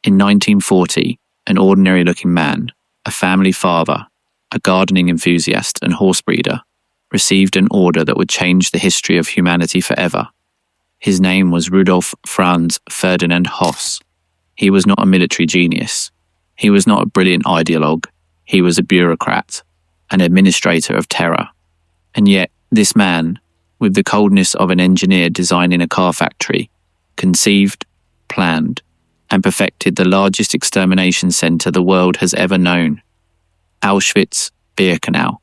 In 1940, an ordinary-looking man, a family father, a gardening enthusiast and horse breeder, received an order that would change the history of humanity forever. His name was Rudolf Franz Ferdinand Höss. He was not a military genius. He was not a brilliant ideologue. He was a bureaucrat, an administrator of terror. And yet, this man, with the coldness of an engineer designing a car factory, conceived, planned, and perfected the largest extermination centre the world has ever known, Auschwitz-Birkenau,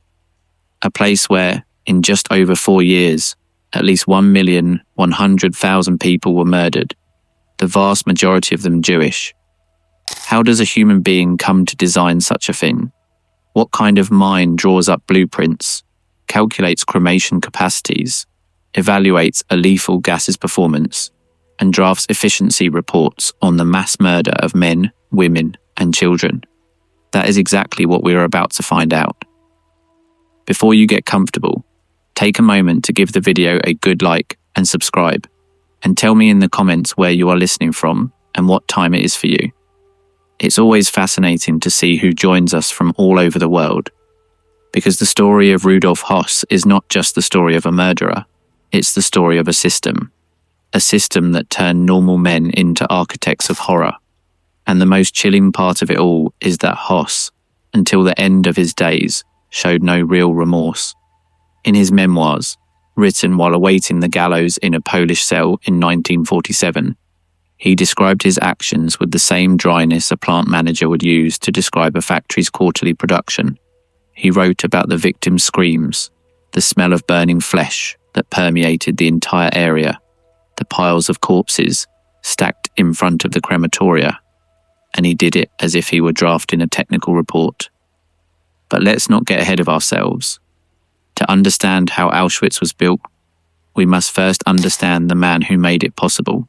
a place where, in just over 4 years, at least 1,100,000 people were murdered, the vast majority of them Jewish. How does a human being come to design such a thing? What kind of mind draws up blueprints, calculates cremation capacities, evaluates a lethal gas's performance, and drafts efficiency reports on the mass murder of men, women, and children? That is exactly what we are about to find out. Before you get comfortable, take a moment to give the video a good like and subscribe, and tell me in the comments where you are listening from and what time it is for you. It's always fascinating to see who joins us from all over the world, because the story of Rudolf Höss is not just the story of a murderer, it's the story of a system that turned normal men into architects of horror. And the most chilling part of it all is that Höss, until the end of his days, showed no real remorse. In his memoirs, written while awaiting the gallows in a Polish cell in 1947, he described his actions with the same dryness a plant manager would use to describe a factory's quarterly production. He wrote about the victims' screams, the smell of burning flesh that permeated the entire area, the piles of corpses stacked in front of the crematoria, and he did it as if he were drafting a technical report. But let's not get ahead of ourselves. To understand how Auschwitz was built, we must first understand the man who made it possible.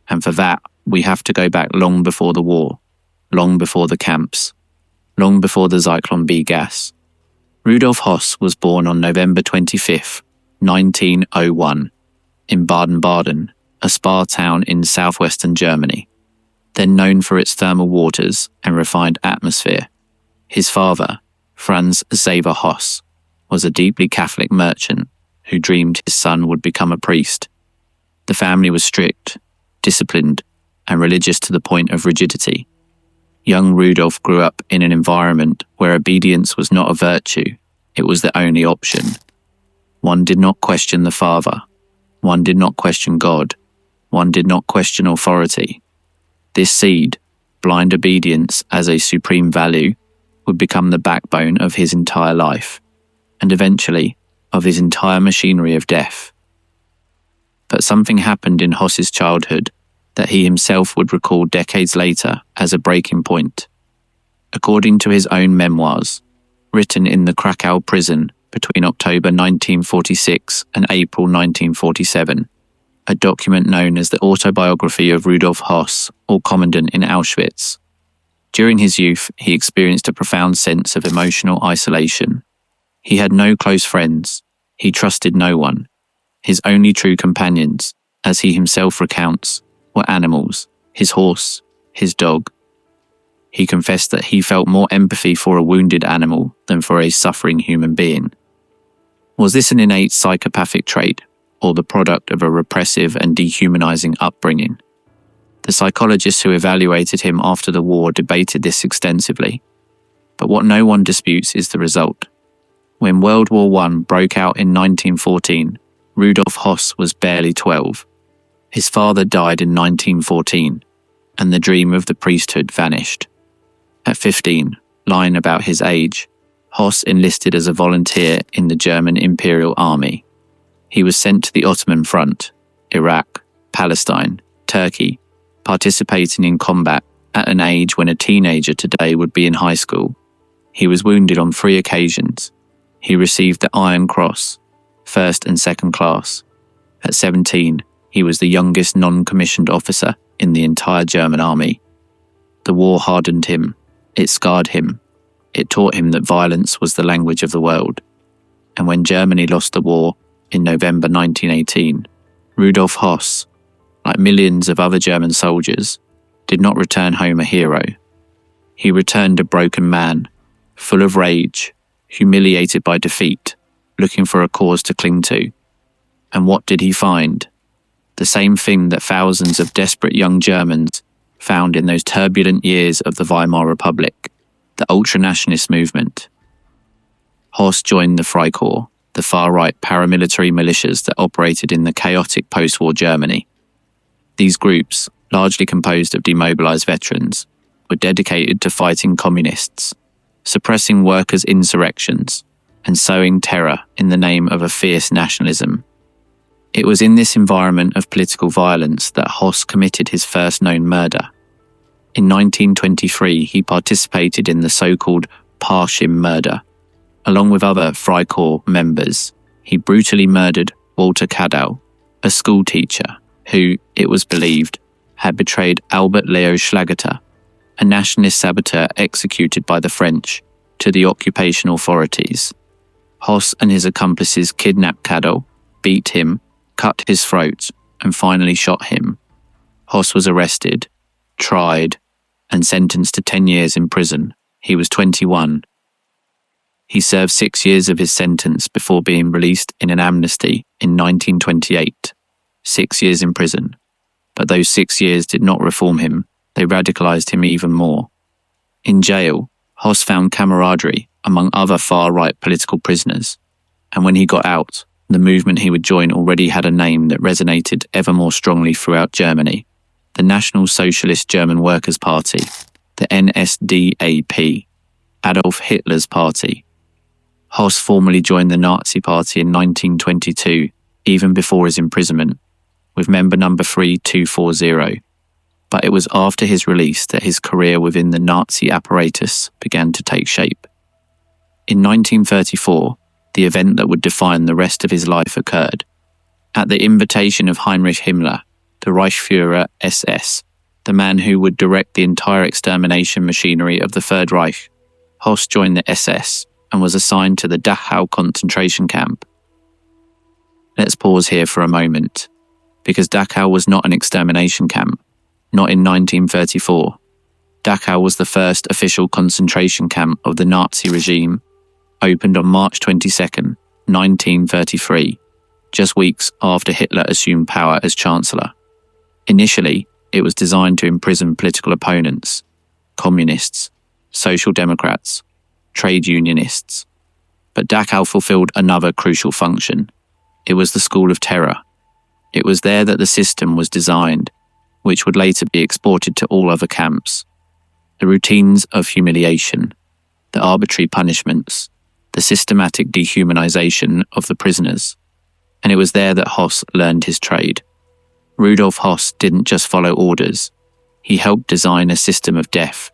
And for that, we have to go back long before the war, long before the camps, long before the Zyklon B gas. Rudolf Höss was born on November 25, 1901, in Baden-Baden, a spa town in southwestern Germany, then known for its thermal waters and refined atmosphere. His father, Franz Xaver Höss, was a deeply Catholic merchant who dreamed his son would become a priest. The family was strict, disciplined, and religious to the point of rigidity. Young Rudolf grew up in an environment where obedience was not a virtue, it was the only option. One did not question the father. One did not question God. One did not question authority. This seed, blind obedience as a supreme value, would become the backbone of his entire life, and eventually of his entire machinery of death. But something happened in Höss's childhood that he himself would recall decades later as a breaking point. According to his own memoirs, written in the Krakow prison between October 1946 and April 1947, a document known as the Autobiography of Rudolf Höss, or Commandant in Auschwitz. During his youth, he experienced a profound sense of emotional isolation. He had no close friends. He trusted no one. His only true companions, as he himself recounts, were animals, his horse, his dog. He confessed that he felt more empathy for a wounded animal than for a suffering human being. Was this an innate psychopathic trait, or the product of a repressive and dehumanizing upbringing? The psychologists who evaluated him after the war debated this extensively, but what no one disputes is the result. When World War I broke out in 1914, Rudolf Höss was barely 12. His father died in 1914, and the dream of the priesthood vanished. At 15, lying about his age, Höss enlisted as a volunteer in the German Imperial Army. He was sent to the Ottoman Front, Iraq, Palestine, Turkey, participating in combat at an age when a teenager today would be in high school. He was wounded on 3 occasions. He received the Iron Cross, first and second class. At 17, he was the youngest non-commissioned officer in the entire German army. The war hardened him. It scarred him. It taught him that violence was the language of the world. And when Germany lost the war in November 1918, Rudolf Höss, like millions of other German soldiers, did not return home a hero. He returned a broken man, full of rage, humiliated by defeat, looking for a cause to cling to. And what did he find? The same thing that thousands of desperate young Germans found in those turbulent years of the Weimar Republic, the ultranationalist movement. Höss joined the Freikorps, the far-right paramilitary militias that operated in the chaotic post-war Germany. These groups, largely composed of demobilized veterans, were dedicated to fighting communists, suppressing workers' insurrections, and sowing terror in the name of a fierce nationalism. It was in this environment of political violence that Höss committed his first known murder. In 1923, he participated in the so-called Parchim murder. Along with other Freikorps members, he brutally murdered Walter Kadow, a schoolteacher who, it was believed, had betrayed Albert Leo Schlageter, a nationalist saboteur executed by the French, to the occupation authorities. Höss and his accomplices kidnapped Kadow, beat him, cut his throat, and finally shot him. Höss was arrested, tried, and sentenced to 10 years in prison. He was 21. He served 6 years of his sentence before being released in an amnesty in 1928. 6 years in prison. But those 6 years did not reform him, they radicalized him even more. In jail, Höss found camaraderie among other far-right political prisoners, and when he got out, the movement he would join already had a name that resonated ever more strongly throughout Germany: the National Socialist German Workers' Party, the NSDAP, Adolf Hitler's party. Höss formally joined the Nazi Party in 1922, even before his imprisonment, with member number 3240. But it was after his release that his career within the Nazi apparatus began to take shape. In 1934, the event that would define the rest of his life occurred. At the invitation of Heinrich Himmler, the Reichsführer SS, the man who would direct the entire extermination machinery of the Third Reich, Höss joined the SS and was assigned to the Dachau concentration camp. Let's pause here for a moment, because Dachau was not an extermination camp, not in 1934. Dachau was the first official concentration camp of the Nazi regime, opened on March 22, 1933, just weeks after Hitler assumed power as Chancellor. Initially, it was designed to imprison political opponents, communists, social democrats, trade unionists. But Dachau fulfilled another crucial function. It was the school of terror. It was there that the system was designed, which would later be exported to all other camps. The routines of humiliation, the arbitrary punishments, the systematic dehumanization of the prisoners. And it was there that Höss learned his trade. Rudolf Höss didn't just follow orders. He helped design a system of death.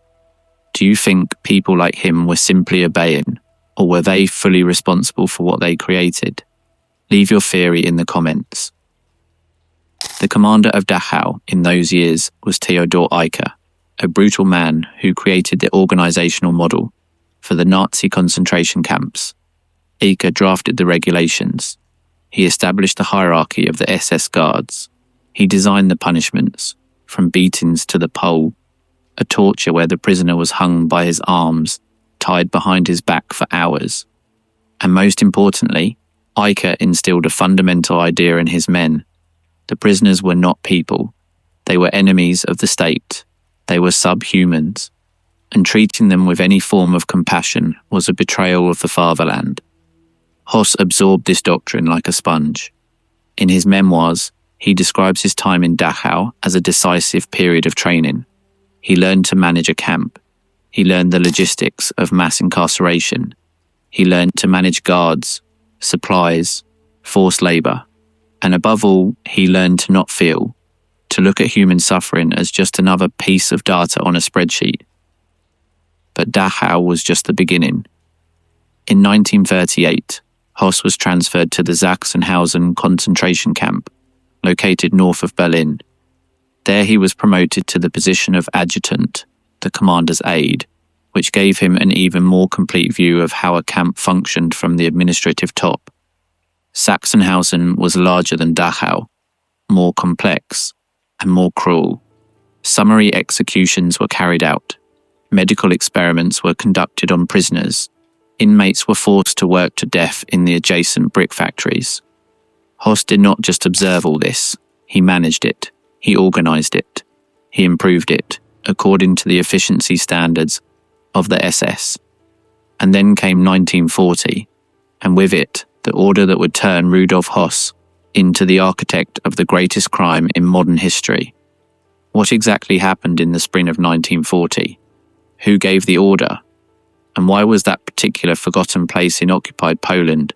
Do you think people like him were simply obeying, or were they fully responsible for what they created? Leave your theory in the comments. The commander of Dachau in those years was Theodor Eicke, a brutal man who created the organizational model for the Nazi concentration camps. Eicke drafted the regulations. He established the hierarchy of the SS guards. He designed the punishments, from beatings to the pole, a torture where the prisoner was hung by his arms, tied behind his back for hours. And most importantly, Eicke instilled a fundamental idea in his men. The prisoners were not people. They were enemies of the state. They were subhumans. And treating them with any form of compassion was a betrayal of the fatherland. Höss absorbed this doctrine like a sponge. In his memoirs, he describes his time in Dachau as a decisive period of training. He learned to manage a camp. He learned the logistics of mass incarceration. He learned to manage guards, supplies, forced labor. And above all, he learned to not feel, to look at human suffering as just another piece of data on a spreadsheet. But Dachau was just the beginning. In 1938, Höss was transferred to the Sachsenhausen concentration camp, located north of Berlin. There he was promoted to the position of adjutant, the commander's aide, which gave him an even more complete view of how a camp functioned from the administrative top. Sachsenhausen was larger than Dachau, more complex, and more cruel. Summary executions were carried out. Medical experiments were conducted on prisoners. Inmates were forced to work to death in the adjacent brick factories. Höss did not just observe all this, he managed it, he organized it, he improved it, according to the efficiency standards of the SS. And then came 1940, and with it, the order that would turn Rudolf Höss into the architect of the greatest crime in modern history. What exactly happened in the spring of 1940? Who gave the order? And why was that particular forgotten place in occupied Poland,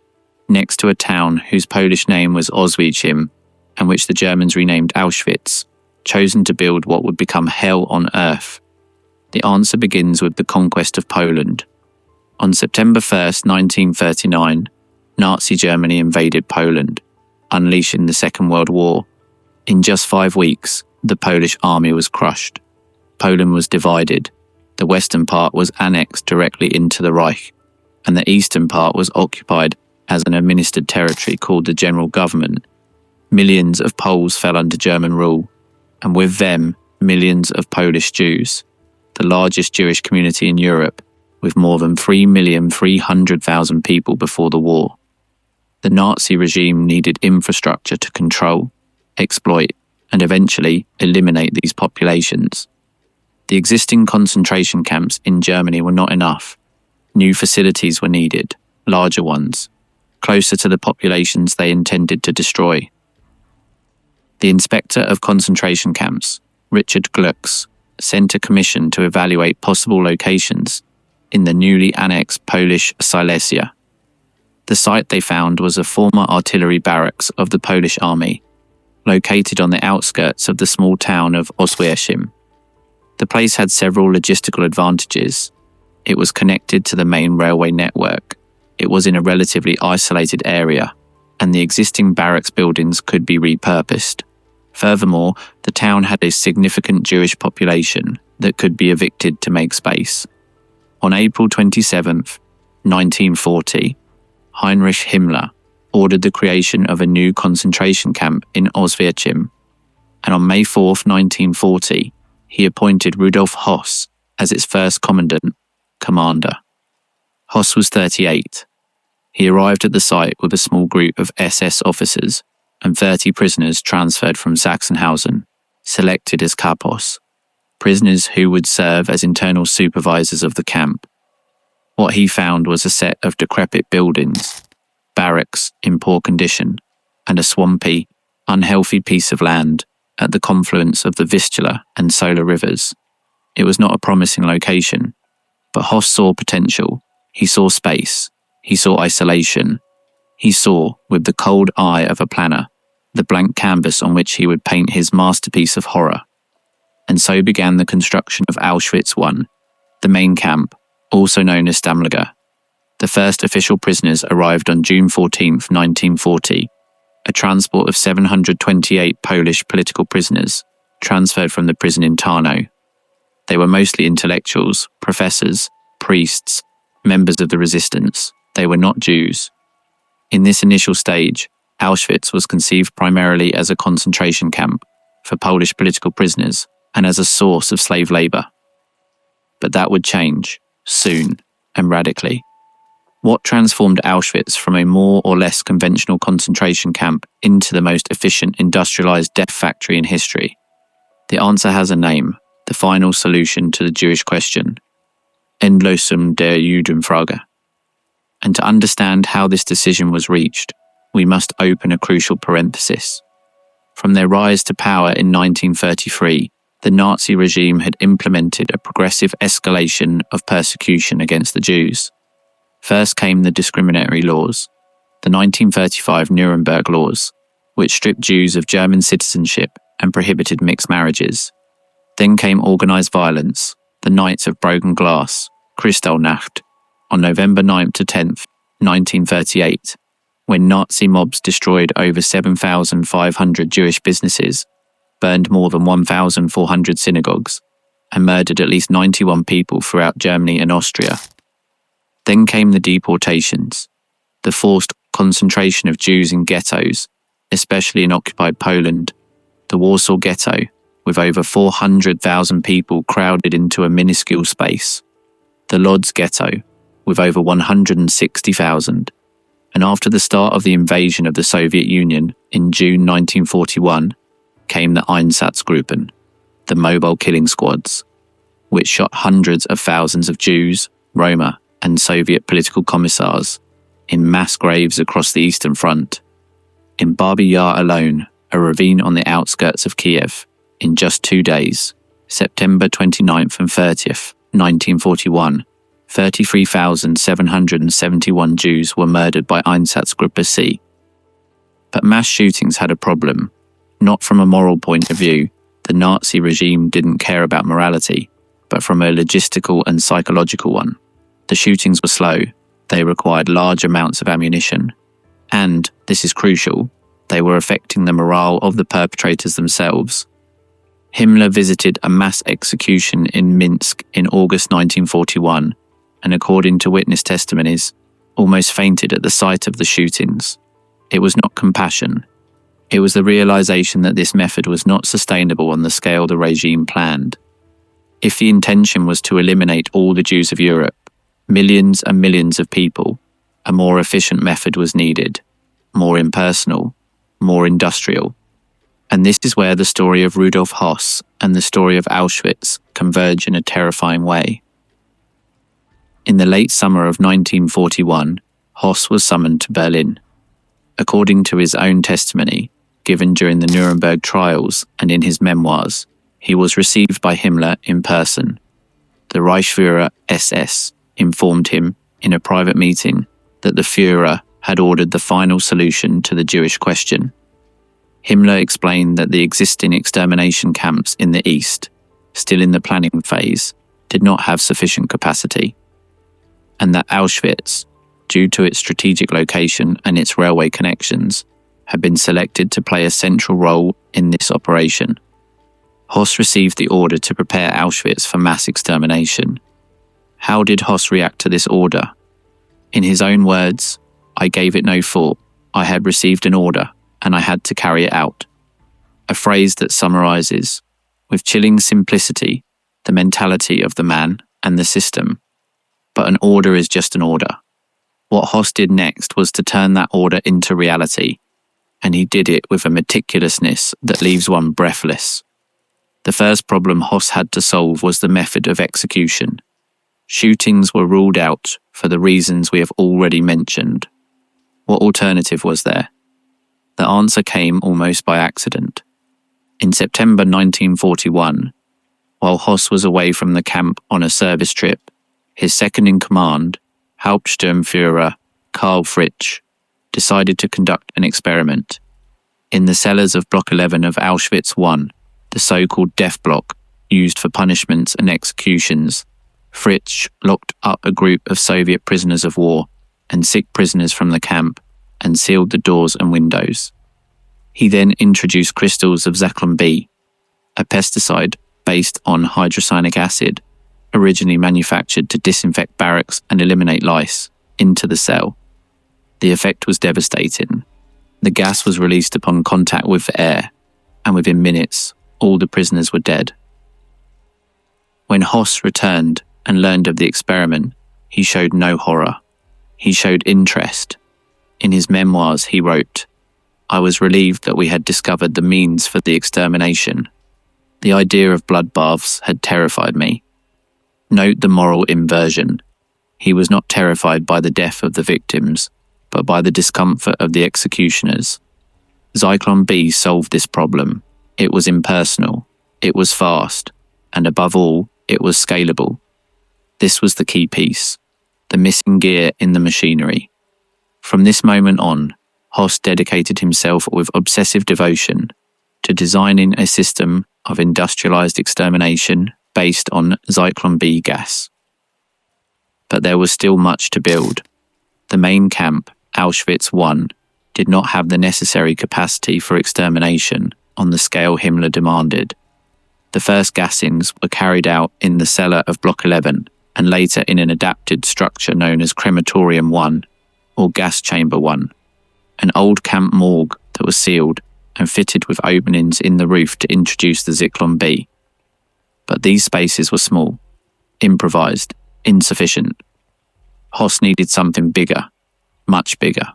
next to a town whose Polish name was Auschwitz, and which the Germans renamed Auschwitz, chosen to build what would become hell on earth? The answer begins with the conquest of Poland. On September 1st, 1939, Nazi Germany invaded Poland, unleashing the Second World War. In just 5 weeks, the Polish army was crushed. Poland was divided. The western part was annexed directly into the Reich, and the eastern part was occupied as an administered territory called the General Government. Millions of Poles fell under German rule, and with them, millions of Polish Jews, the largest Jewish community in Europe, with more than 3,300,000 people before the war. The Nazi regime needed infrastructure to control, exploit, and eventually eliminate these populations. The existing concentration camps in Germany were not enough. New facilities were needed, larger ones, closer to the populations they intended to destroy. The inspector of concentration camps, Richard Glucks, sent a commission to evaluate possible locations in the newly annexed Polish Silesia. The site they found was a former artillery barracks of the Polish army, located on the outskirts of the small town of Auschwitz. The place had several logistical advantages. It was connected to the main railway network. It was in a relatively isolated area, and the existing barracks buildings could be repurposed. Furthermore, the town had a significant Jewish population that could be evicted to make space. On April 27, 1940, Heinrich Himmler ordered the creation of a new concentration camp in Auschwitz, and on May 4, 1940, he appointed Rudolf Höss as its first commander. Höss was 38. He arrived at the site with a small group of SS officers and 30 prisoners transferred from Sachsenhausen, selected as kapos, prisoners who would serve as internal supervisors of the camp. What he found was a set of decrepit buildings, barracks in poor condition, and a swampy, unhealthy piece of land at the confluence of the Vistula and Sola rivers. It was not a promising location, but Höss saw potential. He saw space. He saw isolation. He saw, with the cold eye of a planner, the blank canvas on which he would paint his masterpiece of horror. And so began the construction of Auschwitz I, the main camp, also known as Stammlager. The first official prisoners arrived on June 14, 1940, a transport of 728 Polish political prisoners, transferred from the prison in Tarnow. They were mostly intellectuals, professors, priests, members of the resistance. They were not Jews. In this initial stage, Auschwitz was conceived primarily as a concentration camp for Polish political prisoners and as a source of slave labor. But that would change, soon and radically. What transformed Auschwitz from a more or less conventional concentration camp into the most efficient industrialized death factory in history? The answer has a name, the final solution to the Jewish question, Endlösung der Judenfrage. And to understand how this decision was reached, we must open a crucial parenthesis. From their rise to power in 1933, the Nazi regime had implemented a progressive escalation of persecution against the Jews. First came the discriminatory laws, the 1935 Nuremberg laws, which stripped Jews of German citizenship and prohibited mixed marriages. Then came organized violence, the Nights of Broken Glass, Kristallnacht, on November 9 to 10, 1938, when Nazi mobs destroyed over 7,500 Jewish businesses, burned more than 1,400 synagogues, and murdered at least 91 people throughout Germany and Austria. Then came the deportations, the forced concentration of Jews in ghettos, especially in occupied Poland, the Warsaw Ghetto, with over 400,000 people crowded into a minuscule space. The Lodz Ghetto, with over 160,000. And after the start of the invasion of the Soviet Union in June 1941, came the Einsatzgruppen, the mobile killing squads, which shot hundreds of thousands of Jews, Roma, and Soviet political commissars in mass graves across the Eastern Front. In Babi Yar alone, a ravine on the outskirts of Kiev, in just 2 days, September 29th and 30th, 1941, 33,771 Jews were murdered by Einsatzgruppe C. But mass shootings had a problem. Not from a moral point of view, the Nazi regime didn't care about morality, but from a logistical and psychological one. The shootings were slow, they required large amounts of ammunition, and, this is crucial, they were affecting the morale of the perpetrators themselves. Himmler visited a mass execution in Minsk in August 1941, and according to witness testimonies, almost fainted at the sight of the shootings. It was not compassion. It was the realization that this method was not sustainable on the scale the regime planned. If the intention was to eliminate all the Jews of Europe, millions and millions of people, a more efficient method was needed, more impersonal, more industrial. And this is where the story of Rudolf Höss and the story of Auschwitz converge in a terrifying way. In the late summer of 1941, Höss was summoned to Berlin. According to his own testimony, given during the Nuremberg trials and in his memoirs, he was received by Himmler in person. The Reichsführer SS informed him in a private meeting that the Führer had ordered the final solution to the Jewish question. Himmler explained that the existing extermination camps in the East, still in the planning phase, did not have sufficient capacity, and that Auschwitz, due to its strategic location and its railway connections, had been selected to play a central role in this operation. Höss received the order to prepare Auschwitz for mass extermination. How did Höss react to this order? In his own words, "I gave it no thought. I had received an order, and I had to carry it out." A phrase that summarizes, with chilling simplicity, the mentality of the man and the system. But an order is just an order. What Höss did next was to turn that order into reality, and he did it with a meticulousness that leaves one breathless. The first problem Höss had to solve was the method of execution. Shootings were ruled out for the reasons we have already mentioned. What alternative was there? The answer came almost by accident. In September 1941, while Höss was away from the camp on a service trip, his second-in-command, Hauptsturmführer Karl Fritsch, decided to conduct an experiment. In the cellars of Block 11 of Auschwitz I, the so-called death block used for punishments and executions, Fritsch locked up a group of Soviet prisoners of war and sick prisoners from the camp and sealed the doors and windows. He then introduced crystals of Zyklon B, a pesticide based on hydrocyanic acid, originally manufactured to disinfect barracks and eliminate lice, into the cell. The effect was devastating. The gas was released upon contact with the air, and within minutes, all the prisoners were dead. When Höss returned and learned of the experiment, he showed no horror. He showed interest. In his memoirs, he wrote, "I was relieved that we had discovered the means for the extermination. The idea of bloodbaths had terrified me." Note the moral inversion. He was not terrified by the death of the victims, but by the discomfort of the executioners. Zyklon B solved this problem. It was impersonal, it was fast, and above all, it was scalable. This was the key piece, the missing gear in the machinery. From this moment on, Höss dedicated himself with obsessive devotion to designing a system of industrialized extermination based on Zyklon B gas. But there was still much to build. The main camp, Auschwitz I, did not have the necessary capacity for extermination on the scale Himmler demanded. The first gassings were carried out in the cellar of Block 11 and later in an adapted structure known as Crematorium I, or Gas Chamber I, an old camp morgue that was sealed and fitted with openings in the roof to introduce the Zyklon B. But these spaces were small, improvised, insufficient. Höss needed something bigger, much bigger.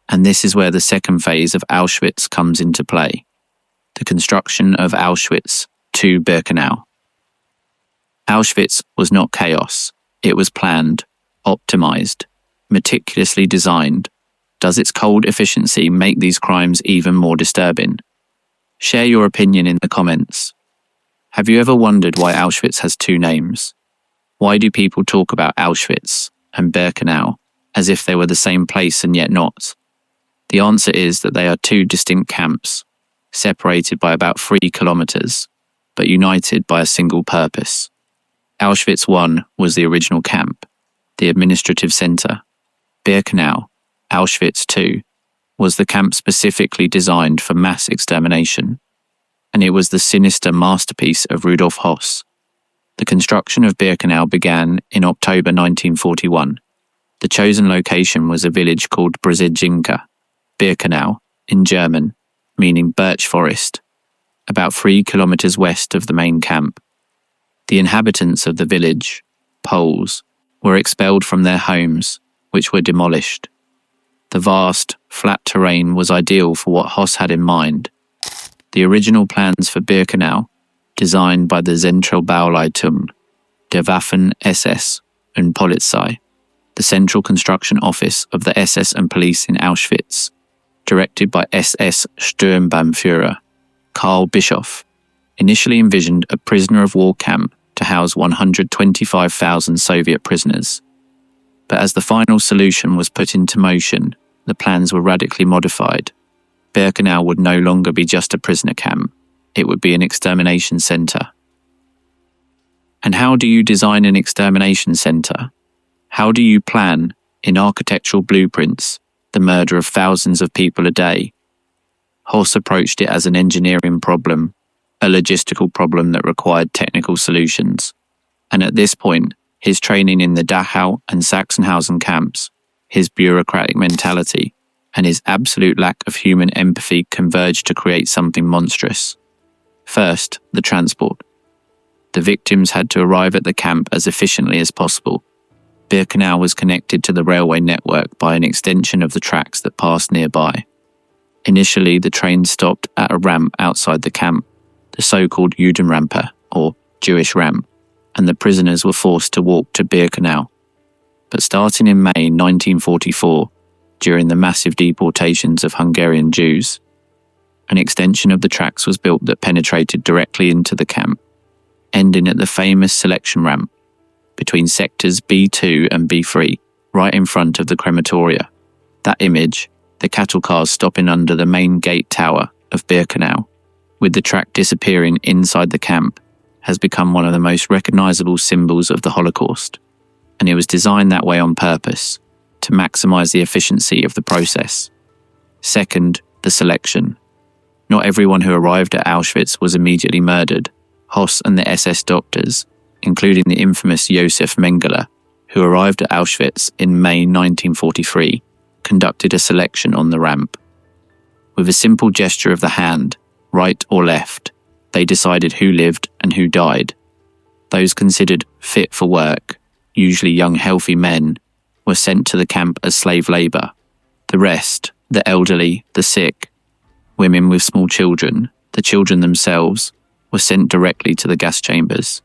And this is where the second phase of Auschwitz comes into play, the construction of Auschwitz to Birkenau. Auschwitz was not chaos. It was planned, optimized, meticulously designed. Does its cold efficiency make these crimes even more disturbing? Share your opinion in the comments. Have you ever wondered why Auschwitz has two names? Why do people talk about Auschwitz and Birkenau as if they were the same place and yet not? The answer is that they are two distinct camps, separated by about 3 kilometers, but united by a single purpose. Auschwitz I was the original camp, the administrative center. Birkenau, Auschwitz II, was the camp specifically designed for mass extermination, and it was the sinister masterpiece of Rudolf Höss. The construction of Birkenau began in October 1941. The chosen location was a village called Brzezinka, Birkenau, in German, meaning birch forest, about 3 kilometers west of the main camp. The inhabitants of the village, Poles, were expelled from their homes, which were demolished. The vast, flat terrain was ideal for what Höss had in mind. The original plans for Birkenau, designed by the Zentralbauleitung der Waffen-SS und Polizei, the Central Construction Office of the SS and Police in Auschwitz, directed by SS Sturmbannführer Karl Bischoff, initially envisioned a prisoner of war camp to house 125,000 Soviet prisoners. But as the final solution was put into motion, the plans were radically modified. Birkenau would no longer be just a prisoner camp, it would be an extermination center. And how do you design an extermination center? How do you plan, in architectural blueprints, the murder of thousands of people a day? Höss approached it as an engineering problem, a logistical problem that required technical solutions. And at this point, his training in the Dachau and Sachsenhausen camps, his bureaucratic mentality, and his absolute lack of human empathy converged to create something monstrous. First, the transport. The victims had to arrive at the camp as efficiently as possible. Birkenau was connected to the railway network by an extension of the tracks that passed nearby. Initially, the train stopped at a ramp outside the camp, the so-called Judenrampe, or Jewish ramp, and the prisoners were forced to walk to Birkenau. But starting in May 1944, during the massive deportations of Hungarian Jews, an extension of the tracks was built that penetrated directly into the camp, ending at the famous selection ramp between sectors B2 and B3, right in front of the crematoria. That image, the cattle cars stopping under the main gate tower of Birkenau, with the track disappearing inside the camp, has become one of the most recognizable symbols of the Holocaust. And it was designed that way on purpose, to maximize the efficiency of the process. Second, the selection. Not everyone who arrived at Auschwitz was immediately murdered. Höss and the SS doctors, including the infamous Josef Mengele, who arrived at Auschwitz in May 1943, conducted a selection on the ramp. With a simple gesture of the hand, right or left, they decided who lived and who died. Those considered fit for work, usually young healthy men, were sent to the camp as slave labor. The rest, the elderly, the sick, women with small children, the children themselves, were sent directly to the gas chambers.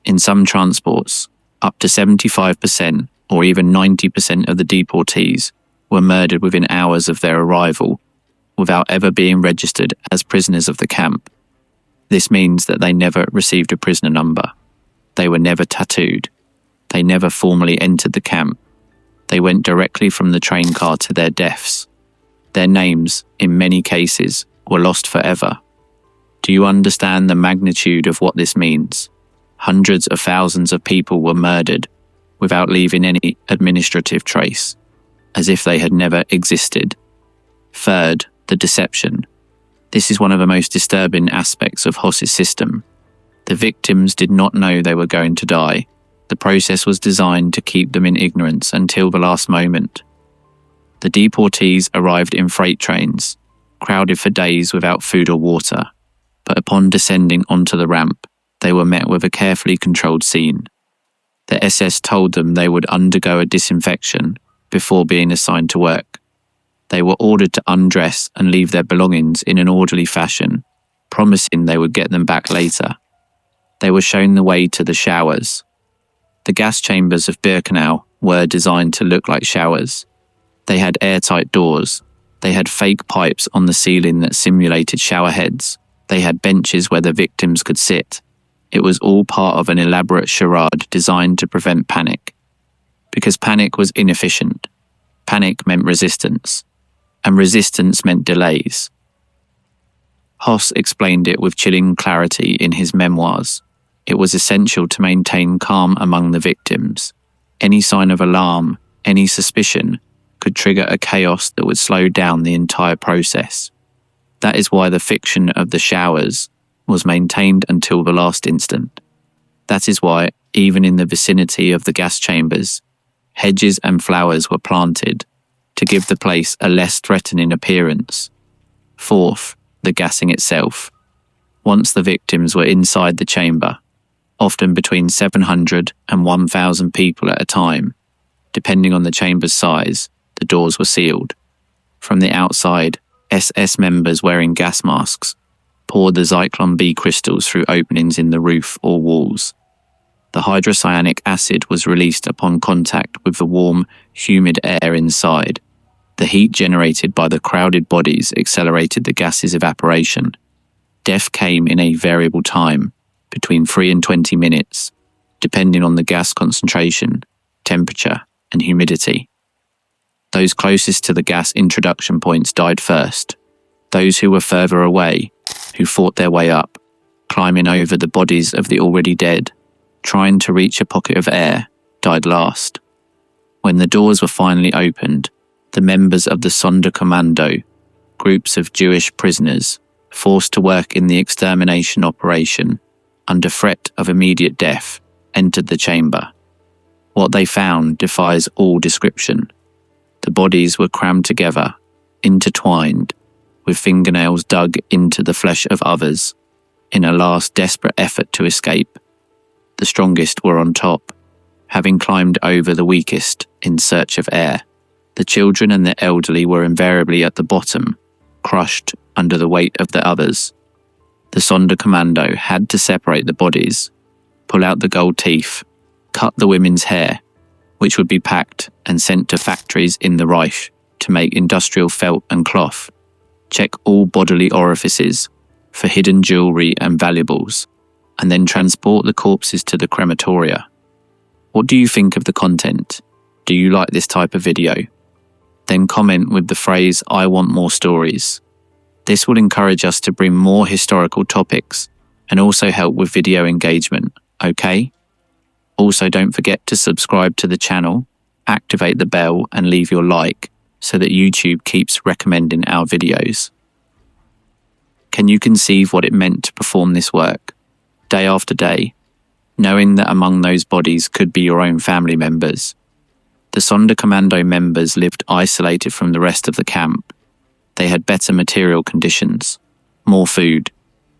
In some transports, up to 75% or even 90% of the deportees were murdered within hours of their arrival, without ever being registered as prisoners of the camp. This means that they never received a prisoner number. They were never tattooed. They never formally entered the camp. They went directly from the train car to their deaths. Their names, in many cases, were lost forever. Do you understand the magnitude of what this means? Hundreds of thousands of people were murdered without leaving any administrative trace, as if they had never existed. Third, the deception. This is one of the most disturbing aspects of Höss's system. The victims did not know they were going to die. The process was designed to keep them in ignorance until the last moment. The deportees arrived in freight trains. crowded for days without food or water. But upon descending onto the ramp, they were met with a carefully controlled scene. The SS told them they would undergo a disinfection before being assigned to work. They were ordered to undress and leave their belongings in an orderly fashion, promising they would get them back later. They were shown the way to the showers. The gas chambers of Birkenau were designed to look like showers. They had airtight doors. They had fake pipes on the ceiling that simulated shower heads. They had benches where the victims could sit. It was all part of an elaborate charade designed to prevent panic. Because panic was inefficient. Panic meant resistance. And resistance meant delays. Höss explained it with chilling clarity in his memoirs. It was essential to maintain calm among the victims. Any sign of alarm, any suspicion, could trigger a chaos that would slow down the entire process. That is why the fiction of the showers was maintained until the last instant. That is why, even in the vicinity of the gas chambers, hedges and flowers were planted to give the place a less threatening appearance. Fourth, the gassing itself. Once the victims were inside the chamber, often between 700 and 1,000 people at a time, depending on the chamber's size, the doors were sealed. From the outside, SS members wearing gas masks poured the Zyklon B crystals through openings in the roof or walls. The hydrocyanic acid was released upon contact with the warm, humid air inside. The heat generated by the crowded bodies accelerated the gas's evaporation. Death came in a variable time, between 3 and 20 minutes, depending on the gas concentration, temperature, and humidity. Those closest to the gas introduction points died first. Those who were further away, who fought their way up, climbing over the bodies of the already dead, trying to reach a pocket of air, died last. When the doors were finally opened, the members of the Sonderkommando, groups of Jewish prisoners, forced to work in the extermination operation, under threat of immediate death, entered the chamber. What they found defies all description. The bodies were crammed together, intertwined, with fingernails dug into the flesh of others, in a last desperate effort to escape. The strongest were on top, having climbed over the weakest in search of air. The children and the elderly were invariably at the bottom, crushed under the weight of the others. The Sonderkommando had to separate the bodies, pull out the gold teeth, cut the women's hair, which would be packed and sent to factories in the Reich to make industrial felt and cloth, check all bodily orifices for hidden jewelry and valuables, and then transport the corpses to the crematoria. What do you think of the content? Do you like this type of video? Then comment with the phrase, "I want more stories." This will encourage us to bring more historical topics and also help with video engagement, okay? Also, don't forget to subscribe to the channel, activate the bell and leave your like so that YouTube keeps recommending our videos. Can you conceive what it meant to perform this work, day after day, knowing that among those bodies could be your own family members? The Sonderkommando members lived isolated from the rest of the camp. They had better material conditions, more food,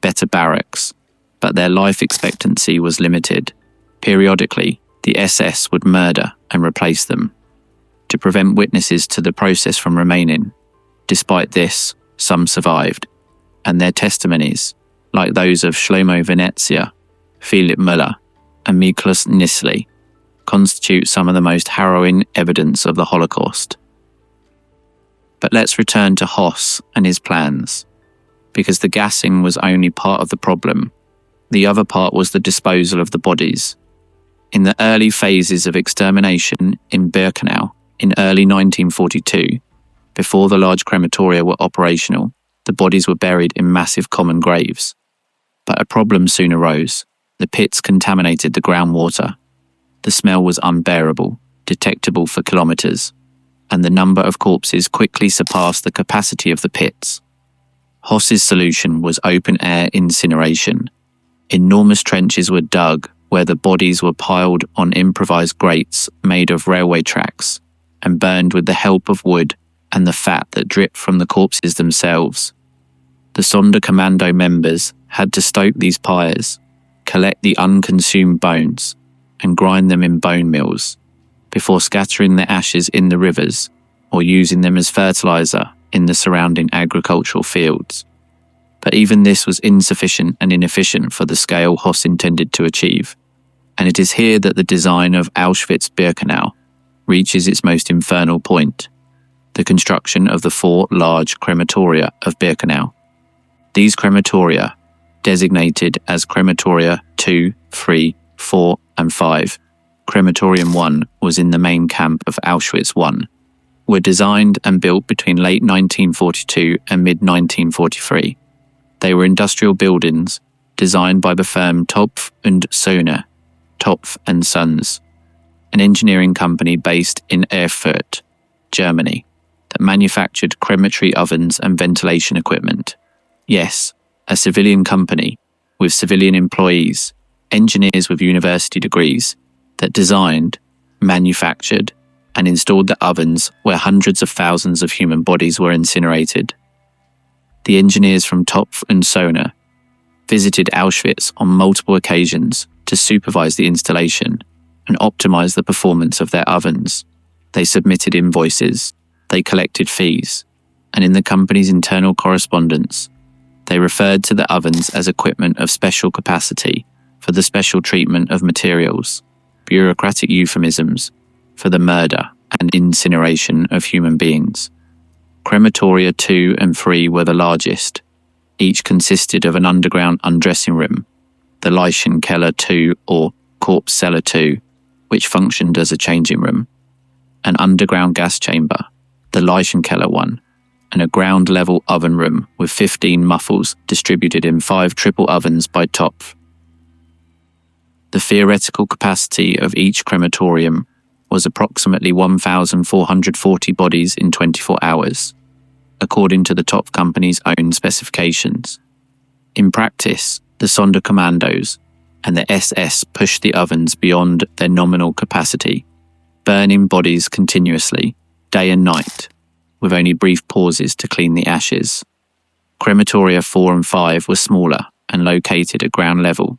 better barracks, but their life expectancy was limited. Periodically, the SS would murder and replace them, to prevent witnesses to the process from remaining. Despite this, some survived, and their testimonies, like those of Shlomo Venezia, Philip Müller, and Miklas Nisli, constitute some of the most harrowing evidence of the Holocaust. But let's return to Höss and his plans, because the gassing was only part of the problem. The other part was the disposal of the bodies. In the early phases of extermination in Birkenau in early 1942, before the large crematoria were operational, the bodies were buried in massive common graves. But a problem soon arose. The pits contaminated the groundwater. The smell was unbearable, detectable for kilometers, and the number of corpses quickly surpassed the capacity of the pits. Höss's solution was open-air incineration. Enormous trenches were dug where the bodies were piled on improvised grates made of railway tracks and burned with the help of wood and the fat that dripped from the corpses themselves. The Sonderkommando members had to stoke these pyres, collect the unconsumed bones, and grind them in bone mills, before scattering the ashes in the rivers or using them as fertilizer in the surrounding agricultural fields. But even this was insufficient and inefficient for the scale Höss intended to achieve, and it is here that the design of Auschwitz-Birkenau reaches its most infernal point: the construction of the 4 large crematoria of Birkenau. These crematoria, designated as Crematoria 2, 3, 4, and 5, Crematorium 1 was in the main camp of Auschwitz I, were designed and built between late 1942 and mid-1943. They were industrial buildings designed by the firm Topf und Söhne, Topf and Sons, an engineering company based in Erfurt, Germany, that manufactured crematory ovens and ventilation equipment. Yes, a civilian company with civilian employees, engineers with university degrees, that designed, manufactured, and installed the ovens where hundreds of thousands of human bodies were incinerated. The engineers from Topf und Söhne visited Auschwitz on multiple occasions to supervise the installation and optimize the performance of their ovens. They submitted invoices, they collected fees, and in the company's internal correspondence, they referred to the ovens as equipment of special capacity for the special treatment of materials, bureaucratic euphemisms for the murder and incineration of human beings. Crematoria 2 and 3 were the largest. Each consisted of an underground undressing room, the Leichenkeller 2 or Corpse Cellar 2, which functioned as a changing room, an underground gas chamber, the Leichenkeller 1, and a ground-level oven room with 15 muffles distributed in 5 triple ovens by Topf. The theoretical capacity of each crematorium was approximately 1,440 bodies in 24 hours, according to the Topf company's own specifications. In practice, the Sonderkommandos and the SS pushed the ovens beyond their nominal capacity, burning bodies continuously, day and night, with only brief pauses to clean the ashes. Crematoria 4 and 5 were smaller and located at ground level.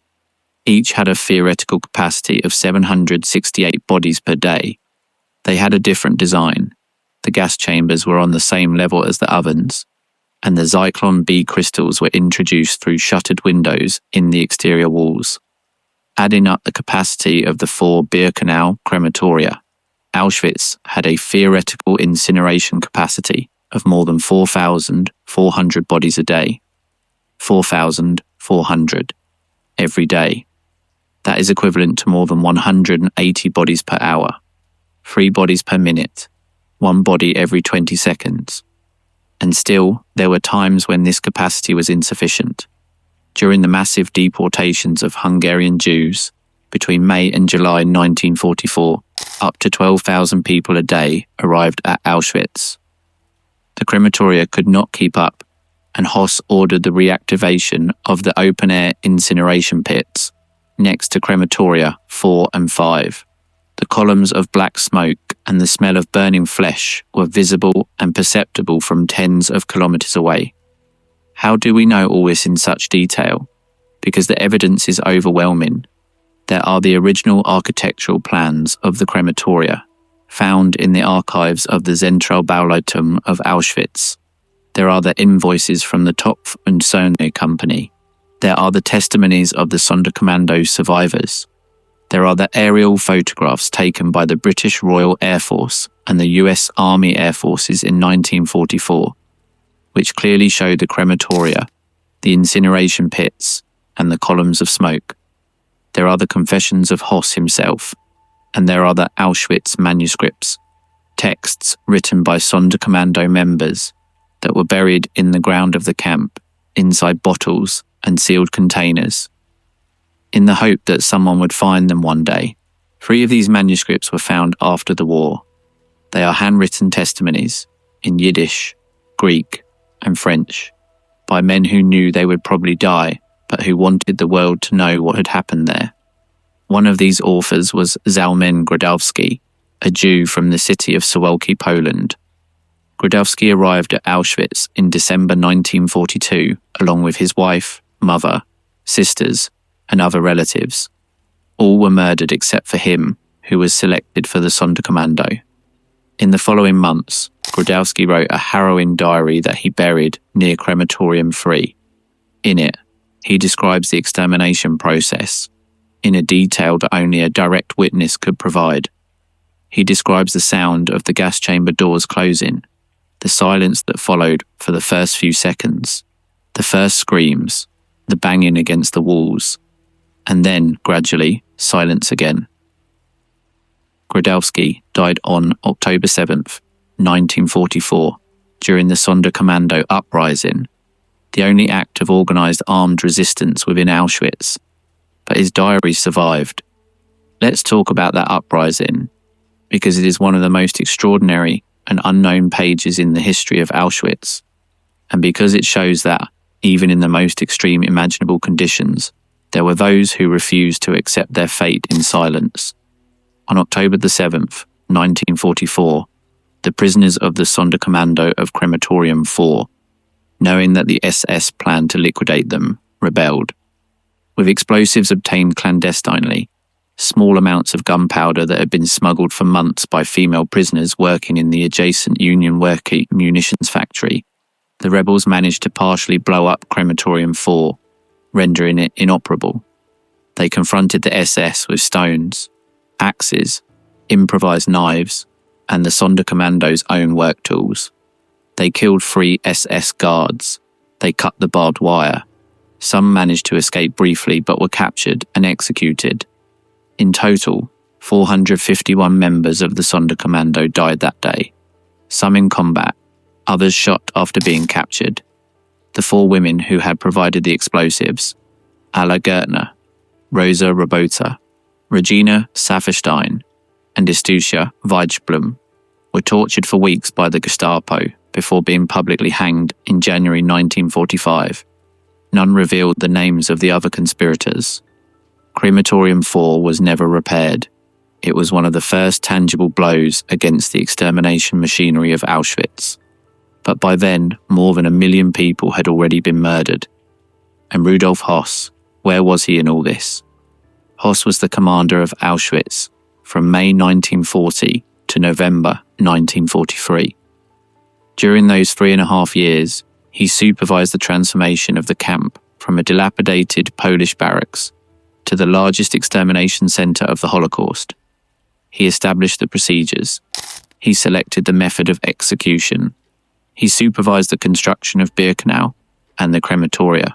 Each had a theoretical capacity of 768 bodies per day. They had a different design. The gas chambers were on the same level as the ovens, and the Zyklon B crystals were introduced through shuttered windows in the exterior walls. Adding up the capacity of the 4 Birkenau crematoria, Auschwitz had a theoretical incineration capacity of more than 4,400 bodies a day. 4,400 every day. That is equivalent to more than 180 bodies per hour, 3 bodies per minute, 1 body every 20 seconds. And still, there were times when this capacity was insufficient. During the massive deportations of Hungarian Jews between May and July 1944, up to 12,000 people a day arrived at Auschwitz. The crematoria could not keep up, and Höss ordered the reactivation of the open-air incineration pits next to crematoria 4 and 5. The columns of black smoke and the smell of burning flesh were visible and perceptible from tens of kilometers away. How do we know all this in such detail? Because the evidence is overwhelming. There are the original architectural plans of the crematoria, found in the archives of the Zentralbauleitung of Auschwitz. There are the invoices from the Topf und Söhne company. There are the testimonies of the Sonderkommando survivors. There are the aerial photographs taken by the British Royal Air Force and the US Army Air Forces in 1944, which clearly show the crematoria, the incineration pits, and the columns of smoke. There are the confessions of Höss himself, and there are the Auschwitz manuscripts, texts written by Sonderkommando members that were buried in the ground of the camp, inside bottles and sealed containers, in the hope that someone would find them one day. 3 of these manuscripts were found after the war. They are handwritten testimonies in Yiddish, Greek, and French by men who knew they would probably die, but who wanted the world to know what had happened there. One of these authors was Zalman Gradowski, a Jew from the city of Suwałki, Poland. Grudowski arrived at Auschwitz in December 1942, along with his wife, mother, sisters, and other relatives. All were murdered except for him, who was selected for the Sonderkommando. In the following months, Grudowski wrote a harrowing diary that he buried near Crematorium 3. In it, he describes the extermination process in a detail that only a direct witness could provide. He describes the sound of the gas chamber doors closing, the silence that followed for the first few seconds, the first screams, the banging against the walls, and then, gradually, silence again. Grudowski died on October 7th, 1944, during the Sonderkommando uprising, the only act of organised armed resistance within Auschwitz, but his diary survived. Let's talk about that uprising, because it is one of the most extraordinary and unknown pages in the history of Auschwitz, and because it shows that, even in the most extreme imaginable conditions, there were those who refused to accept their fate in silence. On October the 7th, 1944, the prisoners of the Sonderkommando of Crematorium 4, knowing that the SS planned to liquidate them, rebelled. With explosives obtained clandestinely, small amounts of gunpowder that had been smuggled for months by female prisoners working in the adjacent Union Worker munitions factory, the rebels managed to partially blow up Crematorium 4, rendering it inoperable. They confronted the SS with stones, axes, improvised knives, and the Sonderkommando's own work tools. They killed 3 SS guards. They cut the barbed wire. Some managed to escape briefly but were captured and executed. In total, 451 members of the Sonderkommando died that day, some in combat, others shot after being captured. The 4 women who had provided the explosives, Alla Gertner, Rosa Robota, Regina Saferstein, and Istutia Weijblum, were tortured for weeks by the Gestapo before being publicly hanged in January 1945. None revealed the names of the other conspirators. Crematorium 4 was never repaired. It was one of the first tangible blows against the extermination machinery of Auschwitz. But by then, more than 1 million people had already been murdered. And Rudolf Höss, where was he in all this? Höss was the commander of Auschwitz from May 1940 to November 1943. During those 3.5 years, he supervised the transformation of the camp from a dilapidated Polish barracks to the largest extermination centre of the Holocaust. He established the procedures. He selected the method of execution. He supervised the construction of Birkenau and the crematoria.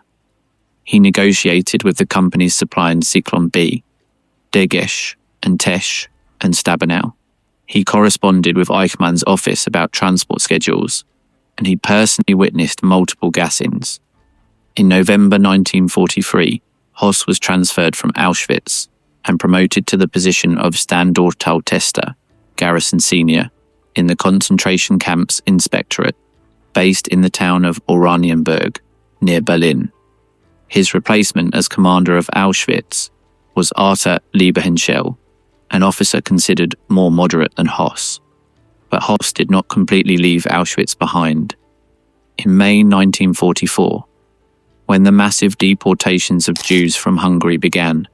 He negotiated with the companies supplying Zyklon B, Degesch and Tesch and Stabenow. He corresponded with Eichmann's office about transport schedules, and he personally witnessed multiple gassings. In November 1943, Höss was transferred from Auschwitz and promoted to the position of Standortaltester, Garrison Senior, in the concentration camps inspectorate, based in the town of Oranienburg, near Berlin. His replacement as commander of Auschwitz was Arthur Lieberhenschel, an officer considered more moderate than Höss. But Höss did not completely leave Auschwitz behind. In May 1944, when the massive deportations of Jews from Hungary began,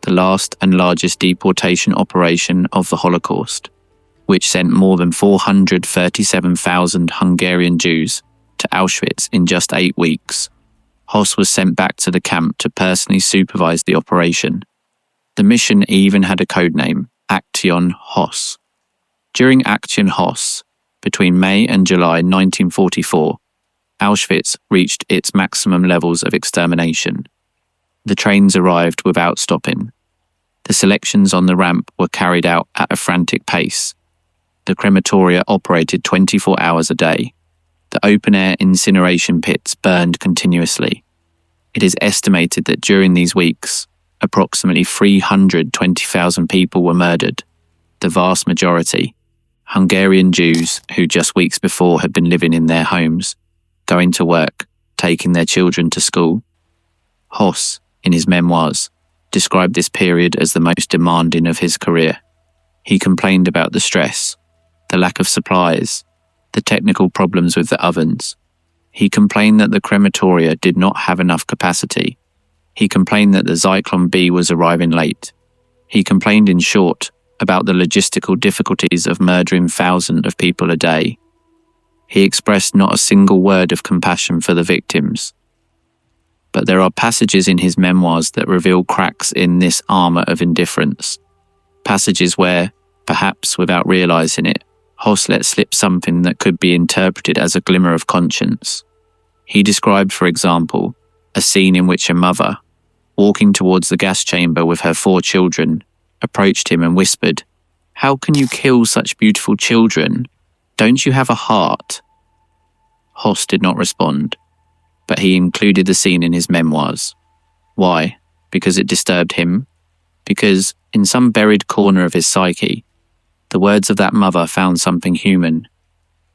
the last and largest deportation operation of the Holocaust, which sent more than 437,000 Hungarian Jews to Auschwitz in just 8 weeks, Höss was sent back to the camp to personally supervise the operation. The mission even had a codename, Aktion Höss. During Aktion Höss, between May and July 1944, Auschwitz reached its maximum levels of extermination. The trains arrived without stopping. The selections on the ramp were carried out at a frantic pace. The crematoria operated 24 hours a day. The open-air incineration pits burned continuously. It is estimated that during these weeks, approximately 320,000 people were murdered, the vast majority Hungarian Jews who just weeks before had been living in their homes, going to work, taking their children to school. Höss, in his memoirs, described this period as the most demanding of his career. He complained about the stress, the lack of supplies, the technical problems with the ovens. He complained that the crematoria did not have enough capacity. He complained that the Zyklon B was arriving late. He complained, in short, about the logistical difficulties of murdering thousands of people a day. He expressed not a single word of compassion for the victims. But there are passages in his memoirs that reveal cracks in this armour of indifference. Passages where, perhaps without realising it, Höss let slip something that could be interpreted as a glimmer of conscience. He described, for example, a scene in which a mother, walking towards the gas chamber with her 4 children, approached him and whispered, "How can you kill such beautiful children? Don't you have a heart?" Höss did not respond, but he included the scene in his memoirs. Why? Because it disturbed him? Because, in some buried corner of his psyche, the words of that mother found something human.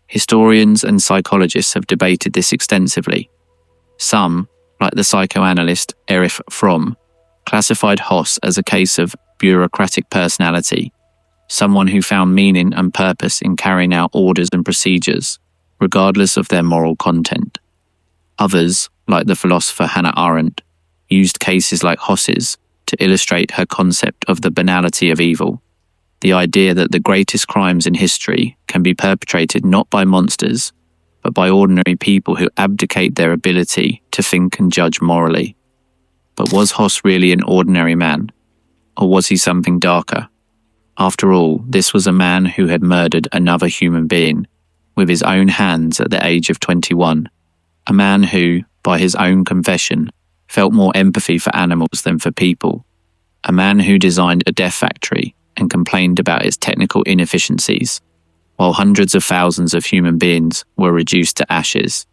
Historians and psychologists have debated this extensively. Some, like the psychoanalyst Erich Fromm, classified Höss as a case of bureaucratic personality, someone who found meaning and purpose in carrying out orders and procedures, regardless of their moral content. Others, like the philosopher Hannah Arendt, used cases like Höss's to illustrate her concept of the banality of evil, the idea that the greatest crimes in history can be perpetrated not by monsters, but by ordinary people who abdicate their ability to think and judge morally. But was Höss really an ordinary man? Or was he something darker? After all, this was a man who had murdered another human being with his own hands at the age of 21. A man who, by his own confession, felt more empathy for animals than for people. A man who designed a death factory and complained about its technical inefficiencies, while hundreds of thousands of human beings were reduced to ashes.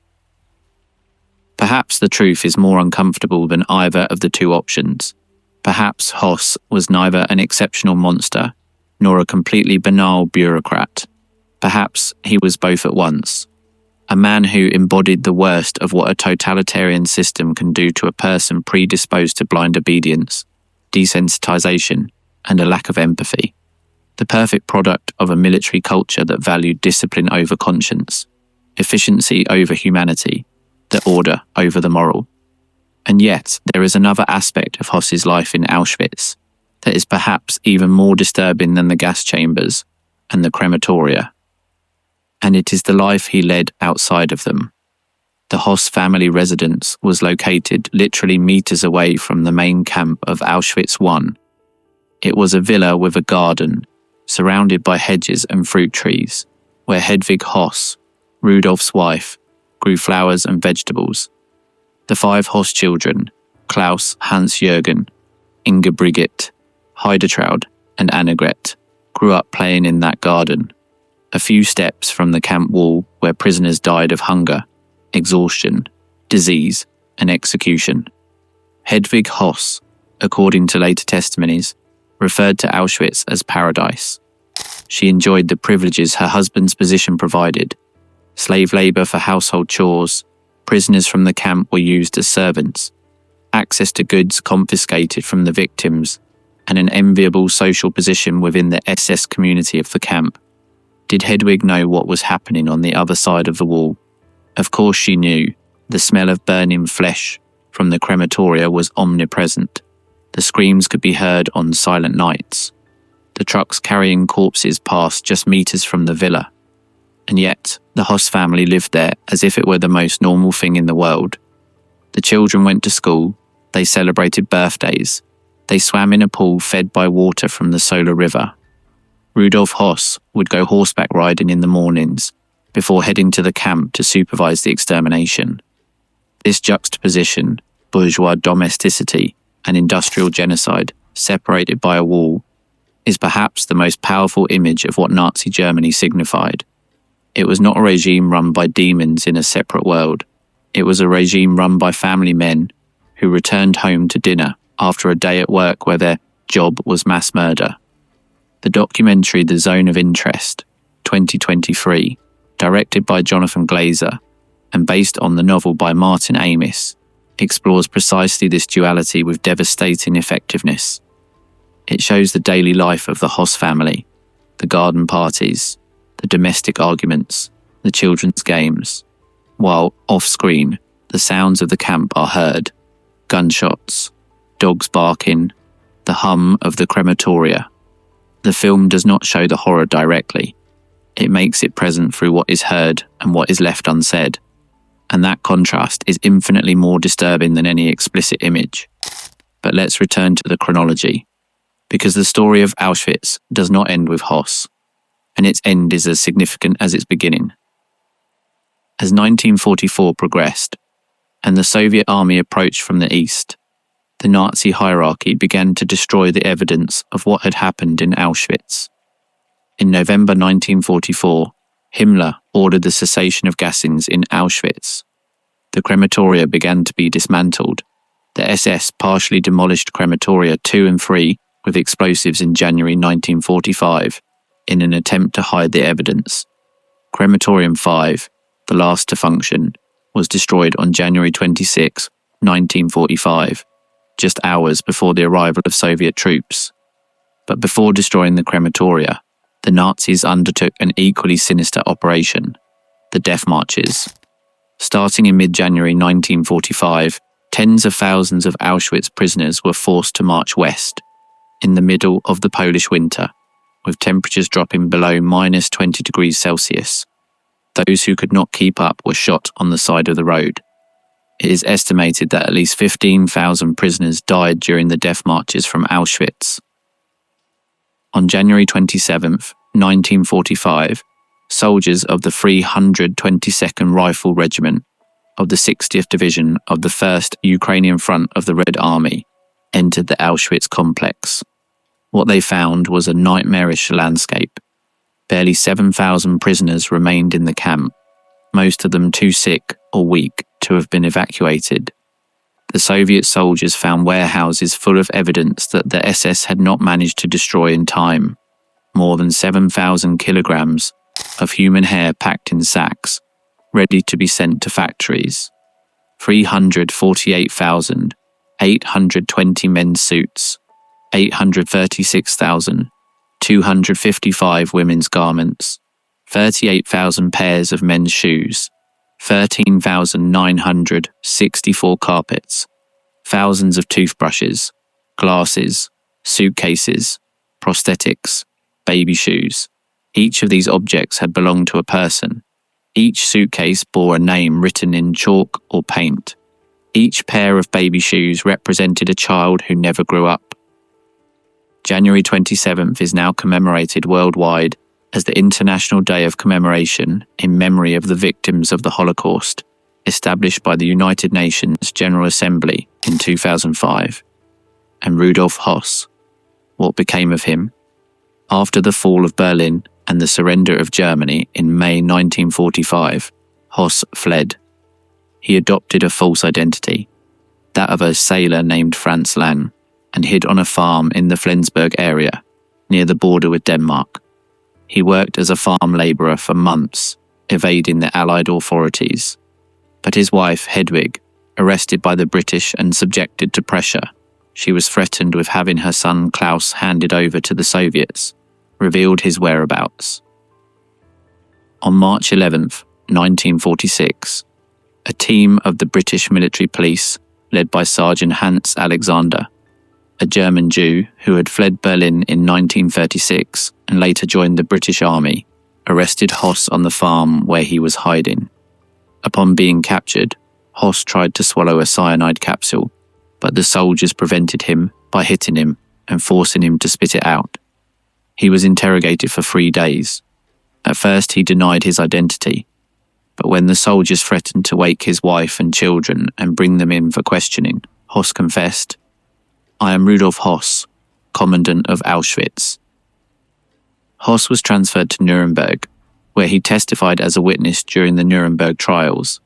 Perhaps the truth is more uncomfortable than either of the two options. Perhaps Höss was neither an exceptional monster nor a completely banal bureaucrat. Perhaps he was both at once. A man who embodied the worst of what a totalitarian system can do to a person predisposed to blind obedience, desensitization, and a lack of empathy. The perfect product of a military culture that valued discipline over conscience, efficiency over humanity, the order over the moral. And yet, there is another aspect of Höss's life in Auschwitz that is perhaps even more disturbing than the gas chambers and the crematoria. And it is the life he led outside of them. The Höss family residence was located literally meters away from the main camp of Auschwitz I. It was a villa with a garden, surrounded by hedges and fruit trees, where Hedwig Höss, Rudolf's wife, grew flowers and vegetables. The 5 Höss children, Klaus, Hans-Jürgen, Inga Brigitte, Heidetraud, and Annegret, grew up playing in that garden, a few steps from the camp wall where prisoners died of hunger, exhaustion, disease, and execution. Hedwig Höss, according to later testimonies, referred to Auschwitz as paradise. She enjoyed the privileges her husband's position provided: slave labour for household chores, prisoners from the camp were used as servants, access to goods confiscated from the victims, and an enviable social position within the SS community of the camp. Did Hedwig know what was happening on the other side of the wall? Of course she knew. The smell of burning flesh from the crematoria was omnipresent. The screams could be heard on silent nights. The trucks carrying corpses passed just meters from the villa. And yet, the Höss family lived there as if it were the most normal thing in the world. The children went to school, they celebrated birthdays, they swam in a pool fed by water from the Solar River. Rudolf Höss would go horseback riding in the mornings before heading to the camp to supervise the extermination. This juxtaposition, bourgeois domesticity and industrial genocide separated by a wall, is perhaps the most powerful image of what Nazi Germany signified. It was not a regime run by demons in a separate world. It was a regime run by family men who returned home to dinner after a day at work where their job was mass murder. The documentary The Zone of Interest, 2023, directed by Jonathan Glazer and based on the novel by Martin Amis, explores precisely this duality with devastating effectiveness. It shows the daily life of the Höss family, the garden parties, the domestic arguments, the children's games, while off-screen, the sounds of the camp are heard: gunshots, dogs barking, the hum of the crematoria. The film does not show the horror directly. It makes it present through what is heard and what is left unsaid, and that contrast is infinitely more disturbing than any explicit image. But let's return to the chronology, because the story of Auschwitz does not end with Höss, and its end is as significant as its beginning. As 1944 progressed, and the Soviet army approached from the east, the Nazi hierarchy began to destroy the evidence of what had happened in Auschwitz. In November 1944, Himmler ordered the cessation of gassings in Auschwitz. The crematoria began to be dismantled. The SS partially demolished crematoria 2 and 3 with explosives in January 1945 in an attempt to hide the evidence. Crematorium 5, the last to function, was destroyed on January 26, 1945, just hours before the arrival of Soviet troops. But before destroying the crematoria, the Nazis undertook an equally sinister operation, the Death Marches. Starting in mid-January 1945, tens of thousands of Auschwitz prisoners were forced to march west, in the middle of the Polish winter, with temperatures dropping below minus 20 degrees Celsius. Those who could not keep up were shot on the side of the road. It is estimated that at least 15,000 prisoners died during the death marches from Auschwitz. On January 27, 1945, soldiers of the 322nd Rifle Regiment of the 60th Division of the 1st Ukrainian Front of the Red Army entered the Auschwitz complex. What they found was a nightmarish landscape. Barely 7,000 prisoners remained in the camp, most of them too sick or weak to have been evacuated. The Soviet soldiers found warehouses full of evidence that the SS had not managed to destroy in time. More than 7,000 kilograms of human hair packed in sacks, ready to be sent to factories. 348,820 men's suits, 836,255 women's garments, 38,000 pairs of men's shoes, 13,964 carpets, thousands of toothbrushes, glasses, suitcases, prosthetics, baby shoes. Each of these objects had belonged to a person. Each suitcase bore a name written in chalk or paint. Each pair of baby shoes represented a child who never grew up. January 27th is now commemorated worldwide as the International Day of Commemoration in memory of the victims of the Holocaust, established by the United Nations General Assembly in 2005. And Rudolf Höss, what became of him? After the fall of Berlin and the surrender of Germany in May 1945, Höss fled. He adopted a false identity, that of a sailor named Franz Lang, and hid on a farm in the Flensburg area, near the border with Denmark. He worked as a farm labourer for months, evading the Allied authorities. But his wife, Hedwig, arrested by the British and subjected to pressure, she was threatened with having her son Klaus handed over to the Soviets, revealed his whereabouts. On March 11th, 1946, a team of the British military police, led by Sergeant Hans Alexander, a German Jew who had fled Berlin in 1936 and later joined the British Army, arrested Höss on the farm where he was hiding. Upon being captured, Höss tried to swallow a cyanide capsule, but the soldiers prevented him by hitting him and forcing him to spit it out. He was interrogated for 3 days. At first he denied his identity, but when the soldiers threatened to wake his wife and children and bring them in for questioning, Höss confessed, "I am Rudolf Höss, Commandant of Auschwitz." Höss was transferred to Nuremberg, where he testified as a witness during the Nuremberg trials.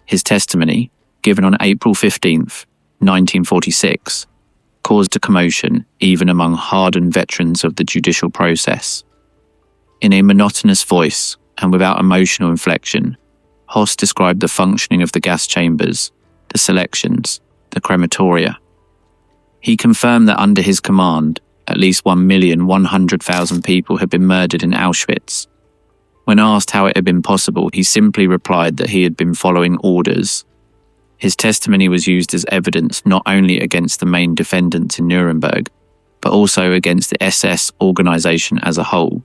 His testimony, given on April 15th, 1946, caused a commotion even among hardened veterans of the judicial process. In a monotonous voice and without emotional inflection, Höss described the functioning of the gas chambers, the selections, the crematoria. He confirmed that under his command, at least 1,100,000 people had been murdered in Auschwitz. When asked how it had been possible, he simply replied that he had been following orders. His testimony was used as evidence not only against the main defendants in Nuremberg, but also against the SS organization as a whole.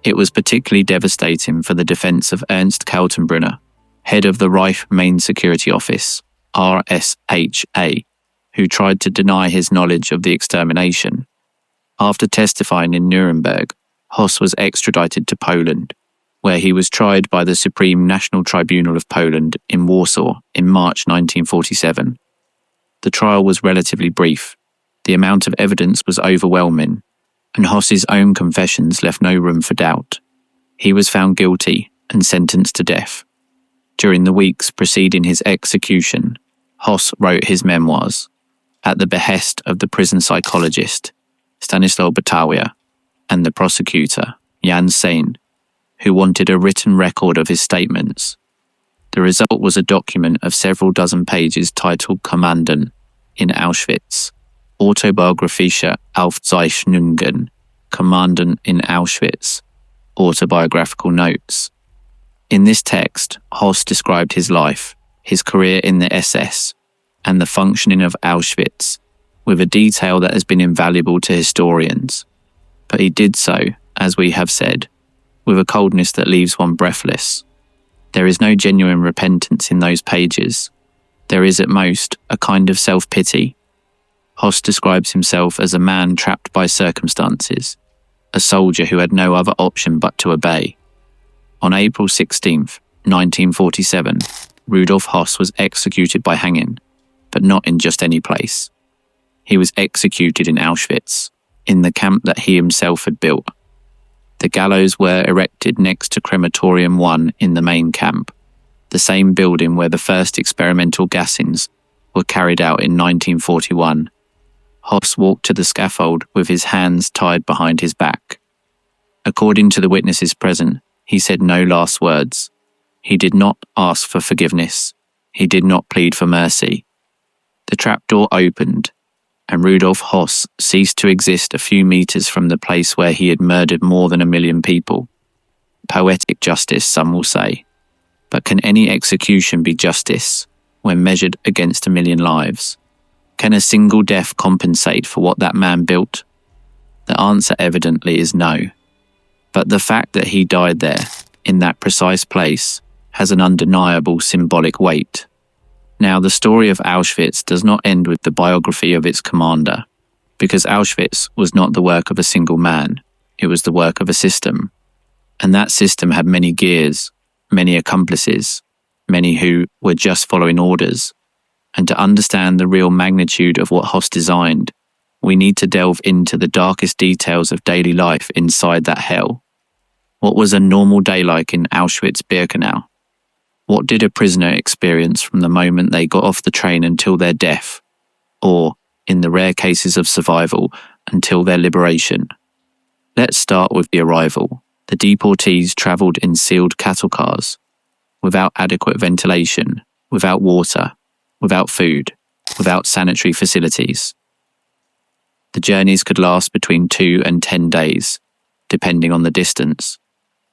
It was particularly devastating for the defense of Ernst Kaltenbrunner, head of the Reich Main Security Office, RSHA, who tried to deny his knowledge of the extermination. After testifying in Nuremberg, Höss was extradited to Poland, where he was tried by the Supreme National Tribunal of Poland in Warsaw in March 1947. The trial was relatively brief. The amount of evidence was overwhelming, and Höss's own confessions left no room for doubt. He was found guilty and sentenced to death. During the weeks preceding his execution, Höss wrote his memoirs, at the behest of the prison psychologist, Stanislaw Batalia, and the prosecutor, Jan Sein, who wanted a written record of his statements. The result was a document of several dozen pages titled Kommandant in Auschwitz, Autobiografische Aufzeichnungen, Commandant in Auschwitz, Autobiographical Notes. In this text, Höss described his life, his career in the SS, and the functioning of Auschwitz, with a detail that has been invaluable to historians. But he did so, as we have said, with a coldness that leaves one breathless. There is no genuine repentance in those pages. There is at most a kind of self-pity. Höss describes himself as a man trapped by circumstances, a soldier who had no other option but to obey. On April 16th, 1947, Rudolf Höss was executed by hanging, but not in just any place. He was executed in Auschwitz, in the camp that he himself had built. The gallows were erected next to Crematorium 1 in the main camp, the same building where the first experimental gassings were carried out in 1941. Höss walked to the scaffold with his hands tied behind his back. According to the witnesses present, he said no last words. He did not ask for forgiveness. He did not plead for mercy. The trapdoor opened, and Rudolf Höss ceased to exist a few meters from the place where he had murdered more than 1 million people. Poetic justice, some will say. But can any execution be justice when measured against 1 million lives? Can a single death compensate for what that man built? The answer evidently is no. But the fact that he died there, in that precise place, has an undeniable symbolic weight. Now, the story of Auschwitz does not end with the biography of its commander, because Auschwitz was not the work of a single man, it was the work of a system. And that system had many gears, many accomplices, many who were just following orders. And to understand the real magnitude of what Höss designed, we need to delve into the darkest details of daily life inside that hell. What was a normal day like in Auschwitz-Birkenau? What did a prisoner experience from the moment they got off the train until their death, or, in the rare cases of survival, until their liberation? Let's start with the arrival. The deportees travelled in sealed cattle cars, without adequate ventilation, without water, without food, without sanitary facilities. The journeys could last between 2 and 10 days, depending on the distance.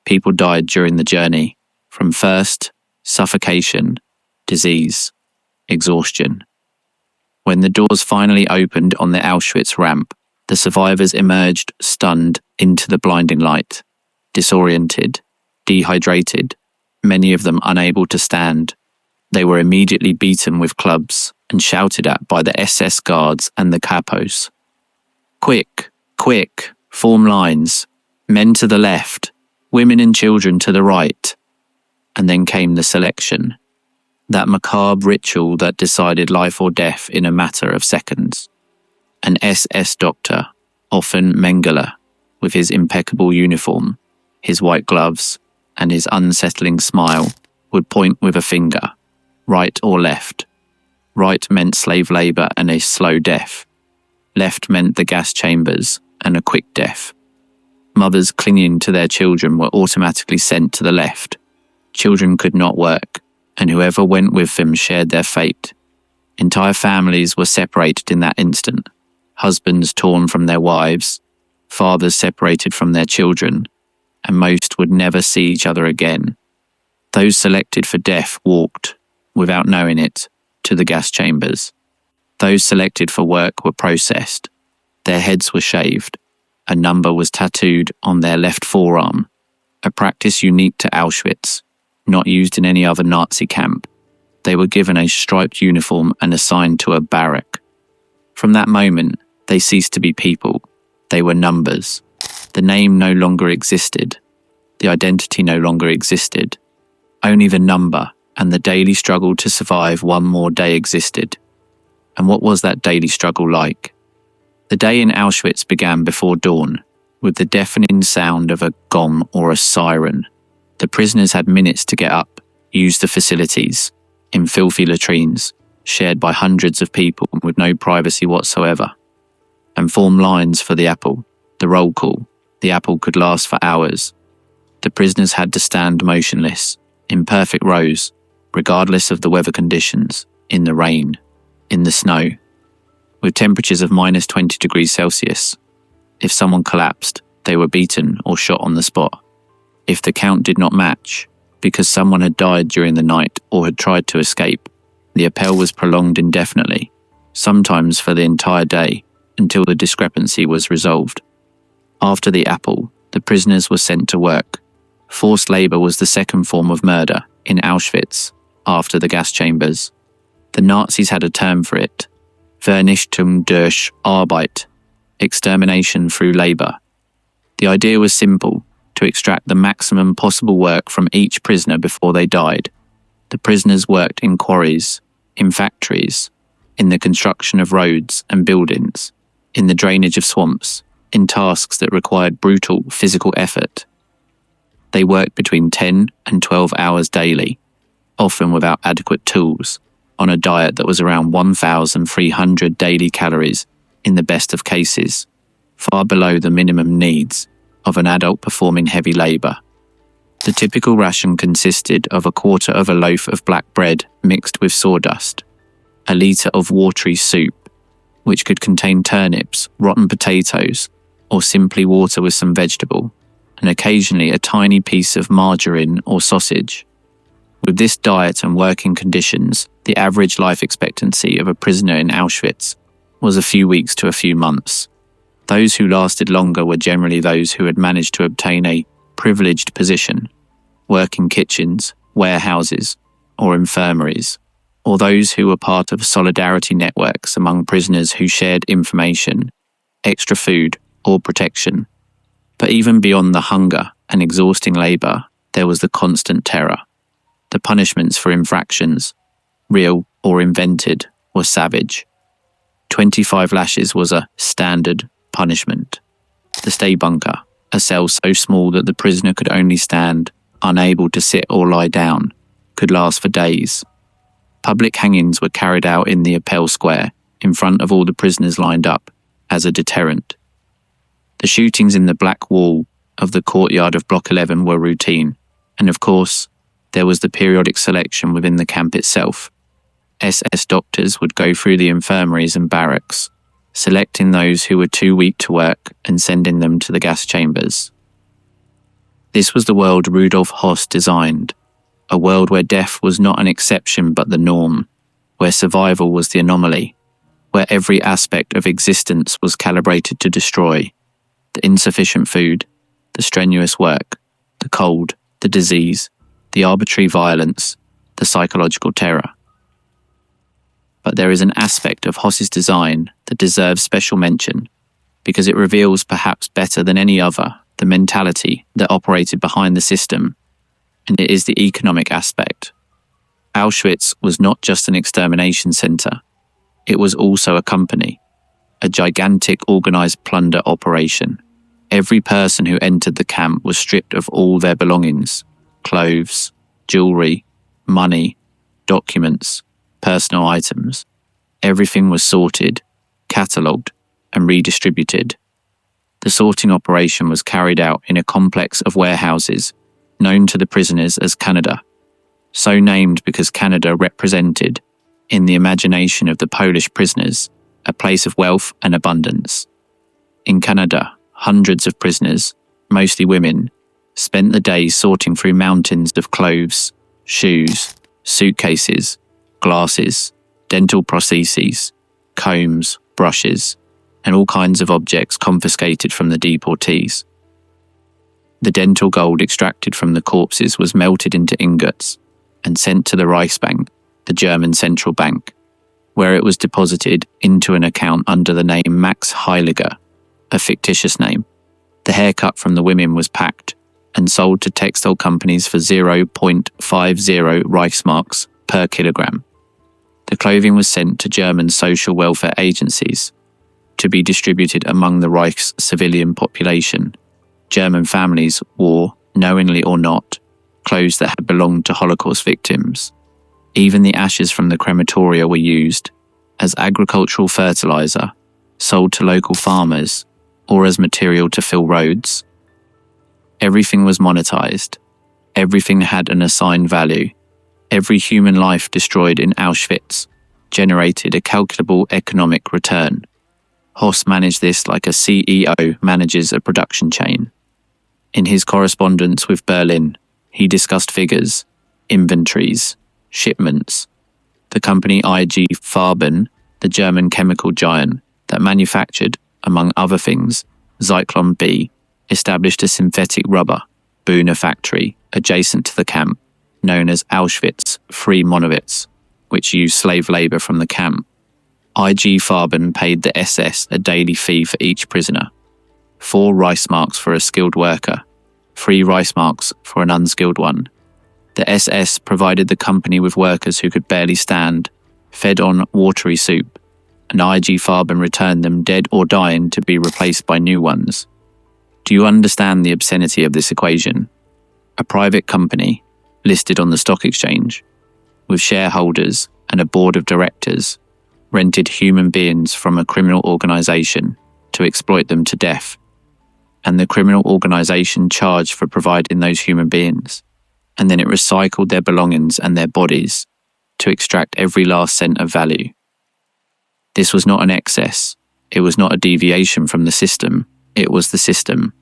People died during the journey, from thirst, suffocation, disease, exhaustion. When the doors finally opened on the Auschwitz ramp, the survivors emerged stunned into the blinding light, disoriented, dehydrated, many of them unable to stand. They were immediately beaten with clubs and shouted at by the SS guards and the capos. Quick, quick, form lines, men to the left, women and children to the right. And then came the selection, that macabre ritual that decided life or death in a matter of seconds. An SS doctor, often Mengele, with his impeccable uniform, his white gloves, and his unsettling smile, would point with a finger, right or left. Right meant slave labour and a slow death. Left meant the gas chambers and a quick death. Mothers clinging to their children were automatically sent to the left. Children could not work, and whoever went with them shared their fate. Entire families were separated in that instant. Husbands torn from their wives, fathers separated from their children, and most would never see each other again. Those selected for death walked, without knowing it, to the gas chambers. Those selected for work were processed. Their heads were shaved. A number was tattooed on their left forearm, a practice unique to Auschwitz, not used in any other Nazi camp. They were given a striped uniform and assigned to a barrack. From that moment, they ceased to be people. They were numbers. The name no longer existed. The identity no longer existed. Only the number and the daily struggle to survive one more day existed. And what was that daily struggle like? The day in Auschwitz began before dawn, with the deafening sound of a gong or a siren. The prisoners had minutes to get up, use the facilities, in filthy latrines, shared by hundreds of people with no privacy whatsoever, and form lines for the apple, the roll call. The apple could last for hours. The prisoners had to stand motionless, in perfect rows, regardless of the weather conditions, in the rain, in the snow, with temperatures of minus 20 degrees Celsius. If someone collapsed, they were beaten or shot on the spot. If the count did not match, because someone had died during the night or had tried to escape, the appel was prolonged indefinitely, sometimes for the entire day, until the discrepancy was resolved. After the apple, the prisoners were sent to work. Forced labour was the second form of murder in Auschwitz, after the gas chambers. The Nazis had a term for it, Vernichtung durch Arbeit, extermination through labour. The idea was simple, to extract the maximum possible work from each prisoner before they died. The prisoners worked in quarries, in factories, in the construction of roads and buildings, in the drainage of swamps, in tasks that required brutal physical effort. They worked between 10 and 12 hours daily, often without adequate tools, on a diet that was around 1,300 daily calories in the best of cases, far below the minimum needs of an adult performing heavy labour. The typical ration consisted of a quarter of a loaf of black bread mixed with sawdust, a litre of watery soup, which could contain turnips, rotten potatoes, or simply water with some vegetable, and occasionally a tiny piece of margarine or sausage. With this diet and working conditions, the average life expectancy of a prisoner in Auschwitz was a few weeks to a few months. Those who lasted longer were generally those who had managed to obtain a privileged position, work in kitchens, warehouses, or infirmaries, or those who were part of solidarity networks among prisoners who shared information, extra food, or protection. But even beyond the hunger and exhausting labour, there was the constant terror. The punishments for infractions, real or invented, were savage. 25 lashes was a standard punishment. The stay bunker, a cell so small that the prisoner could only stand, unable to sit or lie down, could last for days. Public hangings were carried out in the Appell Square, in front of all the prisoners lined up, as a deterrent. The shootings in the black wall of the courtyard of Block 11 were routine, and of course, there was the periodic selection within the camp itself. SS doctors would go through the infirmaries and barracks, selecting those who were too weak to work and sending them to the gas chambers. This was the world Rudolf Höss designed, a world where death was not an exception but the norm, where survival was the anomaly, where every aspect of existence was calibrated to destroy: the insufficient food, the strenuous work, the cold, the disease, the arbitrary violence, the psychological terror. But there is an aspect of Höss's design that deserves special mention, because it reveals perhaps better than any other the mentality that operated behind the system, and it is the economic aspect. Auschwitz was not just an extermination centre, it was also a company, a gigantic organised plunder operation. Every person who entered the camp was stripped of all their belongings: clothes, jewellery, money, documents, personal items. Everything was sorted, catalogued, and redistributed. The sorting operation was carried out in a complex of warehouses known to the prisoners as Canada, so named because Canada represented, in the imagination of the Polish prisoners, a place of wealth and abundance. In Canada, hundreds of prisoners, mostly women, spent the day sorting through mountains of clothes, shoes, suitcases, glasses, dental prostheses, combs, brushes, and all kinds of objects confiscated from the deportees. The dental gold extracted from the corpses was melted into ingots and sent to the Reichsbank, the German central bank, where it was deposited into an account under the name Max Heiliger, a fictitious name. The haircut from the women was packed and sold to textile companies for 0.50 Reichsmarks per kilogram. The clothing was sent to German social welfare agencies to be distributed among the Reich's civilian population. German families wore, knowingly or not, clothes that had belonged to Holocaust victims. Even the ashes from the crematoria were used as agricultural fertilizer, sold to local farmers, or as material to fill roads. Everything was monetized. Everything had an assigned value. Every human life destroyed in Auschwitz generated a calculable economic return. Höss managed this like a CEO manages a production chain. In his correspondence with Berlin, he discussed figures, inventories, shipments. The company IG Farben, the German chemical giant that manufactured, among other things, Zyklon B, established a synthetic rubber, Buna factory, adjacent to the camp, known as Auschwitz Free Monowitz, which used slave labour from the camp. IG Farben paid the SS a daily fee for each prisoner, 4 Reichsmarks for a skilled worker, 3 Reichsmarks for an unskilled one. The SS provided the company with workers who could barely stand, fed on watery soup, and IG Farben returned them dead or dying to be replaced by new ones. Do you understand the obscenity of this equation? A private company, listed on the stock exchange, with shareholders and a board of directors, rented human beings from a criminal organisation to exploit them to death, and the criminal organisation charged for providing those human beings, and then it recycled their belongings and their bodies to extract every last cent of value. This was not an excess, it was not a deviation from the system, it was the system.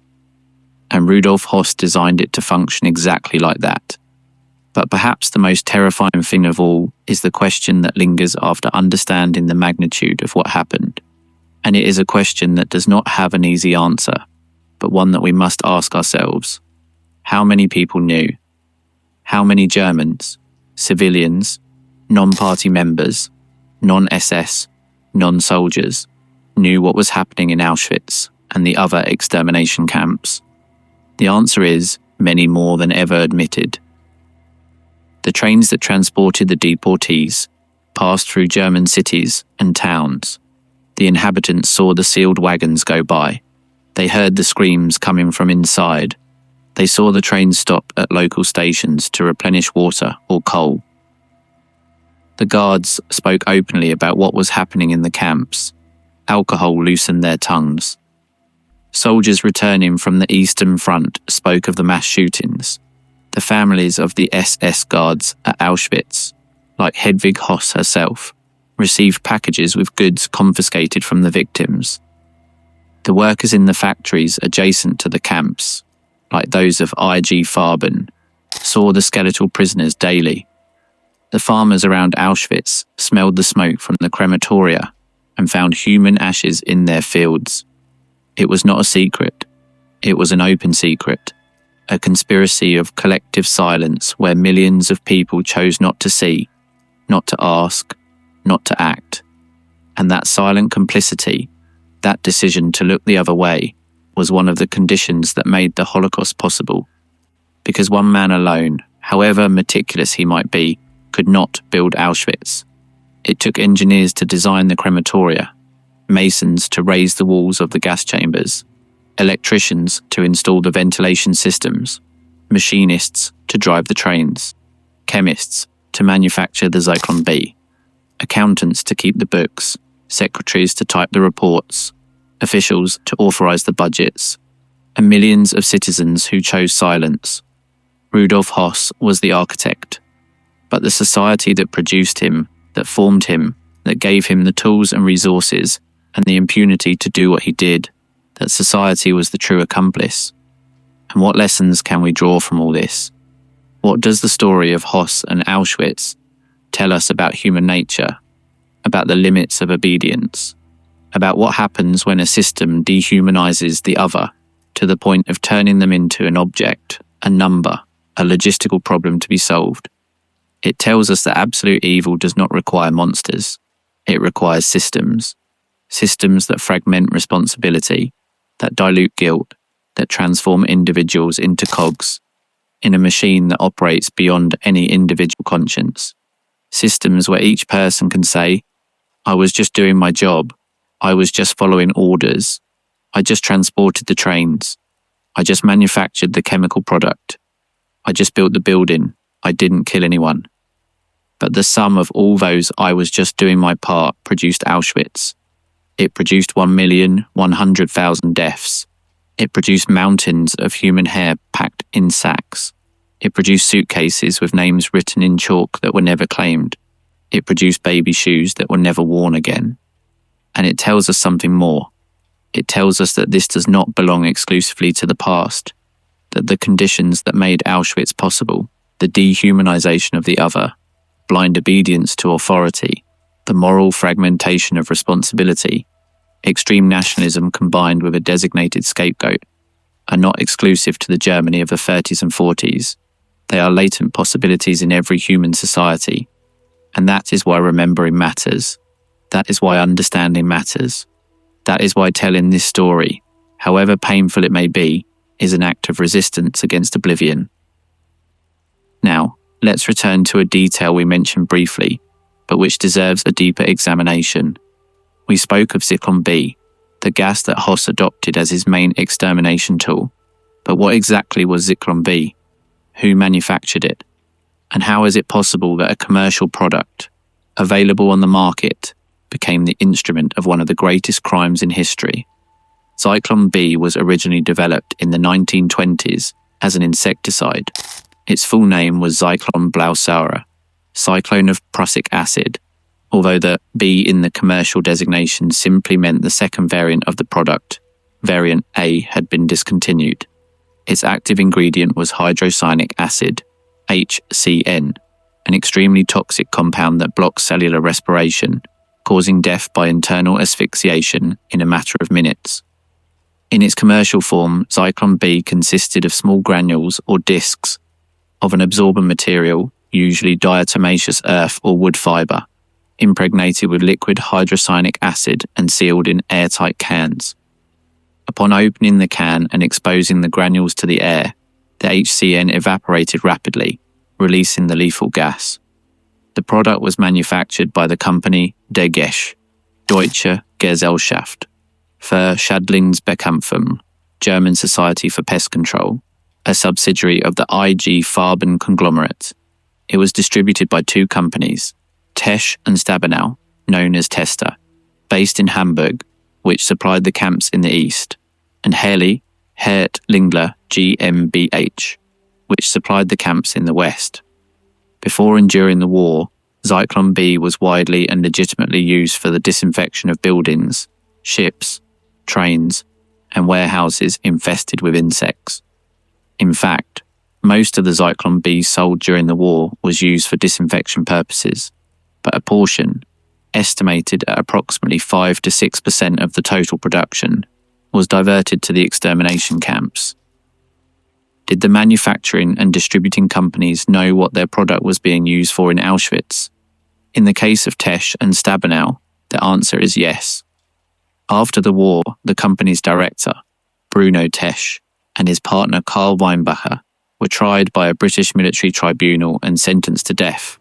And Rudolf Höss designed it to function exactly like that. But perhaps the most terrifying thing of all is the question that lingers after understanding the magnitude of what happened. And it is a question that does not have an easy answer, but one that we must ask ourselves. How many people knew? How many Germans, civilians, non-party members, non-SS, non-soldiers, knew what was happening in Auschwitz and the other extermination camps? The answer is many more than ever admitted. The trains that transported the deportees passed through German cities and towns. The inhabitants saw the sealed wagons go by. They heard the screams coming from inside. They saw the trains stop at local stations to replenish water or coal. The guards spoke openly about what was happening in the camps. Alcohol loosened their tongues. Soldiers returning from the Eastern Front spoke of the mass shootings. The families of the SS guards at Auschwitz, like Hedwig Höss herself, received packages with goods confiscated from the victims. The workers in the factories adjacent to the camps, like those of IG Farben, saw the skeletal prisoners daily. The farmers around Auschwitz smelled the smoke from the crematoria and found human ashes in their fields. It was not a secret. It was an open secret. A conspiracy of collective silence where millions of people chose not to see, not to ask, not to act. And that silent complicity, that decision to look the other way, was one of the conditions that made the Holocaust possible. Because one man alone, however meticulous he might be, could not build Auschwitz. It took engineers to design the crematoria, masons to raise the walls of the gas chambers, electricians to install the ventilation systems, machinists to drive the trains, chemists to manufacture the Zyklon B, accountants to keep the books, secretaries to type the reports, officials to authorize the budgets, and millions of citizens who chose silence. Rudolf Höss was the architect, but the society that produced him, that formed him, that gave him the tools and resources and the impunity to do what he did, that society was the true accomplice. And what lessons can we draw from all this? What does the story of Höss and Auschwitz tell us about human nature, about the limits of obedience, about what happens when a system dehumanizes the other to the point of turning them into an object, a number, a logistical problem to be solved? It tells us that absolute evil does not require monsters. It requires systems. Systems that fragment responsibility, that dilute guilt, that transform individuals into cogs in a machine that operates beyond any individual conscience. Systems where each person can say, I was just doing my job. I was just following orders. I just transported the trains. I just manufactured the chemical product. I just built the building. I didn't kill anyone. But the sum of all those I was just doing my part produced Auschwitz. It produced 1,100,000 deaths. It produced mountains of human hair packed in sacks. It produced suitcases with names written in chalk that were never claimed. It produced baby shoes that were never worn again. And it tells us something more. It tells us that this does not belong exclusively to the past, that the conditions that made Auschwitz possible, the dehumanization of the other, blind obedience to authority, the moral fragmentation of responsibility, extreme nationalism combined with a designated scapegoat, are not exclusive to the Germany of the 30s and 40s. They are latent possibilities in every human society. And that is why remembering matters. That is why understanding matters. That is why telling this story, however painful it may be, is an act of resistance against oblivion. Now, let's return to a detail we mentioned briefly, but which deserves a deeper examination. We spoke of Zyklon B, the gas that Höss adopted as his main extermination tool. But what exactly was Zyklon B? Who manufactured it? And how is it possible that a commercial product, available on the market, became the instrument of one of the greatest crimes in history? Zyklon B was originally developed in the 1920s as an insecticide. Its full name was Zyklon Blausäure, cyclone of prussic acid, although the B in the commercial designation simply meant the second variant of the product. Variant A had been discontinued. Its active ingredient was hydrocyanic acid, HCN, an extremely toxic compound that blocks cellular respiration, causing death by internal asphyxiation in a matter of minutes. In its commercial form, Zyklon B consisted of small granules or discs of an absorbent material, usually diatomaceous earth or wood fibre, impregnated with liquid hydrocyanic acid and sealed in airtight cans. Upon opening the can and exposing the granules to the air, the HCN evaporated rapidly, releasing the lethal gas. The product was manufactured by the company DGESH, Deutsche Gesellschaft für Schadlingsbekämpfung, German Society for Pest Control, a subsidiary of the IG Farben conglomerate. It was distributed by two companies, Tesch and Stabenow, known as Tester, based in Hamburg, which supplied the camps in the east, and Heli, Hert Lingler GmbH, which supplied the camps in the west. Before and during the war, Zyklon B was widely and legitimately used for the disinfection of buildings, ships, trains, and warehouses infested with insects. In fact, most of the Zyklon B sold during the war was used for disinfection purposes, but a portion, estimated at approximately 5 to 6% of the total production, was diverted to the extermination camps. Did the manufacturing and distributing companies know what their product was being used for in Auschwitz? In the case of Tesch and Stabenow, the answer is yes. After the war, the company's director, Bruno Tesch, and his partner Karl Weinbacher were tried by a British military tribunal and sentenced to death.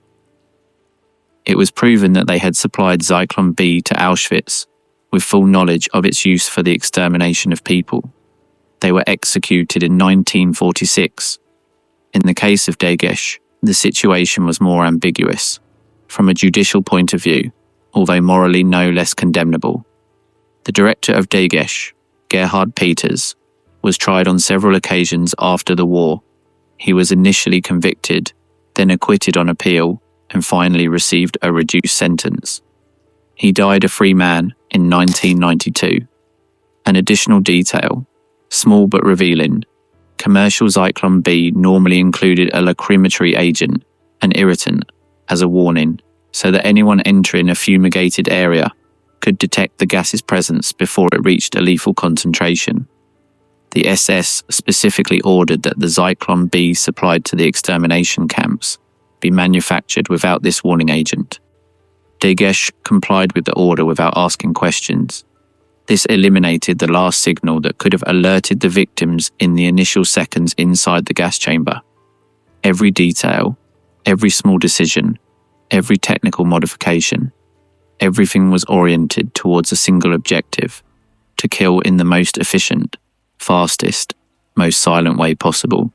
It was proven that they had supplied Zyklon B to Auschwitz with full knowledge of its use for the extermination of people. They were executed in 1946. In the case of DGESH, the situation was more ambiguous. From a judicial point of view, although morally no less condemnable. The director of DGESH, Gerhard Peters, was tried on several occasions after the war. He was initially convicted, then acquitted on appeal, and finally received a reduced sentence. He died a free man in 1992. An additional detail, small but revealing, Commercial Zyklon B normally included a lacrimatory agent, an irritant, as a warning, so that anyone entering a fumigated area could detect the gas's presence before it reached a lethal concentration. The SS specifically ordered that the Zyklon B supplied to the extermination camps be manufactured without this warning agent. Degesch complied with the order without asking questions. This eliminated the last signal that could have alerted the victims in the initial seconds inside the gas chamber. Every detail, every small decision, every technical modification, everything was oriented towards a single objective: to kill in the most efficient, fastest, most silent way possible.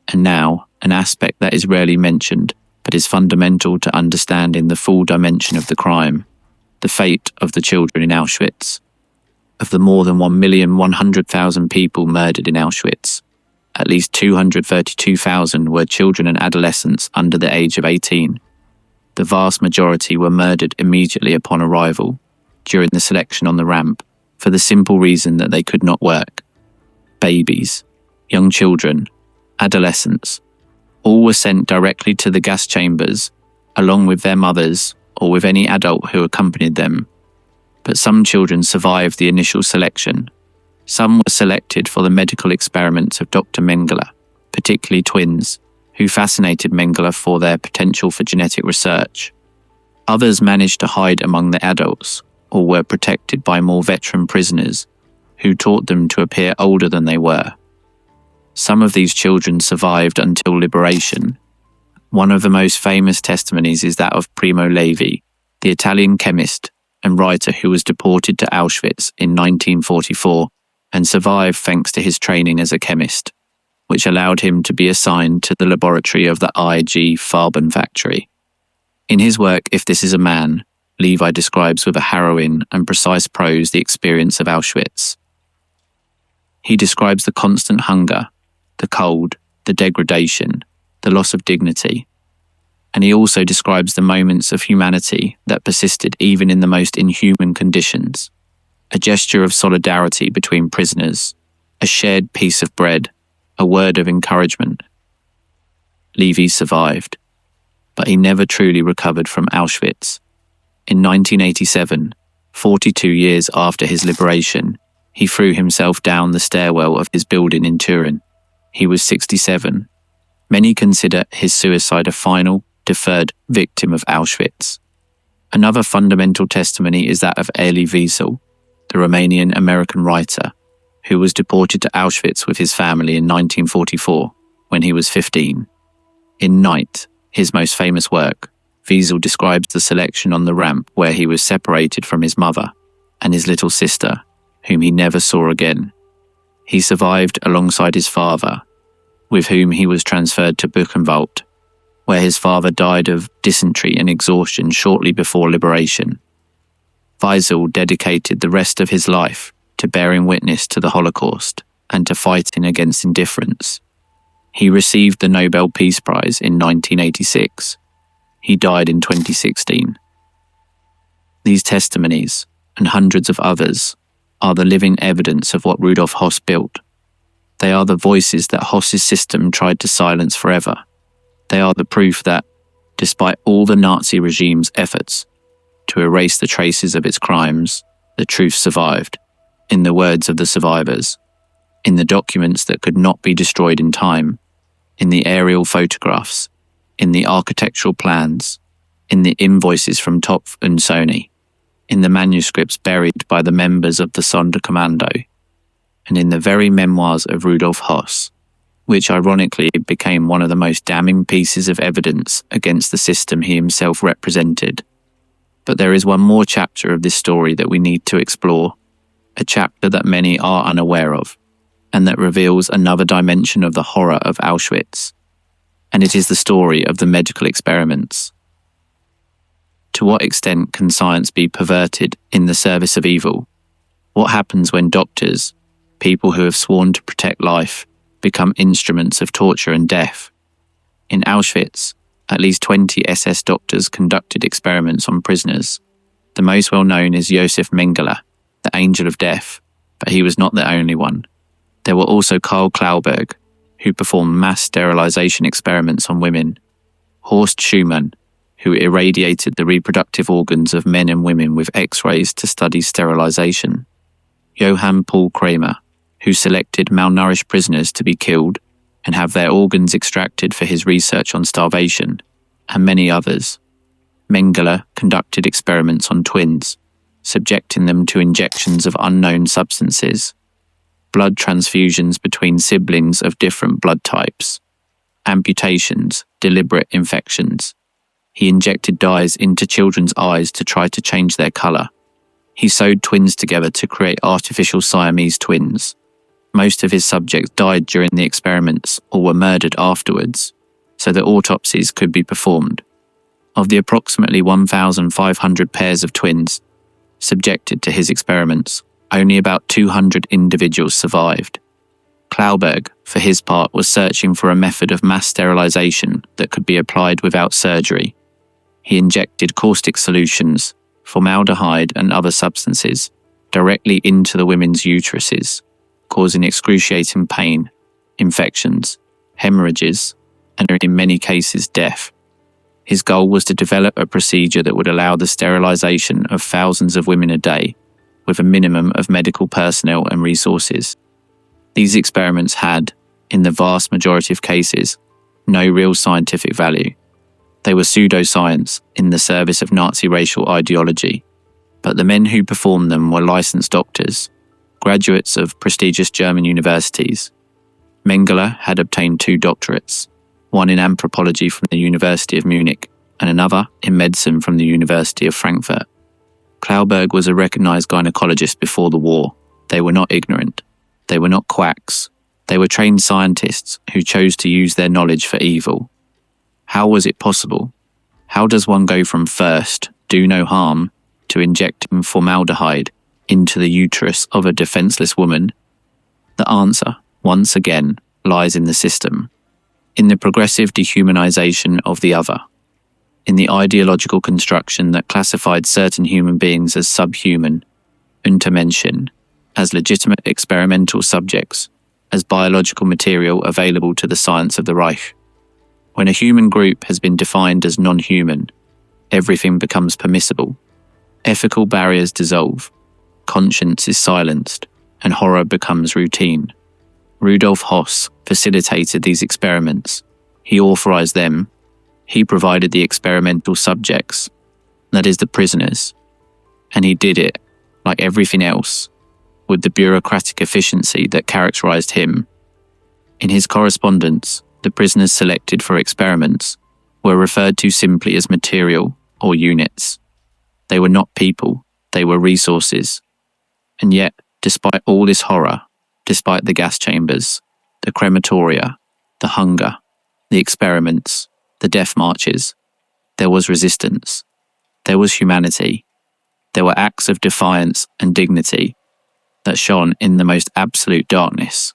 And now, an aspect that is rarely mentioned, but is fundamental to understanding the full dimension of the crime: the fate of the children in Auschwitz. Of the more than 1,100,000 people murdered in Auschwitz, at least 232,000 were children and adolescents under the age of 18. The vast majority were murdered immediately upon arrival, during the selection on the ramp, for the simple reason that they could not work. Babies, young children, adolescents, all were sent directly to the gas chambers, along with their mothers or with any adult who accompanied them. But some children survived the initial selection. Some were selected for the medical experiments of Dr. Mengele, particularly twins, who fascinated Mengele for their potential for genetic research. Others managed to hide among the adults, or were protected by more veteran prisoners, who taught them to appear older than they were. Some of these children survived until liberation. One of the most famous testimonies is that of Primo Levi, the Italian chemist and writer who was deported to Auschwitz in 1944 and survived thanks to his training as a chemist, which allowed him to be assigned to the laboratory of the IG Farben factory. In his work, If This Is a Man, Levi describes with a harrowing and precise prose the experience of Auschwitz. He describes the constant hunger, the cold, the degradation, the loss of dignity, and he also describes the moments of humanity that persisted even in the most inhuman conditions: a gesture of solidarity between prisoners, a shared piece of bread, a word of encouragement. Levi survived, but he never truly recovered from Auschwitz. In 1987, 42 years after his liberation, he threw himself down the stairwell of his building in Turin. He was 67. Many consider his suicide a final, deferred victim of Auschwitz. Another fundamental testimony is that of Elie Wiesel, the Romanian-American writer, who was deported to Auschwitz with his family in 1944 when he was 15. In Night, his most famous work, Wiesel describes the selection on the ramp where he was separated from his mother and his little sister, whom he never saw again. He survived alongside his father, with whom he was transferred to Buchenwald, where his father died of dysentery and exhaustion shortly before liberation. Wiesel dedicated the rest of his life to bearing witness to the Holocaust and to fighting against indifference. He received the Nobel Peace Prize in 1986. He died in 2016. These testimonies, and hundreds of others, are the living evidence of what Rudolf Höss built. They are the voices that Höss's system tried to silence forever. They are the proof that, despite all the Nazi regime's efforts to erase the traces of its crimes, the truth survived, in the words of the survivors, in the documents that could not be destroyed in time, in the aerial photographs, in the architectural plans, in the invoices from Topf and Sony, in the manuscripts buried by the members of the Sonderkommando, and in the very memoirs of Rudolf Höss, which ironically became one of the most damning pieces of evidence against the system he himself represented. But there is one more chapter of this story that we need to explore, a chapter that many are unaware of, and that reveals another dimension of the horror of Auschwitz. And it is the story of the medical experiments. To what extent can science be perverted in the service of evil? What happens when doctors, people who have sworn to protect life, become instruments of torture and death? In Auschwitz, at least 20 SS doctors conducted experiments on prisoners. The most well-known is Josef Mengele, the Angel of Death, but he was not the only one. There were also Karl Klauberg, who performed mass sterilization experiments on women. Horst Schumann, who irradiated the reproductive organs of men and women with X-rays to study sterilization. Johann Paul Kramer, who selected malnourished prisoners to be killed and have their organs extracted for his research on starvation, and many others. Mengele conducted experiments on twins, subjecting them to injections of unknown substances, blood transfusions between siblings of different blood types, amputations, deliberate infections. He injected dyes into children's eyes to try to change their colour. He sewed twins together to create artificial Siamese twins. Most of his subjects died during the experiments or were murdered afterwards, so that autopsies could be performed. Of the approximately 1,500 pairs of twins subjected to his experiments, only about 200 individuals survived. Klauberg, for his part, was searching for a method of mass sterilization that could be applied without surgery. He injected caustic solutions, formaldehyde and other substances, directly into the women's uteruses, causing excruciating pain, infections, hemorrhages, and in many cases death. His goal was to develop a procedure that would allow the sterilization of thousands of women a day, with a minimum of medical personnel and resources. These experiments had, in the vast majority of cases, no real scientific value. They were pseudoscience in the service of Nazi racial ideology, but the men who performed them were licensed doctors, graduates of prestigious German universities. Mengele had obtained 2 doctorates, one in anthropology from the University of Munich and another in medicine from the University of Frankfurt. Klauberg was a recognized gynecologist before the war. They were not ignorant. They were not quacks. They were trained scientists who chose to use their knowledge for evil. How was it possible? How does one go from first, do no harm, to injecting formaldehyde into the uterus of a defenseless woman? The answer, once again, lies in the system, in the progressive dehumanization of the other, in the ideological construction that classified certain human beings as subhuman, Untermenschen, as legitimate experimental subjects, as biological material available to the science of the Reich. When a human group has been defined as non-human, everything becomes permissible. Ethical barriers dissolve, conscience is silenced, and horror becomes routine. Rudolf Höss facilitated these experiments. He authorized them. He provided the experimental subjects, that is, the prisoners. And he did it, like everything else, with the bureaucratic efficiency that characterized him. In his correspondence, the prisoners selected for experiments were referred to simply as material or units. They were not people, they were resources. And yet, despite all this horror, despite the gas chambers, the crematoria, the hunger, the experiments, the death marches, there was resistance. There was humanity. There were acts of defiance and dignity that shone in the most absolute darkness.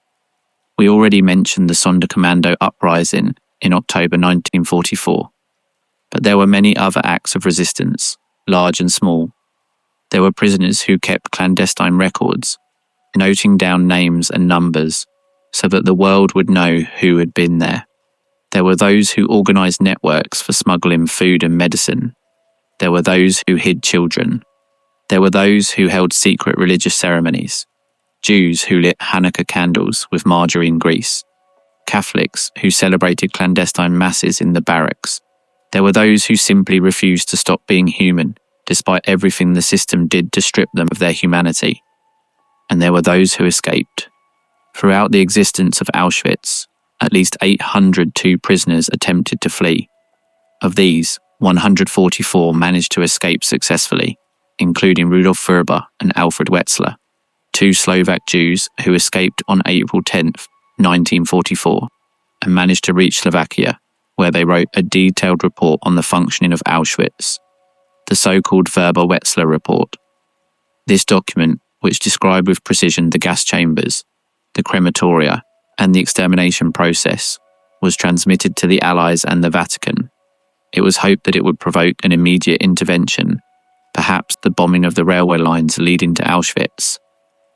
We already mentioned the Sonderkommando uprising in October 1944, but there were many other acts of resistance, large and small. There were prisoners who kept clandestine records, noting down names and numbers so that the world would know who had been there. There were those who organized networks for smuggling food and medicine. There were those who hid children. There were those who held secret religious ceremonies. Jews who lit Hanukkah candles with margarine grease. Catholics who celebrated clandestine masses in the barracks. There were those who simply refused to stop being human, despite everything the system did to strip them of their humanity. And there were those who escaped. Throughout the existence of Auschwitz, at least 802 prisoners attempted to flee. Of these, 144 managed to escape successfully, including Rudolf Furber and Alfred Wetzler, 2 Slovak Jews who escaped on April 10, 1944, and managed to reach Slovakia, where they wrote a detailed report on the functioning of Auschwitz, the so-called Furber-Wetzler report. This document, which described with precision the gas chambers, the crematoria, and the extermination process, was transmitted to the Allies and the Vatican. It was hoped that it would provoke an immediate intervention, perhaps the bombing of the railway lines leading to Auschwitz.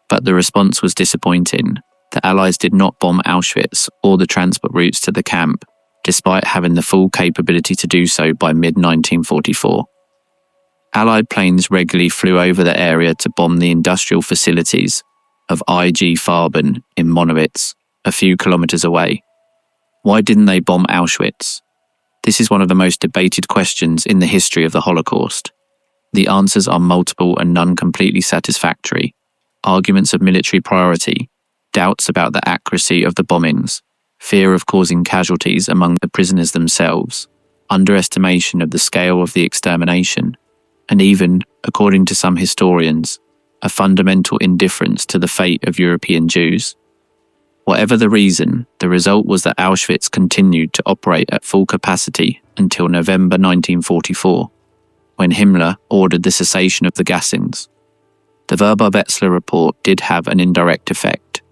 But the response was disappointing. The Allies did not bomb Auschwitz or the transport routes to the camp, despite having the full capability to do so by mid-1944. Allied planes regularly flew over the area to bomb the industrial facilities of IG Farben in Monowitz, a few kilometers away. Why didn't they bomb Auschwitz? This is one of the most debated questions in the history of the Holocaust. The answers are multiple and none completely satisfactory. Arguments of military priority, doubts about the accuracy of the bombings, fear of causing casualties among the prisoners themselves, underestimation of the scale of the extermination, and even, according to some historians, a fundamental indifference to the fate of European Jews. Whatever the reason, the result was that Auschwitz continued to operate at full capacity until November 1944, when Himmler ordered the cessation of the gassings. The Verbar-Wetzler report did have an indirect effect.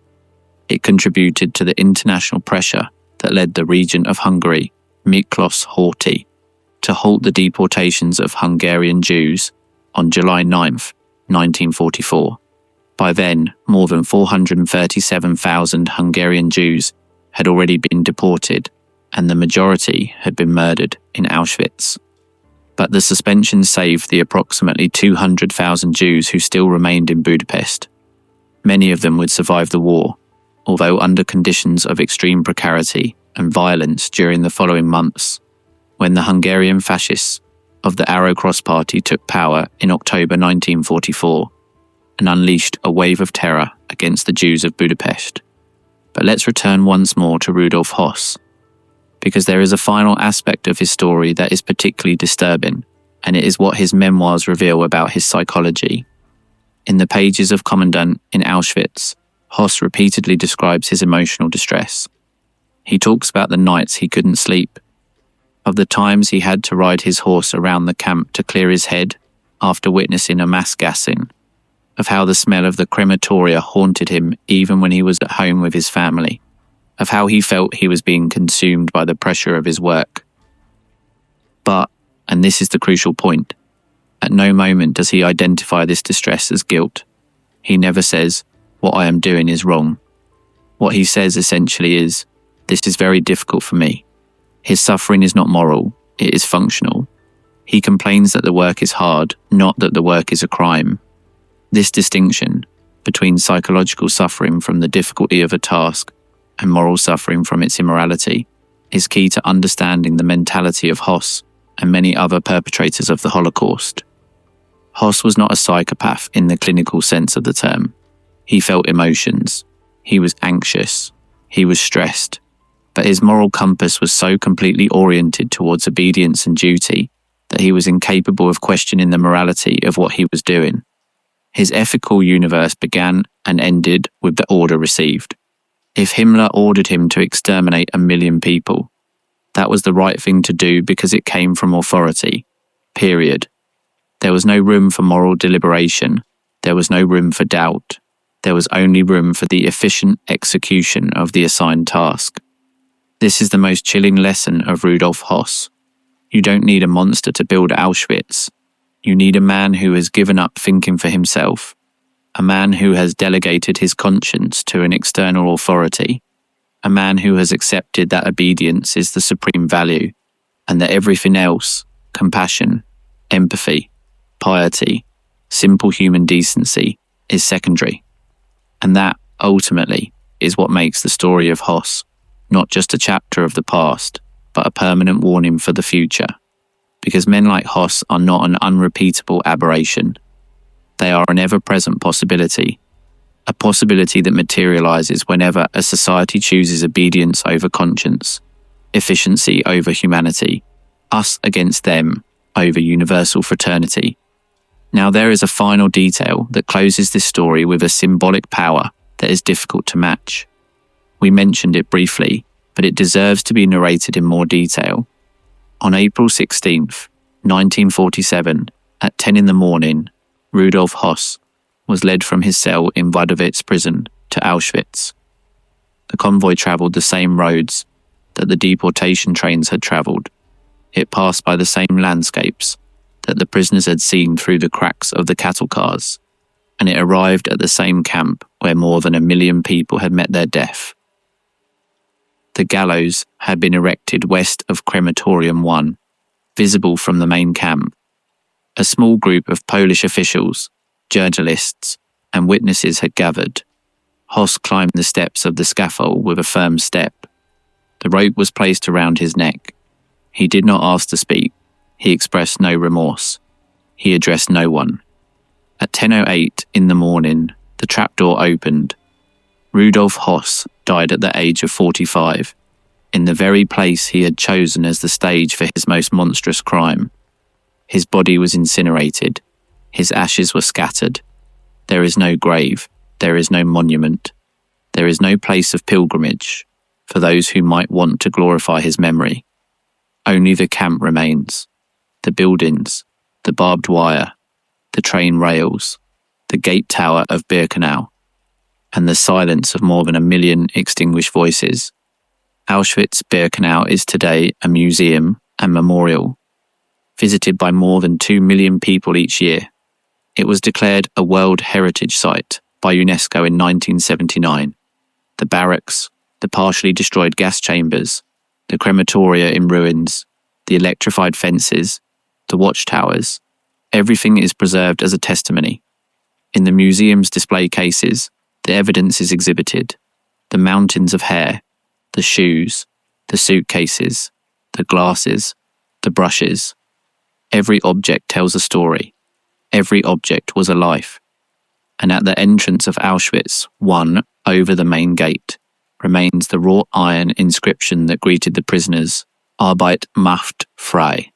It contributed to the international pressure that led the regent of Hungary, Miklos Horthy, to halt the deportations of Hungarian Jews on July 9, 1944. By then, more than 437,000 Hungarian Jews had already been deported, and the majority had been murdered in Auschwitz. But the suspension saved the approximately 200,000 Jews who still remained in Budapest. Many of them would survive the war, although under conditions of extreme precarity and violence during the following months, when the Hungarian fascists of the Arrow Cross Party took power in October 1944 and unleashed a wave of terror against the Jews of Budapest. But let's return once more to Rudolf Höss, because there is a final aspect of his story that is particularly disturbing, and it is what his memoirs reveal about his psychology. In the pages of Kommandant in Auschwitz, Höss repeatedly describes his emotional distress. He talks about the nights he couldn't sleep, of the times he had to ride his horse around the camp to clear his head after witnessing a mass gassing, of how the smell of the crematoria haunted him even when he was at home with his family, of how he felt he was being consumed by the pressure of his work. But, and this is the crucial point, at no moment does he identify this distress as guilt. He never says, "What I am doing is wrong." What he says essentially is, "This is very difficult for me." His suffering is not moral, it is functional. He complains that the work is hard, not that the work is a crime. This distinction between psychological suffering from the difficulty of a task and moral suffering from its immorality is key to understanding the mentality of Höss and many other perpetrators of the Holocaust. Höss was not a psychopath in the clinical sense of the term. He felt emotions. He was anxious. He was stressed. But his moral compass was so completely oriented towards obedience and duty that he was incapable of questioning the morality of what he was doing. His ethical universe began and ended with the order received. If Himmler ordered him to exterminate 1 million people, that was the right thing to do because it came from authority. Period. There was no room for moral deliberation. There was no room for doubt. There was only room for the efficient execution of the assigned task. This is the most chilling lesson of Rudolf Höss. You don't need a monster to build Auschwitz. You need a man who has given up thinking for himself, a man who has delegated his conscience to an external authority, a man who has accepted that obedience is the supreme value, and that everything else, compassion, empathy, piety, simple human decency, is secondary. And that, ultimately, is what makes the story of Höss not just a chapter of the past, but a permanent warning for the future. Because men like Höss are not an unrepeatable aberration. They are an ever-present possibility, a possibility that materializes whenever a society chooses obedience over conscience, efficiency over humanity, us against them over universal fraternity. Now there is a final detail that closes this story with a symbolic power that is difficult to match. We mentioned it briefly, but it deserves to be narrated in more detail. On April 16th, 1947, at 10 in the morning, Rudolf Höss was led from his cell in Wadowitz prison to Auschwitz. The convoy travelled the same roads that the deportation trains had travelled. It passed by the same landscapes that the prisoners had seen through the cracks of the cattle cars. and it arrived at the same camp where more than 1 million people had met their death. The gallows had been erected west of Crematorium 1, visible from the main camp. A small group of Polish officials, journalists, and witnesses had gathered. Höss climbed the steps of the scaffold with a firm step. The rope was placed around his neck. He did not ask to speak. He expressed no remorse. He addressed no one. At 10:08 in the morning, the trapdoor opened. Rudolf Höss died at the age of 45, in the very place he had chosen as the stage for his most monstrous crime. His body was incinerated. His ashes were scattered. There is no grave. There is no monument. There is no place of pilgrimage for those who might want to glorify his memory. Only the camp remains. The buildings, the barbed wire, the train rails, the gate tower of Birkenau, and the silence of more than 1 million extinguished voices. Auschwitz-Birkenau is today a museum and memorial, visited by more than 2 million people each year. It was declared a World Heritage Site by UNESCO in 1979. The barracks, the partially destroyed gas chambers, the crematoria in ruins, the electrified fences, the watchtowers, everything is preserved as a testimony. In the museum's display cases, the evidence is exhibited. The mountains of hair, the shoes, the suitcases, the glasses, the brushes. Every object tells a story. Every object was a life. And at the entrance of Auschwitz, one over the main gate, remains the wrought iron inscription that greeted the prisoners, Arbeit macht frei.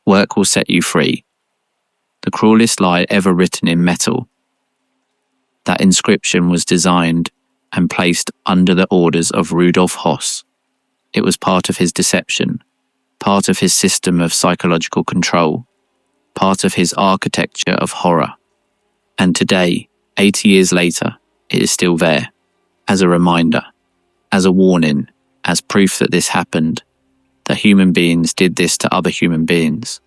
Work will set you free. The cruelest lie ever written in metal. That inscription was designed and placed under the orders of Rudolf Höss. It was part of his deception, part of his system of psychological control, part of his architecture of horror. And today, 80 years later, it is still there, as a reminder, as a warning, as proof that this happened, that human beings did this to other human beings,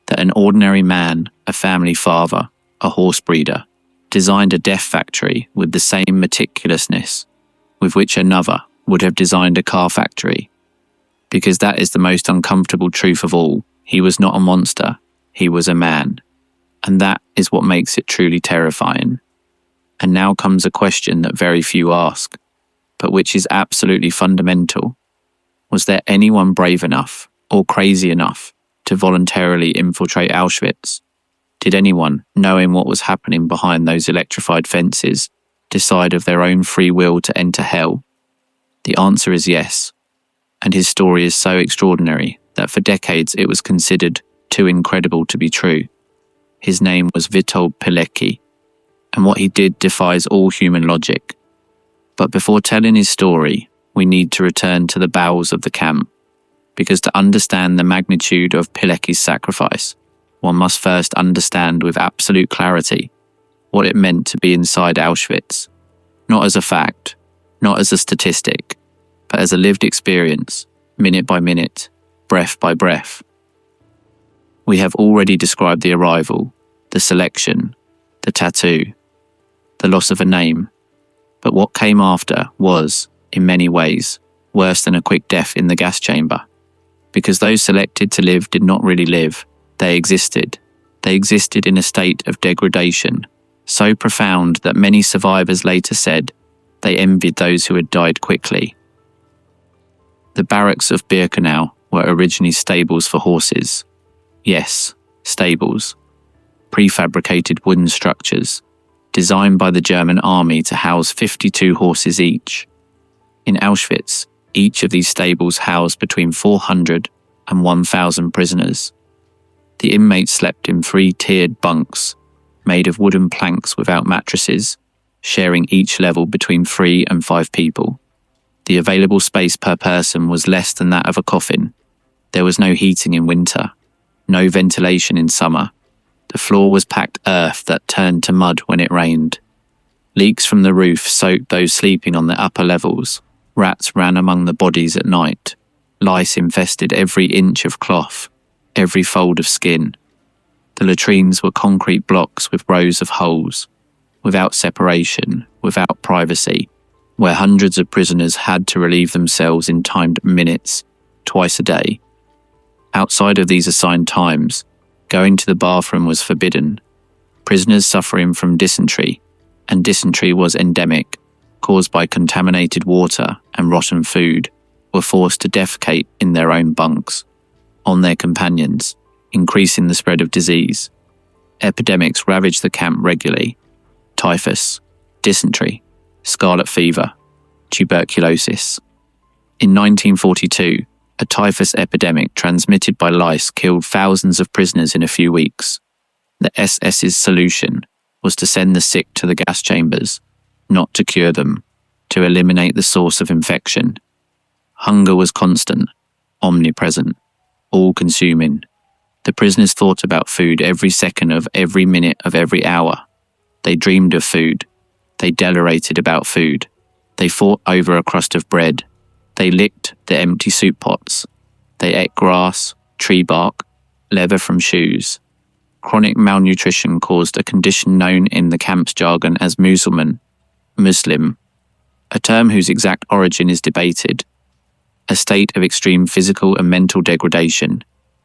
that an ordinary man, a family father, a horse breeder, designed a death factory with the same meticulousness with which another would have designed a car factory. Because that is the most uncomfortable truth of all. He was not a monster, he was a man. And that is what makes it truly terrifying. And now comes a question that very few ask, but which is absolutely fundamental. Was there anyone brave enough or crazy enough to voluntarily infiltrate Auschwitz? Did anyone, knowing what was happening behind those electrified fences, decide of their own free will to enter hell? The answer is yes. And his story is so extraordinary that for decades it was considered too incredible to be true. His name was Witold Pilecki, and what he did defies all human logic. But before telling his story, we need to return to the bowels of the camp, because to understand the magnitude of Pilecki's sacrifice, one must first understand with absolute clarity what it meant to be inside Auschwitz, not as a fact, not as a statistic, but as a lived experience, minute by minute, breath by breath. We have already described the arrival, the selection, the tattoo, the loss of a name, but what came after was, in many ways, worse than a quick death in the gas chamber, because those selected to live did not really live. They existed. They existed in a state of degradation, so profound that many survivors later said they envied those who had died quickly. The barracks of Birkenau were originally stables for horses. Yes, stables. Prefabricated wooden structures, designed by the German army to house 52 horses each. In Auschwitz, each of these stables housed between 400 and 1,000 prisoners. The inmates slept in 3-tiered bunks, made of wooden planks without mattresses, sharing each level between 3 and 5 people. The available space per person was less than that of a coffin. There was no heating in winter, no ventilation in summer. The floor was packed earth that turned to mud when it rained. Leaks from the roof soaked those sleeping on the upper levels. Rats ran among the bodies at night. Lice infested every inch of cloth, every fold of skin. The latrines were concrete blocks with rows of holes. without separation, without privacy, where hundreds of prisoners had to relieve themselves in timed minutes, twice a day. Outside of these assigned times, going to the bathroom was forbidden. Prisoners suffering from dysentery, and dysentery was endemic, caused by contaminated water and rotten food, were forced to defecate in their own bunks, on their companions, increasing the spread of disease. Epidemics ravaged the camp regularly: typhus, dysentery, scarlet fever, tuberculosis. In 1942, a typhus epidemic transmitted by lice killed thousands of prisoners in a few weeks. The SS's solution was to send the sick to the gas chambers, not to cure them, to eliminate the source of infection. Hunger was constant, omnipresent, all-consuming. The prisoners thought about food every second of every minute of every hour. They dreamed of food. They deliberated about food. They fought over a crust of bread. They licked the empty soup pots. They ate grass, tree bark, leather from shoes. Chronic malnutrition caused a condition known in the camp's jargon as Muslim, a term whose exact origin is debated. A state of extreme physical and mental degradation,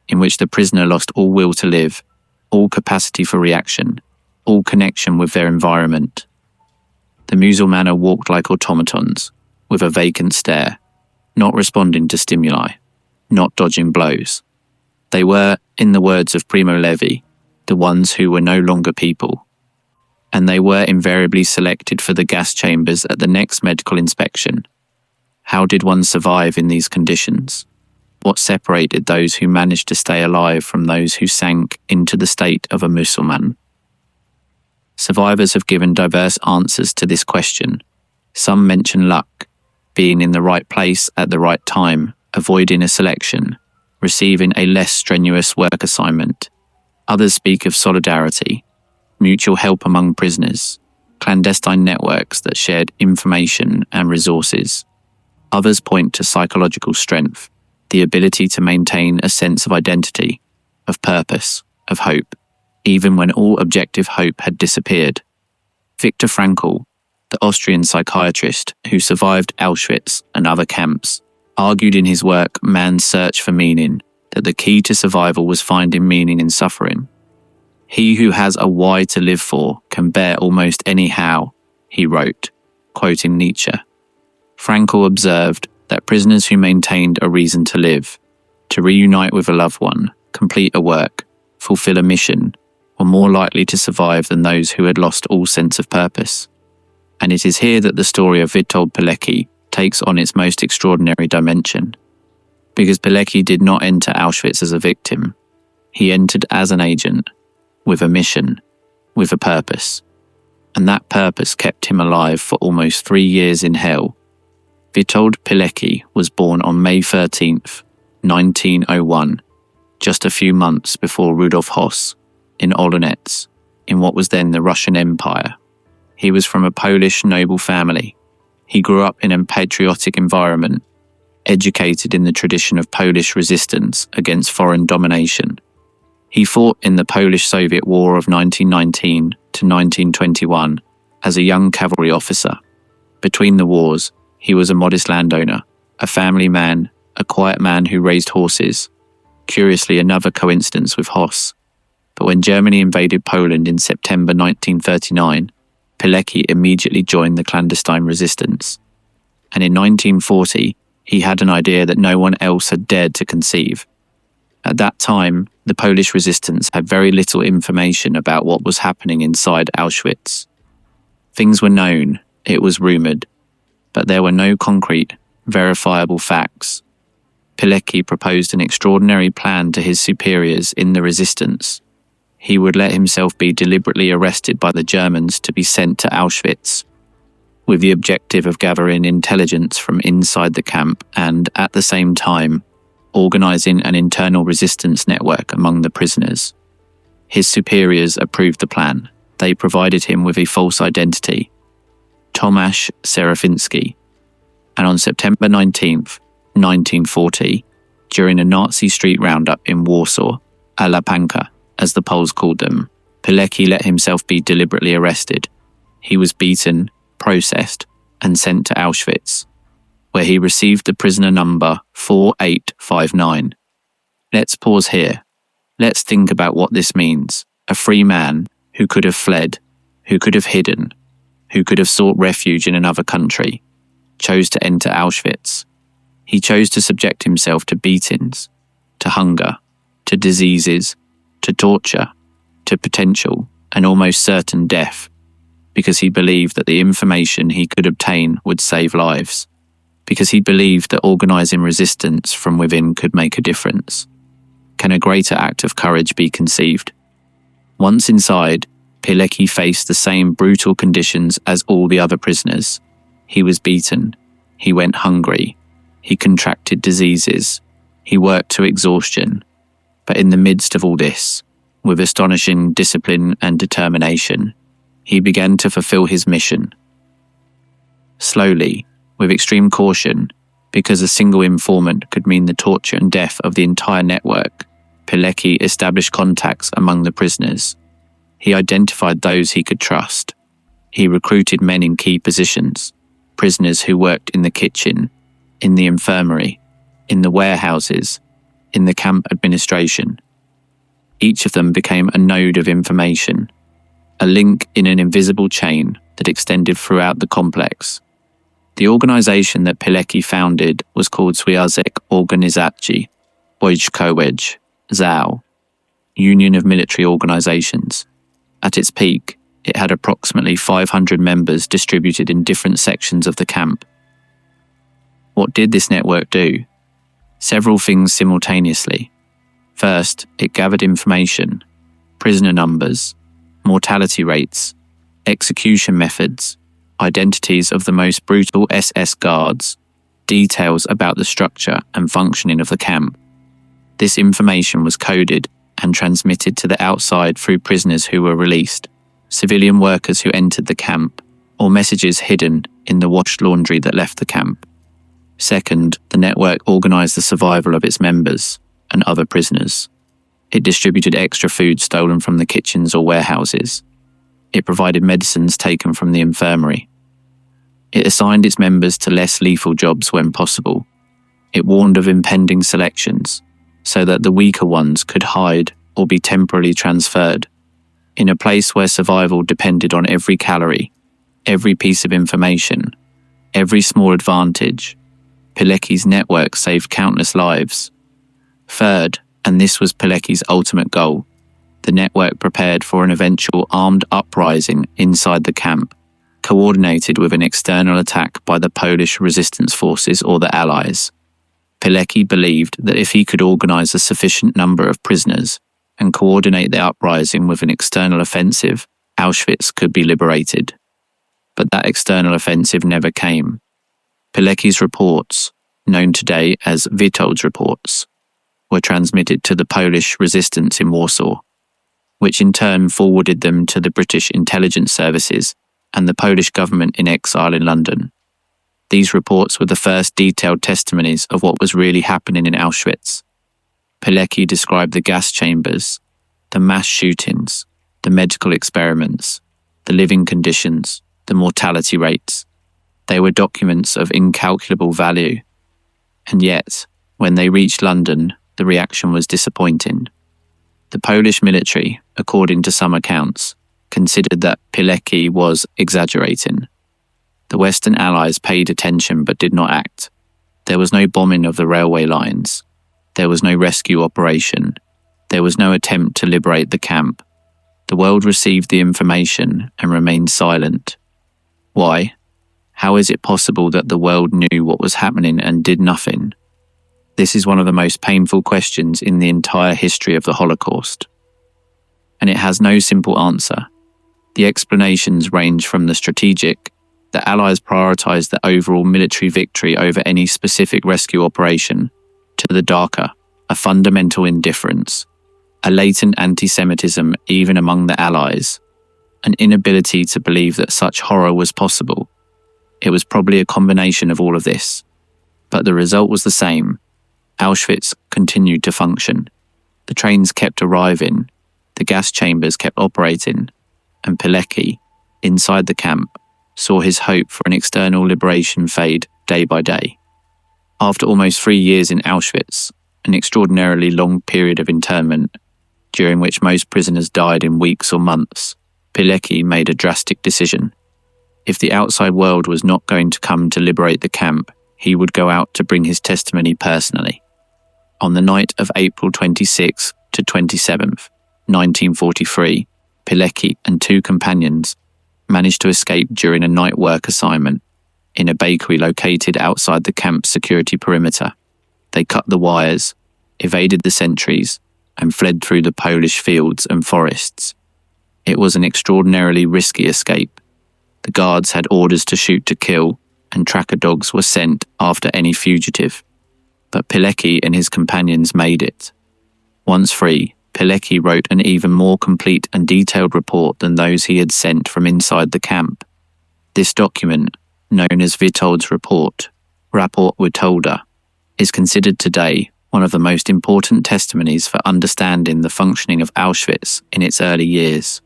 in which the prisoner lost all will to live, all capacity for reaction, all connection with their environment. The musulmana walked like automatons, with a vacant stare, not responding to stimuli, not dodging blows. They were, in the words of Primo Levi, the ones who were no longer people. And they were invariably selected for the gas chambers at the next medical inspection. How did one survive in these conditions? What separated those who managed to stay alive from those who sank into the state of a Mussulman? Survivors have given diverse answers to this question. Some mention luck, being in the right place at the right time, avoiding a selection, receiving a less strenuous work assignment. Others speak of solidarity, mutual help among prisoners, clandestine networks that shared information and resources. Others point to psychological strength, the ability to maintain a sense of identity, of purpose, of hope, even when all objective hope had disappeared. Viktor Frankl, the Austrian psychiatrist who survived Auschwitz and other camps, argued in his work Man's Search for Meaning that the key to survival was finding meaning in suffering. He who has a why to live for can bear almost any how, he wrote, quoting Nietzsche. Frankl observed that prisoners who maintained a reason to live, to reunite with a loved one, complete a work, fulfill a mission, were more likely to survive than those who had lost all sense of purpose. And it is here that the story of Witold Pilecki takes on its most extraordinary dimension. Because Pilecki did not enter Auschwitz as a victim. He entered as an agent, with a mission, with a purpose. And that purpose kept him alive for almost 3 years in hell. Witold Pilecki was born on May 13th, 1901, just a few months before Rudolf Höss, in Olonets, in what was then the Russian Empire. He was from a Polish noble family. He grew up in a patriotic environment, educated in the tradition of Polish resistance against foreign domination. He fought in the Polish-Soviet War of 1919 to 1921 as a young cavalry officer. Between the wars, he was a modest landowner, a family man, a quiet man who raised horses. Curiously, another coincidence with Höss. But when Germany invaded Poland in September 1939, Pilecki immediately joined the clandestine resistance. And in 1940, he had an idea that no one else had dared to conceive. At that time, the Polish resistance had very little information about what was happening inside Auschwitz. Things were known, it was rumoured, but there were no concrete, verifiable facts. Pilecki proposed an extraordinary plan to his superiors in the resistance. He would let himself be deliberately arrested by the Germans to be sent to Auschwitz, with the objective of gathering intelligence from inside the camp and, at the same time, organising an internal resistance network among the prisoners. His superiors approved the plan. They provided him with a false identity, Tomasz Serafiński, and on September 19th, 1940, during a Nazi street roundup in Warsaw, a Lapanka, as the Poles called them, Pilecki let himself be deliberately arrested. he was beaten, processed, and sent to Auschwitz, where he received the prisoner number 4859. Let's pause here. Let's think about what this means. A free man who could have fled, who could have hidden, who could have sought refuge in another country, chose to enter Auschwitz. He chose to subject himself to beatings, to hunger, to diseases, to torture, to potential and almost certain death, because he believed that the information he could obtain would save lives, because he believed that organizing resistance from within could make a difference. Can a greater act of courage be conceived? Once inside, Pilecki faced the same brutal conditions as all the other prisoners. He was beaten. He went hungry. He contracted diseases. He worked to exhaustion. But in the midst of all this, with astonishing discipline and determination, he began to fulfill his mission. Slowly, with extreme caution, because a single informant could mean the torture and death of the entire network, Pilecki established contacts among the prisoners. He identified those he could trust. He recruited men in key positions, prisoners who worked in the kitchen, in the infirmary, in the warehouses, in the camp administration. Each of them became a node of information, a link in an invisible chain that extended throughout the complex. The organization that Pilecki founded was called Związek Organizacji Wojskowych ZOW, Union of Military Organizations. At its peak, it had approximately 500 members distributed in different sections of the camp. What did this network do? Several things simultaneously. First, it gathered information, prisoner numbers, mortality rates, execution methods, identities of the most brutal SS guards, details about the structure and functioning of the camp. This information was coded and transmitted to the outside through prisoners who were released, civilian workers who entered the camp, or messages hidden in the washed laundry that left the camp. Second, the network organized the survival of its members and other prisoners. It distributed extra food stolen from the kitchens or warehouses. It provided medicines taken from the infirmary. It assigned its members to less lethal jobs when possible. It warned of impending selections, so that the weaker ones could hide or be temporarily transferred. In a place where survival depended on every calorie, every piece of information, every small advantage, Pilecki's network saved countless lives. Third, and this was Pilecki's ultimate goal, the network prepared for an eventual armed uprising inside the camp, coordinated with an external attack by the Polish resistance forces or the Allies. Pilecki believed that if he could organize a sufficient number of prisoners and coordinate the uprising with an external offensive, Auschwitz could be liberated. But that external offensive never came. Pilecki's reports, known today as Witold's reports, were transmitted to the Polish resistance in Warsaw, which in turn forwarded them to the British intelligence services and the Polish government in exile in London. These reports were the first detailed testimonies of what was really happening in Auschwitz. Pilecki described the gas chambers, the mass shootings, the medical experiments, the living conditions, the mortality rates. They were documents of incalculable value. And yet, when they reached London, the reaction was disappointing. The Polish military, according to some accounts, considered that Pilecki was exaggerating. The Western Allies paid attention but did not act. There was no bombing of the railway lines. There was no rescue operation. There was no attempt to liberate the camp. The world received the information and remained silent. Why? How is it possible that the world knew what was happening and did nothing? This is one of the most painful questions in the entire history of the Holocaust. And it has no simple answer. The explanations range from the strategic, the Allies prioritized the overall military victory over any specific rescue operation, to the darker, a fundamental indifference, a latent anti-Semitism even among the Allies, an inability to believe that such horror was possible. It was probably a combination of all of this, but the result was the same. Auschwitz continued to function. The trains kept arriving, the gas chambers kept operating, and Pilecki, inside the camp, saw his hope for an external liberation fade day by day. After almost 3 years in Auschwitz, an extraordinarily long period of internment, during which most prisoners died in weeks or months, Pilecki made a drastic decision. If the outside world was not going to come to liberate the camp, he would go out to bring his testimony personally. On the night of April 26th to 27th, 1943, Pilecki and 2 companions managed to escape during a night work assignment in a bakery located outside the camp's security perimeter. They cut the wires, evaded the sentries, and fled through the Polish fields and forests. It was an extraordinarily risky escape. The guards had orders to shoot to kill, and tracker dogs were sent after any fugitive. But Pilecki and his companions made it. Once free, Pilecki wrote an even more complete and detailed report than those he had sent from inside the camp. This document, known as Witold's Report, Rapport Witolda, is considered today one of the most important testimonies for understanding the functioning of Auschwitz in its early years.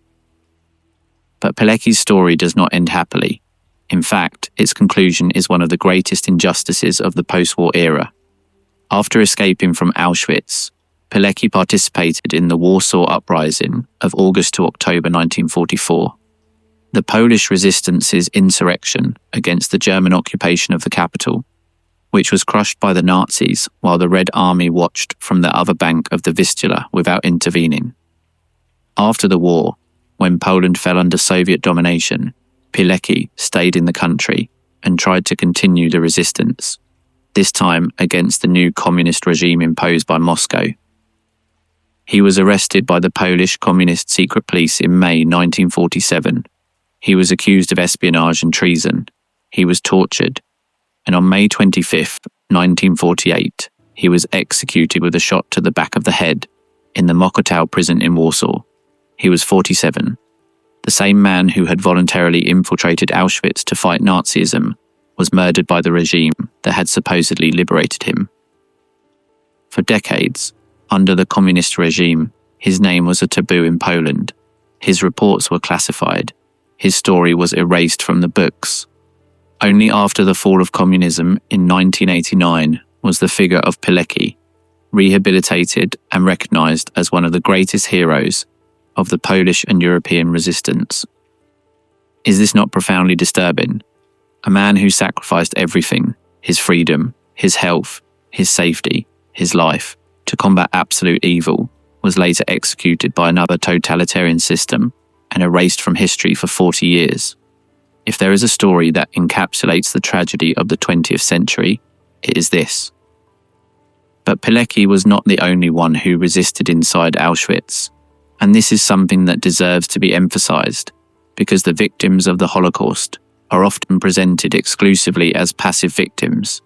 But Pilecki's story does not end happily. In fact, its conclusion is one of the greatest injustices of the post-war era. After escaping from Auschwitz, Pilecki participated in the Warsaw Uprising of August to October 1944. The Polish resistance's insurrection against the German occupation of the capital, which was crushed by the Nazis while the Red Army watched from the other bank of the Vistula without intervening. After the war, when Poland fell under Soviet domination, Pilecki stayed in the country and tried to continue the resistance, this time against the new communist regime imposed by Moscow. He was arrested by the Polish Communist Secret Police in May 1947. He was accused of espionage and treason. He was tortured, and on May 25, 1948, he was executed with a shot to the back of the head in the Mokotów prison in Warsaw. He was 47. The same man who had voluntarily infiltrated Auschwitz to fight Nazism was murdered by the regime that had supposedly liberated him. For decades, under the communist regime, his name was a taboo in Poland. His reports were classified. His story was erased from the books. Only after the fall of communism in 1989 was the figure of Pilecki rehabilitated and recognized as one of the greatest heroes of the Polish and European resistance. Is this not profoundly disturbing? A man who sacrificed everything, his freedom, his health, his safety, his life, to combat absolute evil, was later executed by another totalitarian system and erased from history for 40 years. If there is a story that encapsulates the tragedy of the 20th century, it is this. But Pilecki was not the only one who resisted inside Auschwitz, and this is something that deserves to be emphasized, because the victims of the Holocaust are often presented exclusively as passive victims,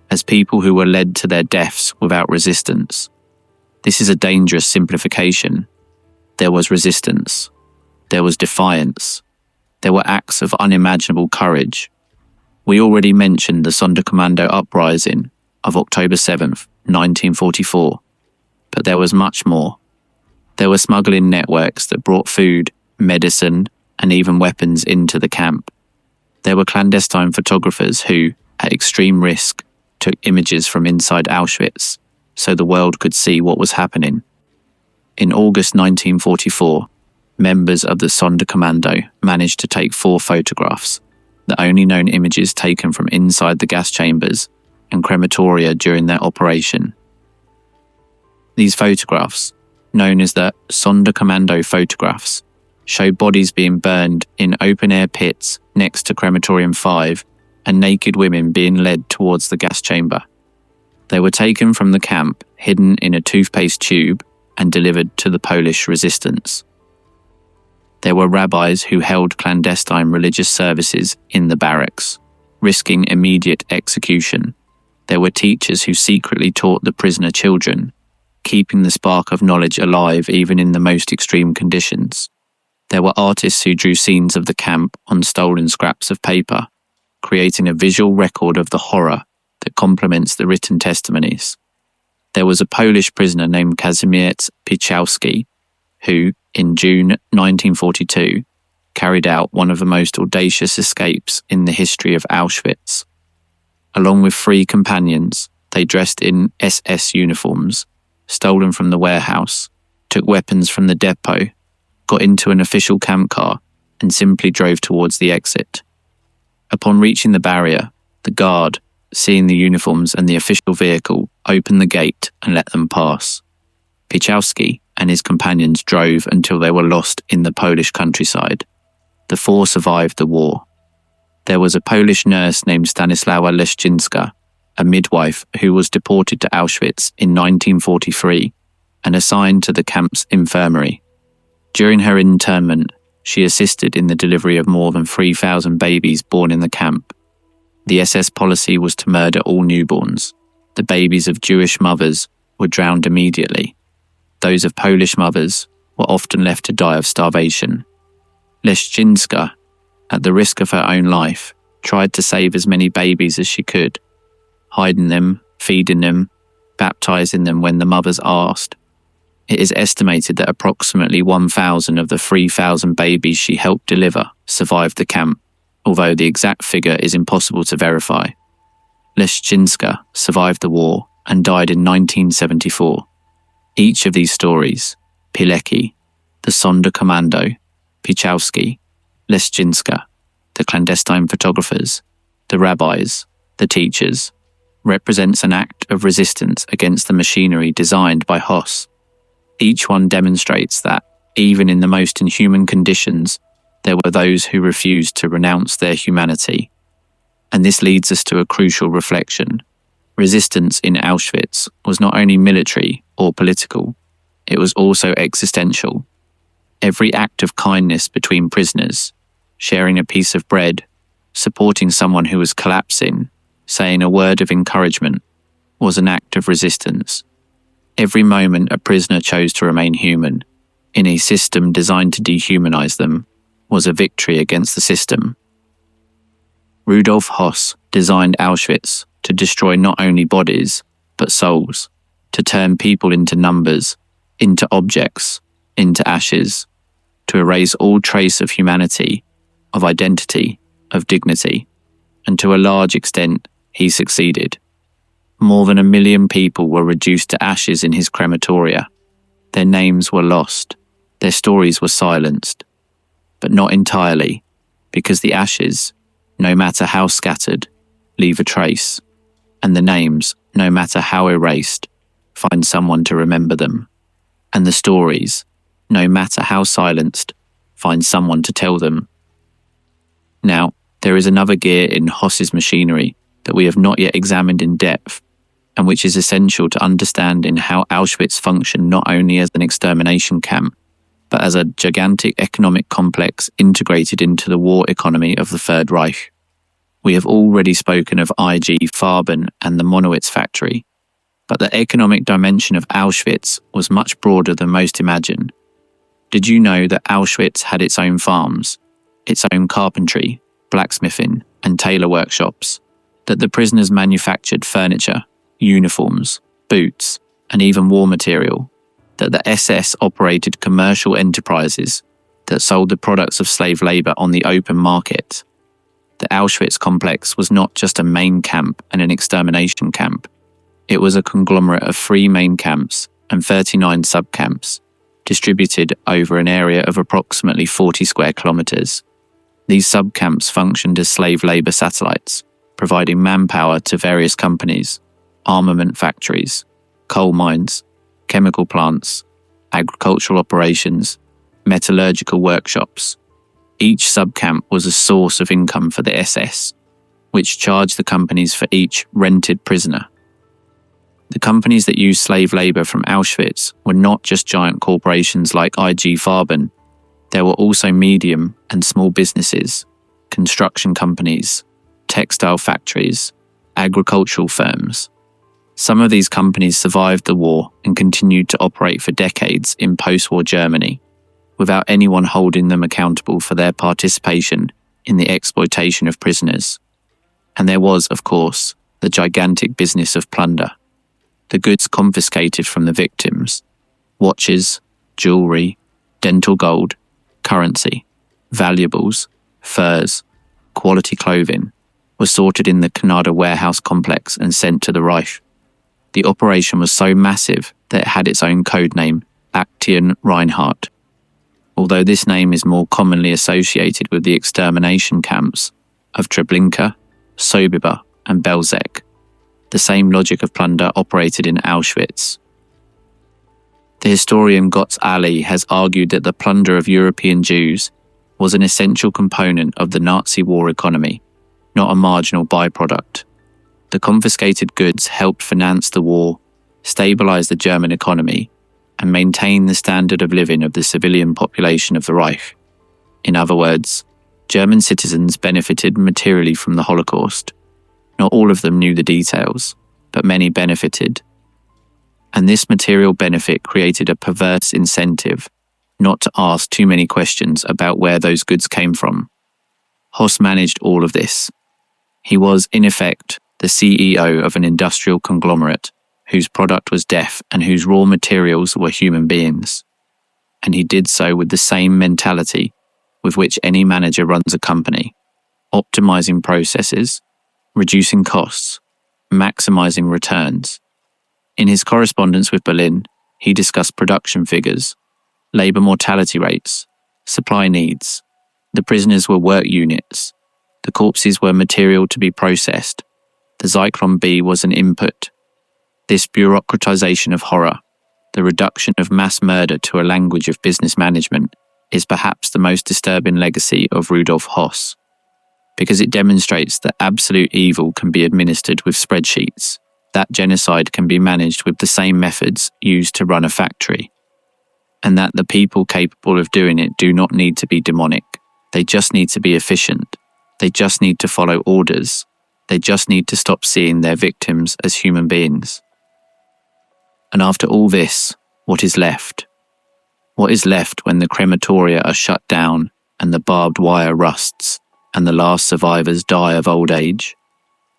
as people who were led to their deaths without resistance. This is a dangerous simplification. There was resistance. There was defiance. There were acts of unimaginable courage. We already mentioned the Sonderkommando uprising of October 7th, 1944, but there was much more. There were smuggling networks that brought food, medicine, and even weapons into the camp. There were clandestine photographers who, at extreme risk, took images from inside Auschwitz so the world could see what was happening. In August 1944, members of the Sonderkommando managed to take 4 photographs, the only known images taken from inside the gas chambers and crematoria during their operation. These photographs, known as the Sonderkommando photographs, show bodies being burned in open-air pits next to Crematorium 5 and naked women being led towards the gas chamber. They were taken from the camp, hidden in a toothpaste tube, and delivered to the Polish resistance. There were rabbis who held clandestine religious services in the barracks, risking immediate execution. There were teachers who secretly taught the prisoner children, keeping the spark of knowledge alive even in the most extreme conditions. There were artists who drew scenes of the camp on stolen scraps of paper, creating a visual record of the horror that complements the written testimonies. There was a Polish prisoner named Kazimierz Pichowski, who, in June 1942, carried out one of the most audacious escapes in the history of Auschwitz. Along with 3 companions, they dressed in SS uniforms, stolen from the warehouse, took weapons from the depot, got into an official camp car, and simply drove towards the exit. Upon reaching the barrier, the guard, seeing the uniforms and the official vehicle, opened the gate and let them pass. Pichowski and his companions drove until they were lost in the Polish countryside. The 4 survived the war. There was a Polish nurse named Stanislawa Leszczynska, a midwife who was deported to Auschwitz in 1943 and assigned to the camp's infirmary. During her internment, she assisted in the delivery of more than 3,000 babies born in the camp. The SS policy was to murder all newborns. The babies of Jewish mothers were drowned immediately. Those of Polish mothers were often left to die of starvation. Leszczynska, at the risk of her own life, tried to save as many babies as she could, hiding them, feeding them, baptizing them when the mothers asked. It is estimated that approximately 1,000 of the 3,000 babies she helped deliver survived the camp, although the exact figure is impossible to verify. Leszczynska survived the war and died in 1974. Each of these stories, Pilecki, the Sonderkommando, Pichowski, Leszczynska, the clandestine photographers, the rabbis, the teachers, represents an act of resistance against the machinery designed by Höss. Each one demonstrates that, even in the most inhuman conditions, there were those who refused to renounce their humanity. And this leads us to a crucial reflection. Resistance in Auschwitz was not only military or political, it was also existential. Every act of kindness between prisoners, sharing a piece of bread, supporting someone who was collapsing, saying a word of encouragement, was an act of resistance. Every moment a prisoner chose to remain human, in a system designed to dehumanize them, was a victory against the system. Rudolf Höss designed Auschwitz to destroy not only bodies, but souls, to turn people into numbers, into objects, into ashes, to erase all trace of humanity, of identity, of dignity, and to a large extent, he succeeded. More than 1 million people were reduced to ashes in his crematoria. Their names were lost, their stories were silenced, but not entirely, because the ashes, no matter how scattered, leave a trace, and the names, no matter how erased, find someone to remember them, and the stories, no matter how silenced, find someone to tell them. Now, there is another gear in Höss's machinery that we have not yet examined in depth, and which is essential to understanding how Auschwitz functioned not only as an extermination camp, but as a gigantic economic complex integrated into the war economy of the Third Reich. We have already spoken of IG Farben and the Monowitz factory, but the economic dimension of Auschwitz was much broader than most imagine. Did you know that Auschwitz had its own farms, its own carpentry, blacksmithing, and tailor workshops, that the prisoners manufactured furniture, uniforms, boots, and even war material, that the SS operated commercial enterprises that sold the products of slave labour on the open market? The Auschwitz complex was not just a main camp and an extermination camp. It was a conglomerate of 3 main camps and 39 sub-camps, distributed over an area of approximately 40 square kilometres. These sub-camps functioned as slave labour satellites, providing manpower to various companies, armament factories, coal mines, chemical plants, agricultural operations, metallurgical workshops. Each sub-camp was a source of income for the SS, which charged the companies for each rented prisoner. The companies that used slave labour from Auschwitz were not just giant corporations like IG Farben. There were also medium and small businesses, construction companies, textile factories, agricultural firms. Some of these companies survived the war and continued to operate for decades in post-war Germany, without anyone holding them accountable for their participation in the exploitation of prisoners. And there was, of course, the gigantic business of plunder. The goods confiscated from the victims, watches, jewellery, dental gold, currency, valuables, furs, quality clothing, were sorted in the Canada warehouse complex and sent to the Reich. The operation was so massive that it had its own code name, Aktion Reinhardt. Although this name is more commonly associated with the extermination camps of Treblinka, Sobibor, and Belzec, the same logic of plunder operated in Auschwitz. The historian Götz Ali has argued that the plunder of European Jews was an essential component of the Nazi war economy, not a marginal byproduct. The confiscated goods helped finance the war, stabilize the German economy, and maintain the standard of living of the civilian population of the Reich. In other words, German citizens benefited materially from the Holocaust. Not all of them knew the details, but many benefited. And this material benefit created a perverse incentive not to ask too many questions about where those goods came from. Höss managed all of this. He was, in effect, the CEO of an industrial conglomerate whose product was death and whose raw materials were human beings. And he did so with the same mentality with which any manager runs a company, optimizing processes, reducing costs, maximizing returns. In his correspondence with Berlin, he discussed production figures, labor mortality rates, supply needs. The prisoners were work units. The corpses were material to be processed. The Zyklon B was an input. This bureaucratization of horror, the reduction of mass murder to a language of business management, is perhaps the most disturbing legacy of Rudolf Höss, because it demonstrates that absolute evil can be administered with spreadsheets, that genocide can be managed with the same methods used to run a factory, and that the people capable of doing it do not need to be demonic. They just need to be efficient. They just need to follow orders. They just need to stop seeing their victims as human beings. And after all this, what is left? What is left when the crematoria are shut down and the barbed wire rusts and the last survivors die of old age?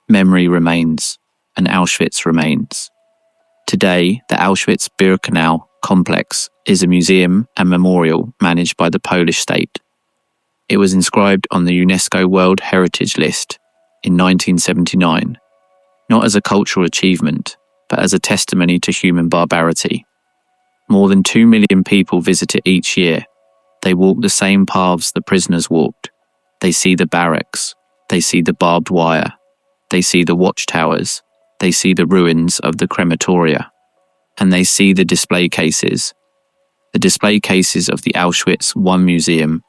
Memory remains, and Auschwitz remains. Today, the Auschwitz-Birkenau complex is a museum and memorial managed by the Polish state. It was inscribed on the UNESCO World Heritage List in 1979, not as a cultural achievement, but as a testimony to human barbarity. More than 2 million people visit it each year. They walk the same paths the prisoners walked. They see the barracks. They see the barbed wire. They see the watchtowers. They see the ruins of the crematoria. And they see the display cases. The display cases of the Auschwitz I Museum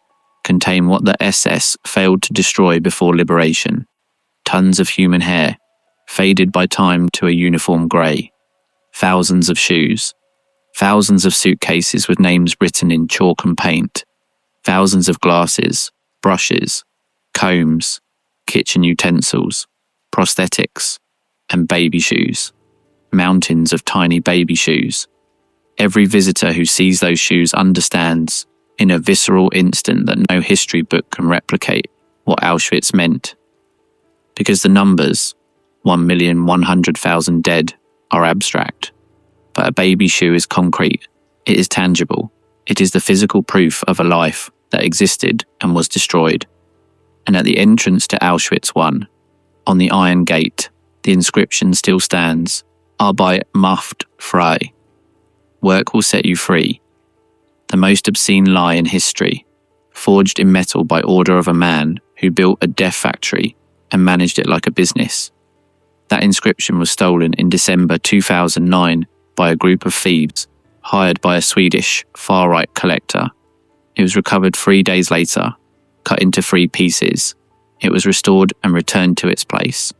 contain what the SS failed to destroy before liberation. Tons of human hair, faded by time to a uniform grey. Thousands of shoes. Thousands of suitcases with names written in chalk and paint. Thousands of glasses, brushes, combs, kitchen utensils, prosthetics, and baby shoes. Mountains of tiny baby shoes. Every visitor who sees those shoes understands, in a visceral instant, that no history book can replicate what Auschwitz meant. Because the numbers, 1,100,000 dead, are abstract. But a baby shoe is concrete. It is tangible. It is the physical proof of a life that existed and was destroyed. And at the entrance to Auschwitz I, on the iron gate, the inscription still stands, Arbeit macht frei. Work will set you free. The most obscene lie in history, forged in metal by order of a man who built a death factory and managed it like a business. That inscription was stolen in December 2009 by a group of thieves hired by a Swedish far-right collector. It was recovered 3 days later, cut into 3 pieces. It was restored and returned to its place.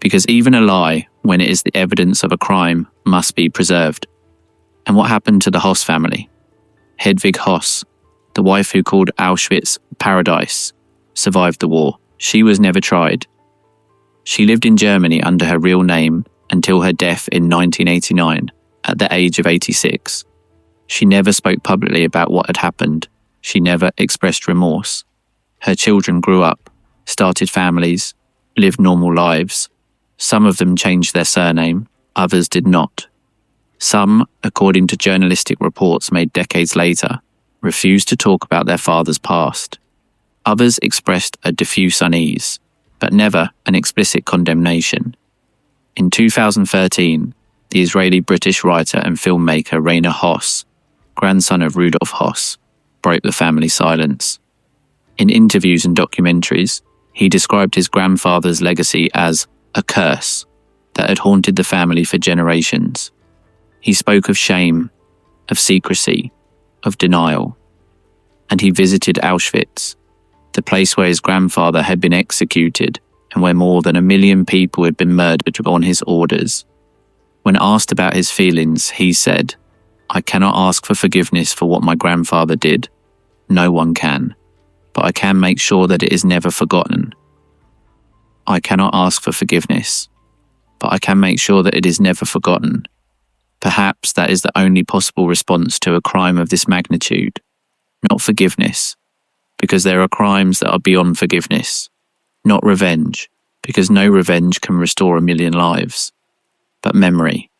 Because even a lie, when it is the evidence of a crime, must be preserved. And what happened to the Höss family? Hedwig Höss, the wife who called Auschwitz paradise, survived the war. She was never tried. She lived in Germany under her real name until her death in 1989, at the age of 86. She never spoke publicly about what had happened. She never expressed remorse. Her children grew up, started families, lived normal lives. Some of them changed their surname, others did not. Some, according to journalistic reports made decades later, refused to talk about their father's past. Others expressed a diffuse unease, but never an explicit condemnation. In 2013, the Israeli-British writer and filmmaker Rainer Höss, grandson of Rudolf Höss, broke the family silence. In interviews and documentaries, he described his grandfather's legacy as a curse that had haunted the family for generations. He spoke of shame, of secrecy, of denial. And he visited Auschwitz, the place where his grandfather had been executed and where more than 1 million people had been murdered on his orders. When asked about his feelings, he said, "I cannot ask for forgiveness for what my grandfather did. No one can. But I can make sure that it is never forgotten. I cannot ask for forgiveness, but I can make sure that it is never forgotten." Perhaps that is the only possible response to a crime of this magnitude. Not forgiveness, because there are crimes that are beyond forgiveness. Not revenge, because no revenge can restore 1 million lives. But memory,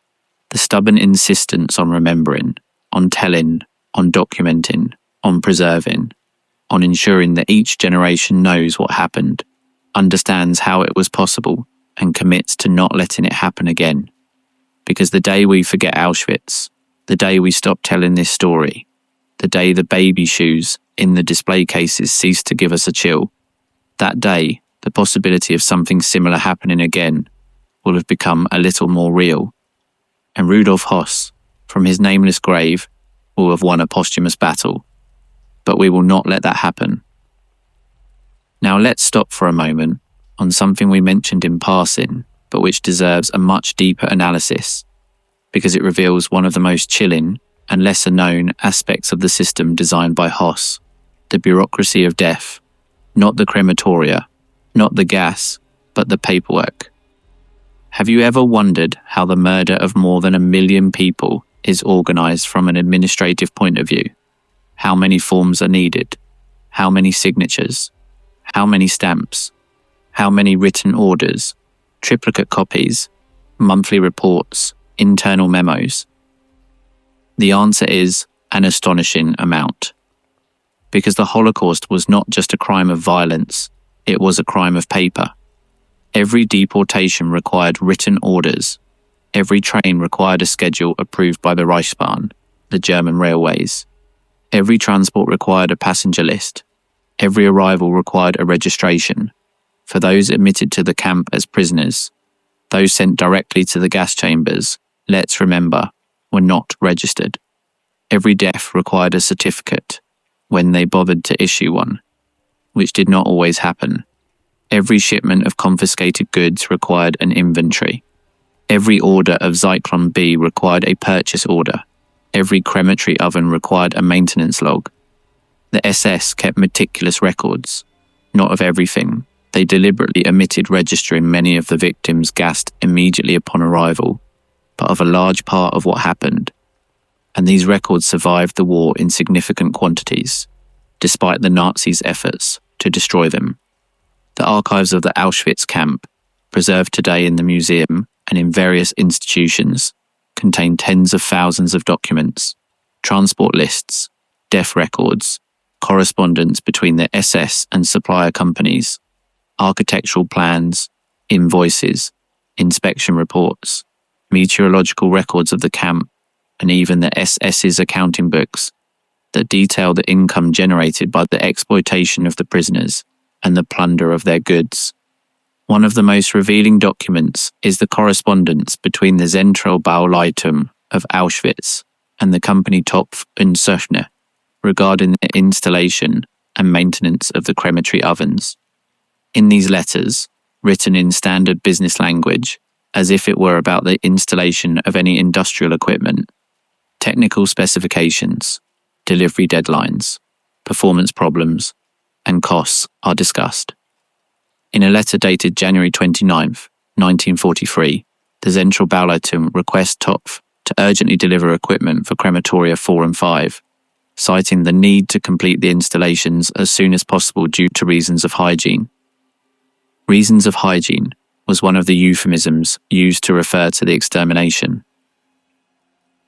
the stubborn insistence on remembering, on telling, on documenting, on preserving, on ensuring that each generation knows what happened, understands how it was possible, and commits to not letting it happen again. Because the day we forget Auschwitz, the day we stop telling this story, the day the baby shoes in the display cases cease to give us a chill, that day, the possibility of something similar happening again will have become a little more real. And Rudolf Höss, from his nameless grave, will have won a posthumous battle. But we will not let that happen. Now let's stop for a moment on something we mentioned in passing, but which deserves a much deeper analysis, because it reveals one of the most chilling and lesser known aspects of the system designed by Höss, the bureaucracy of death, not the crematoria, not the gas, but the paperwork. Have you ever wondered how the murder of more than 1 million people is organized from an administrative point of view? How many forms are needed? How many signatures? How many stamps? How many written orders? Triplicate copies? Monthly reports? Internal memos? The answer is an astonishing amount. Because the Holocaust was not just a crime of violence, it was a crime of paper. Every deportation required written orders. Every train required a schedule approved by the Reichsbahn, the German railways. Every transport required a passenger list. Every arrival required a registration. For those admitted to the camp as prisoners, those sent directly to the gas chambers, let's remember, were not registered. Every death required a certificate, when they bothered to issue one, which did not always happen. Every shipment of confiscated goods required an inventory. Every order of Zyklon B required a purchase order. Every crematory oven required a maintenance log. The SS kept meticulous records, not of everything. They deliberately omitted registering many of the victims gassed immediately upon arrival, but of a large part of what happened. And these records survived the war in significant quantities, despite the Nazis' efforts to destroy them. The archives of the Auschwitz camp, preserved today in the museum and in various institutions, contain tens of thousands of documents, transport lists, death records, correspondence between the SS and supplier companies, architectural plans, invoices, inspection reports, meteorological records of the camp, and even the SS's accounting books that detail the income generated by the exploitation of the prisoners and the plunder of their goods. One of the most revealing documents is the correspondence between the Zentralbauleitung of Auschwitz and the company Topf und Söchne regarding the installation and maintenance of the crematory ovens. In these letters, written in standard business language, as if it were about the installation of any industrial equipment, technical specifications, delivery deadlines, performance problems, and costs are discussed. In a letter dated January 29th, 1943, the Zentralbauleitung requests Topf to urgently deliver equipment for crematoria 4 and 5, citing the need to complete the installations as soon as possible due to reasons of hygiene. Reasons of hygiene was one of the euphemisms used to refer to the extermination.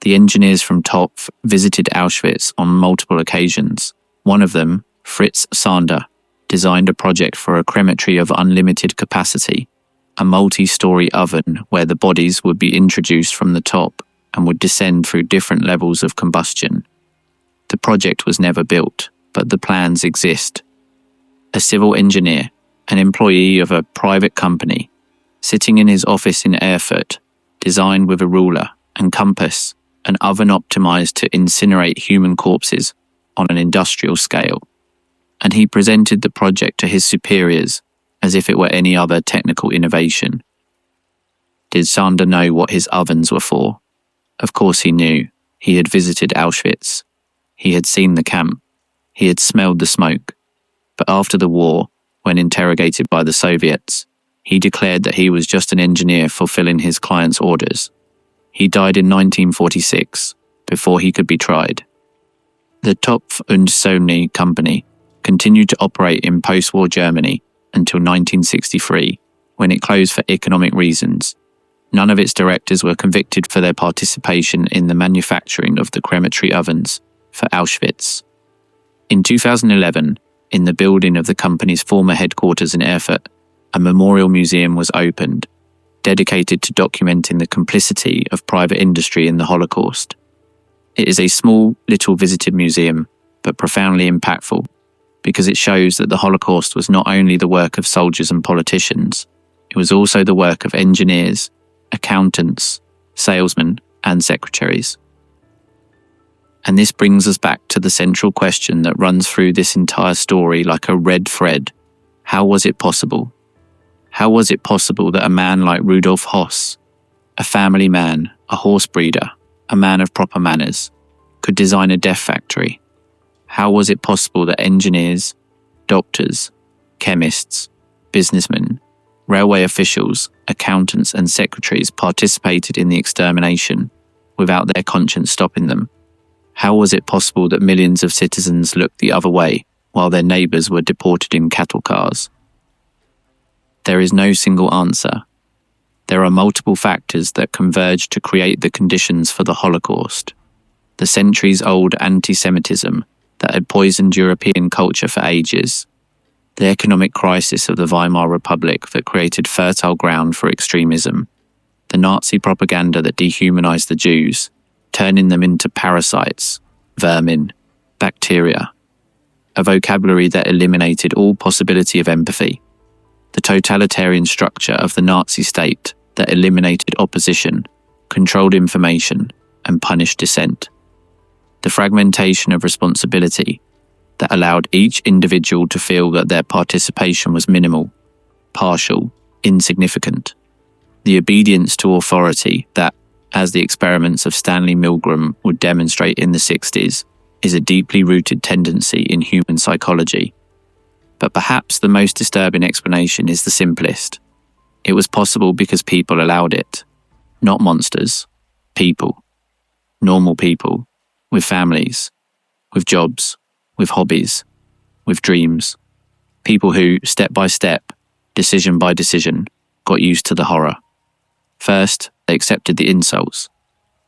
The engineers from Topf visited Auschwitz on multiple occasions. One of them, Fritz Sander, designed a project for a crematory of unlimited capacity, a multi-story oven where the bodies would be introduced from the top and would descend through different levels of combustion. The project was never built, but the plans exist. A civil engineer, an employee of a private company, sitting in his office in Erfurt, designed with a ruler and compass an oven optimized to incinerate human corpses on an industrial scale. And he presented the project to his superiors as if it were any other technical innovation. Did Sander know what his ovens were for? Of course he knew. He had visited Auschwitz. He had seen the camp. He had smelled the smoke. But after the war, when interrogated by the Soviets, he declared that he was just an engineer fulfilling his client's orders. He died in 1946, before he could be tried. The Topf und Söhne company continued to operate in post-war Germany until 1963, when it closed for economic reasons. None of its directors were convicted for their participation in the manufacturing of the crematory ovens for Auschwitz. In 2011, in the building of the company's former headquarters in Erfurt, a memorial museum was opened, dedicated to documenting the complicity of private industry in the Holocaust. It is a small, little visited museum, but profoundly impactful, because it shows that the Holocaust was not only the work of soldiers and politicians, it was also the work of engineers, accountants, salesmen, and secretaries. And this brings us back to the central question that runs through this entire story like a red thread. How was it possible? How was it possible that a man like Rudolf Höss, a family man, a horse breeder, a man of proper manners, could design a death factory? How was it possible that engineers, doctors, chemists, businessmen, railway officials, accountants and secretaries participated in the extermination without their conscience stopping them? How was it possible that millions of citizens looked the other way while their neighbours were deported in cattle cars? There is no single answer. There are multiple factors that converge to create the conditions for the Holocaust. The centuries-old anti-Semitism that had poisoned European culture for ages. The economic crisis of the Weimar Republic that created fertile ground for extremism. The Nazi propaganda that dehumanized the Jews, turning them into parasites, vermin, bacteria. A vocabulary that eliminated all possibility of empathy. The totalitarian structure of the Nazi state that eliminated opposition, controlled information, and punished dissent. The fragmentation of responsibility that allowed each individual to feel that their participation was minimal, partial, insignificant. The obedience to authority that, as the experiments of Stanley Milgram would demonstrate in the 60s, is a deeply rooted tendency in human psychology. But perhaps the most disturbing explanation is the simplest. It was possible because people allowed it. Not monsters. People. Normal people. With families. With jobs. With hobbies. With dreams. People who, step by step, decision by decision, got used to the horror. First, they accepted the insults.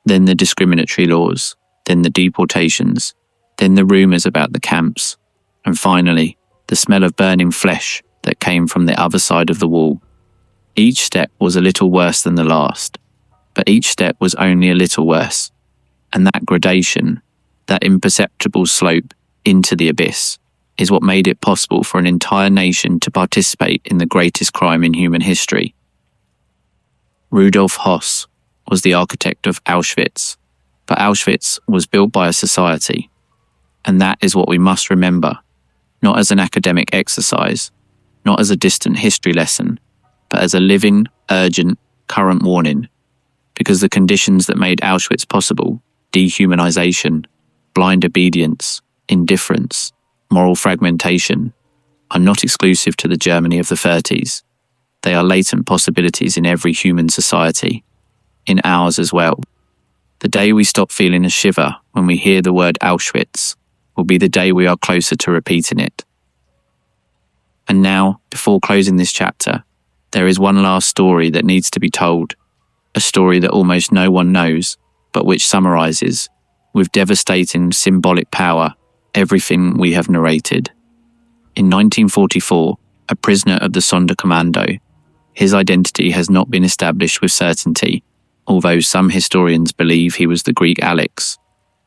Then the discriminatory laws. Then the deportations. Then the rumours about the camps. And finally, the smell of burning flesh that came from the other side of the wall. Each step was a little worse than the last, but each step was only a little worse. And that gradation, that imperceptible slope into the abyss, is what made it possible for an entire nation to participate in the greatest crime in human history. Rudolf Höss was the architect of Auschwitz, but Auschwitz was built by a society. And that is what we must remember. Not as an academic exercise, not as a distant history lesson, but as a living, urgent, current warning. Because the conditions that made Auschwitz possible, dehumanization, blind obedience, indifference, moral fragmentation, are not exclusive to the Germany of the 30s. They are latent possibilities in every human society, in ours as well. The day we stop feeling a shiver when we hear the word Auschwitz will be the day we are closer to repeating it. And now, before closing this chapter, there is one last story that needs to be told, a story that almost no one knows, but which summarizes, with devastating symbolic power, everything we have narrated. In 1944, a prisoner of the Sonderkommando, his identity has not been established with certainty, although some historians believe he was the Greek Alex,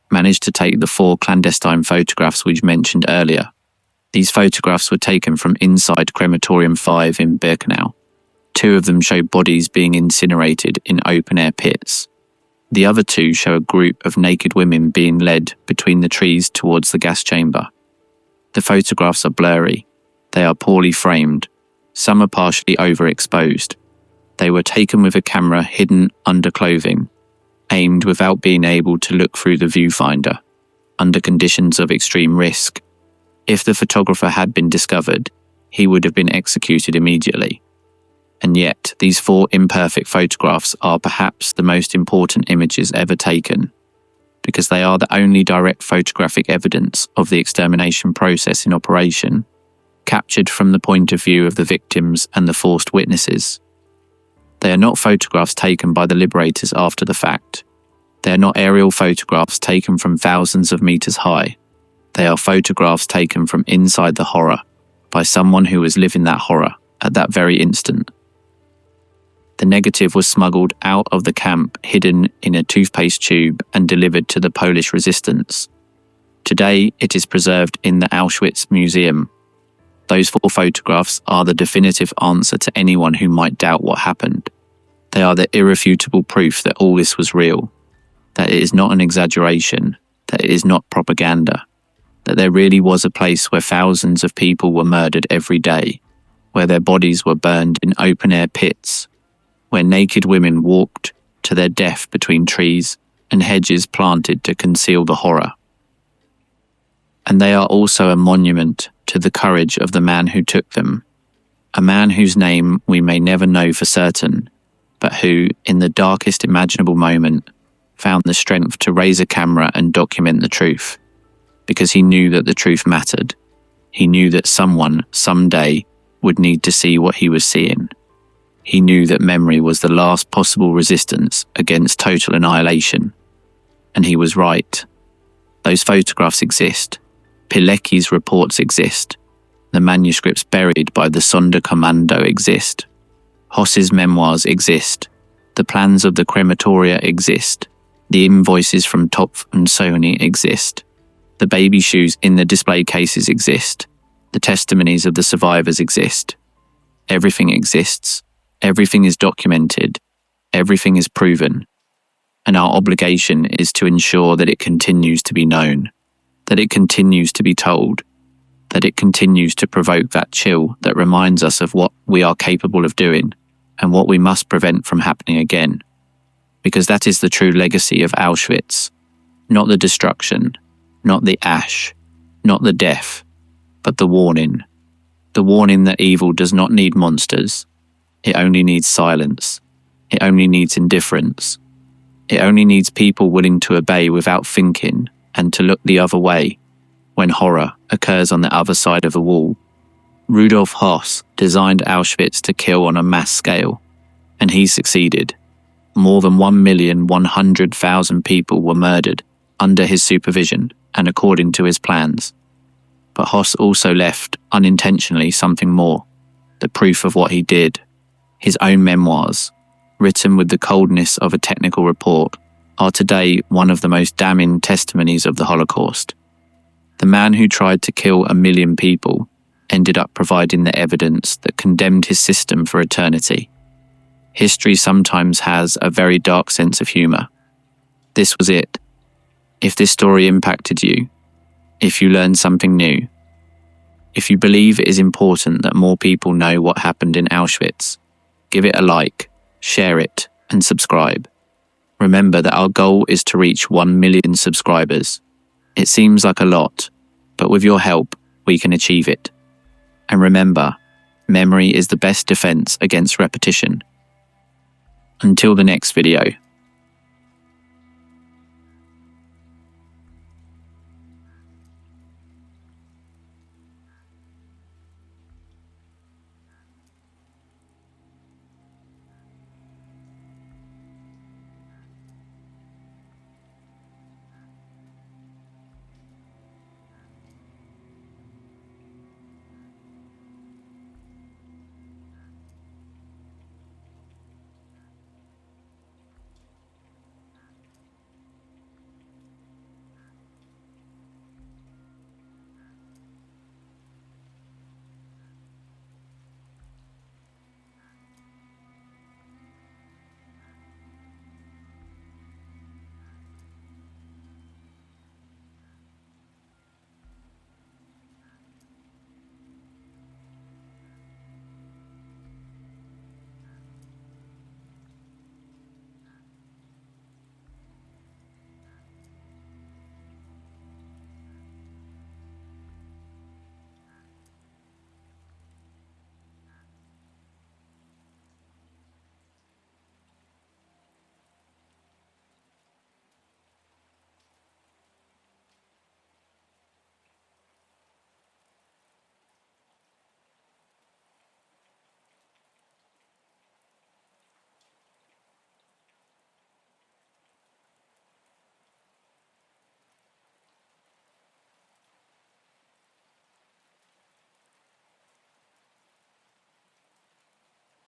managed to take the 4 clandestine photographs we mentioned earlier. These photographs were taken from inside Crematorium 5 in Birkenau. 2 of them show bodies being incinerated in open-air pits. The other 2 show a group of naked women being led between the trees towards the gas chamber. The photographs are blurry. They are poorly framed. Some are partially overexposed. They were taken with a camera hidden under clothing, aimed without being able to look through the viewfinder, under conditions of extreme risk. If the photographer had been discovered, he would have been executed immediately. And yet, these 4 imperfect photographs are perhaps the most important images ever taken, because they are the only direct photographic evidence of the extermination process in operation, captured from the point of view of the victims and the forced witnesses. They are not photographs taken by the liberators after the fact. They are not aerial photographs taken from thousands of meters high. They are photographs taken from inside the horror, by someone who was living that horror at that very instant. The negative was smuggled out of the camp, hidden in a toothpaste tube, and delivered to the Polish resistance. Today, it is preserved in the Auschwitz Museum. Those 4 photographs are the definitive answer to anyone who might doubt what happened. They are the irrefutable proof that all this was real, that it is not an exaggeration, that it is not propaganda, that there really was a place where thousands of people were murdered every day, where their bodies were burned in open-air pits, where naked women walked to their death between trees and hedges planted to conceal the horror. And they are also a monument to the courage of the man who took them, a man whose name we may never know for certain, but who, in the darkest imaginable moment, found the strength to raise a camera and document the truth, because he knew that the truth mattered. He knew that someone, someday, would need to see what he was seeing. He knew that memory was the last possible resistance against total annihilation. And he was right. Those photographs exist. Pilecki's reports exist. The manuscripts buried by the Sonderkommando exist. Höss's memoirs exist. The plans of the crematoria exist. The invoices from Topf and Sony exist. The baby shoes in the display cases exist. The testimonies of the survivors exist. Everything exists. Everything is documented. Everything is proven. And our obligation is to ensure that it continues to be known, that it continues to be told, that it continues to provoke that chill that reminds us of what we are capable of doing and what we must prevent from happening again. Because that is the true legacy of Auschwitz. Not the destruction, not the ash, not the death, but the warning. The warning that evil does not need monsters. It only needs silence. It only needs indifference. It only needs people willing to obey without thinking and to look the other way when horror occurs on the other side of a wall. Rudolf Höss designed Auschwitz to kill on a mass scale, and he succeeded. More than 1,100,000 people were murdered under his supervision and according to his plans. But Höss also left, unintentionally, something more, the proof of what he did. His own memoirs, written with the coldness of a technical report, are today one of the most damning testimonies of the Holocaust. The man who tried to kill 1 million people ended up providing the evidence that condemned his system for eternity. History sometimes has a very dark sense of humour. This was it. If this story impacted you, if you learned something new, if you believe it is important that more people know what happened in Auschwitz, give it a like, share it, and subscribe. Remember that our goal is to reach 1 million subscribers. It seems like a lot, but with your help, we can achieve it. And remember, memory is the best defense against repetition. Until the next video.